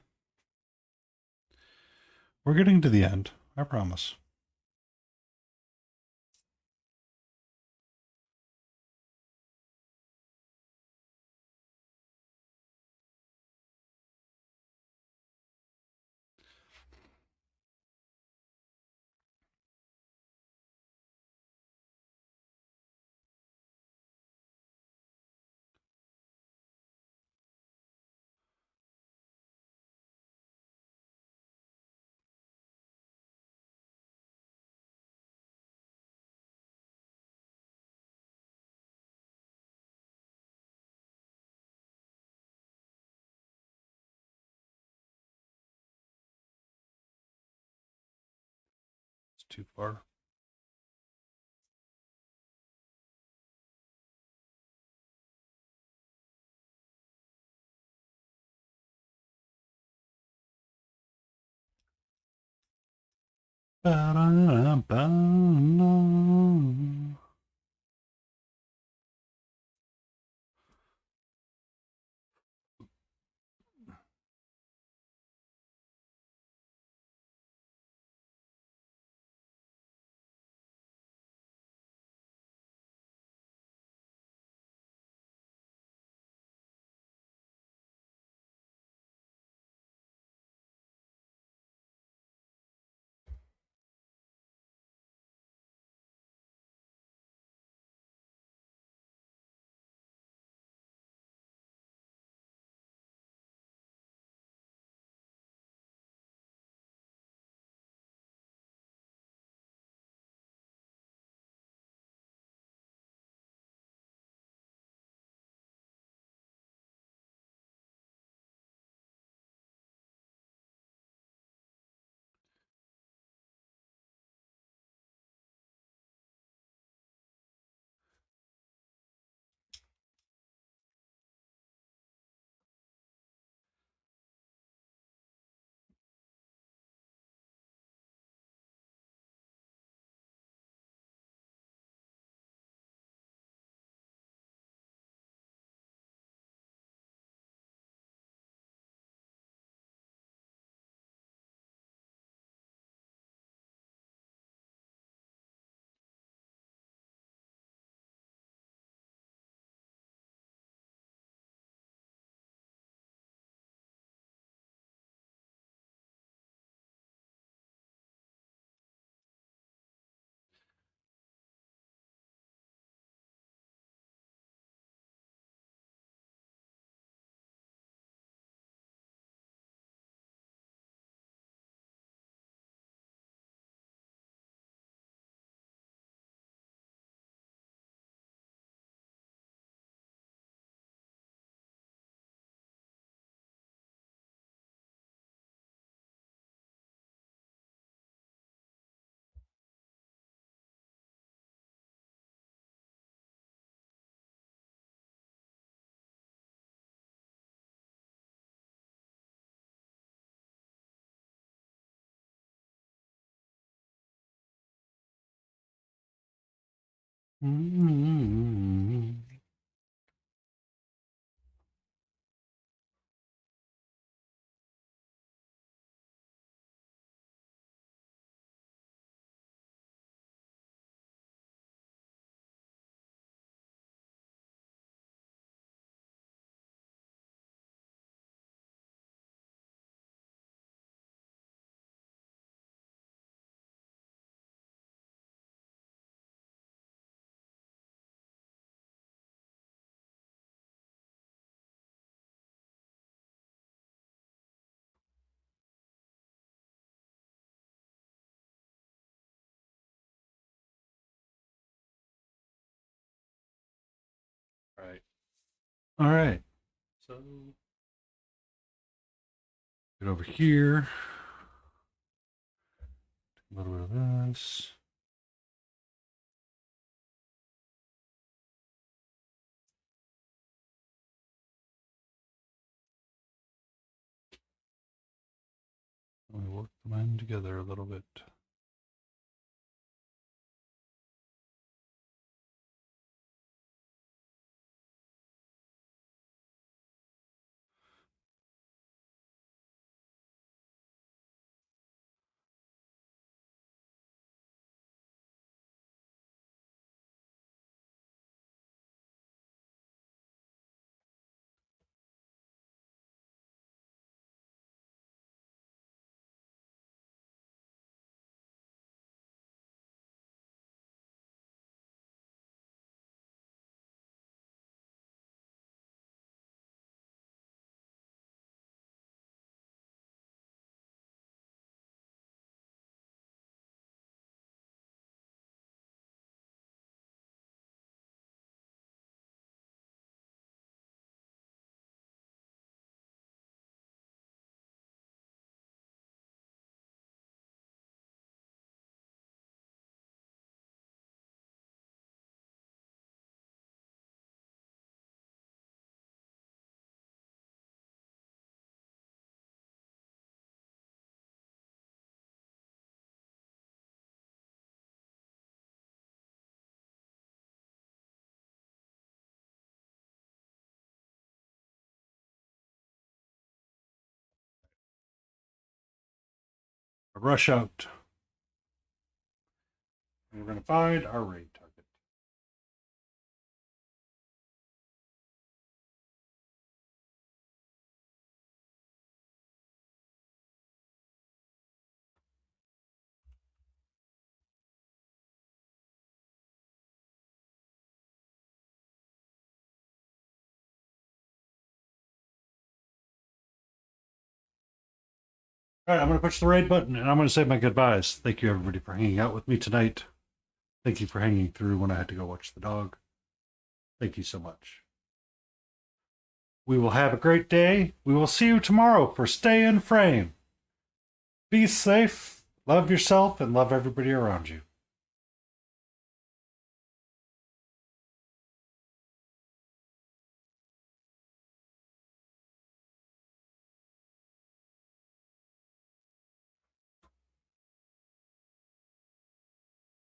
We're getting to the end. I promise. It's too far. Ba-da-da-ba. Mm-hmm. Right. All right. So get over here. A little bit of this. We work them in together a little bit. Rush out. And we're going to find our raid target. All right, I'm going to push the raid button and I'm going to say my goodbyes. Thank you, everybody, for hanging out with me tonight. Thank you for hanging through when I had to go watch the dog. Thank you so much. We will have a great day. We will see you tomorrow for Stay in Frame. Be safe, love yourself, and love everybody around you.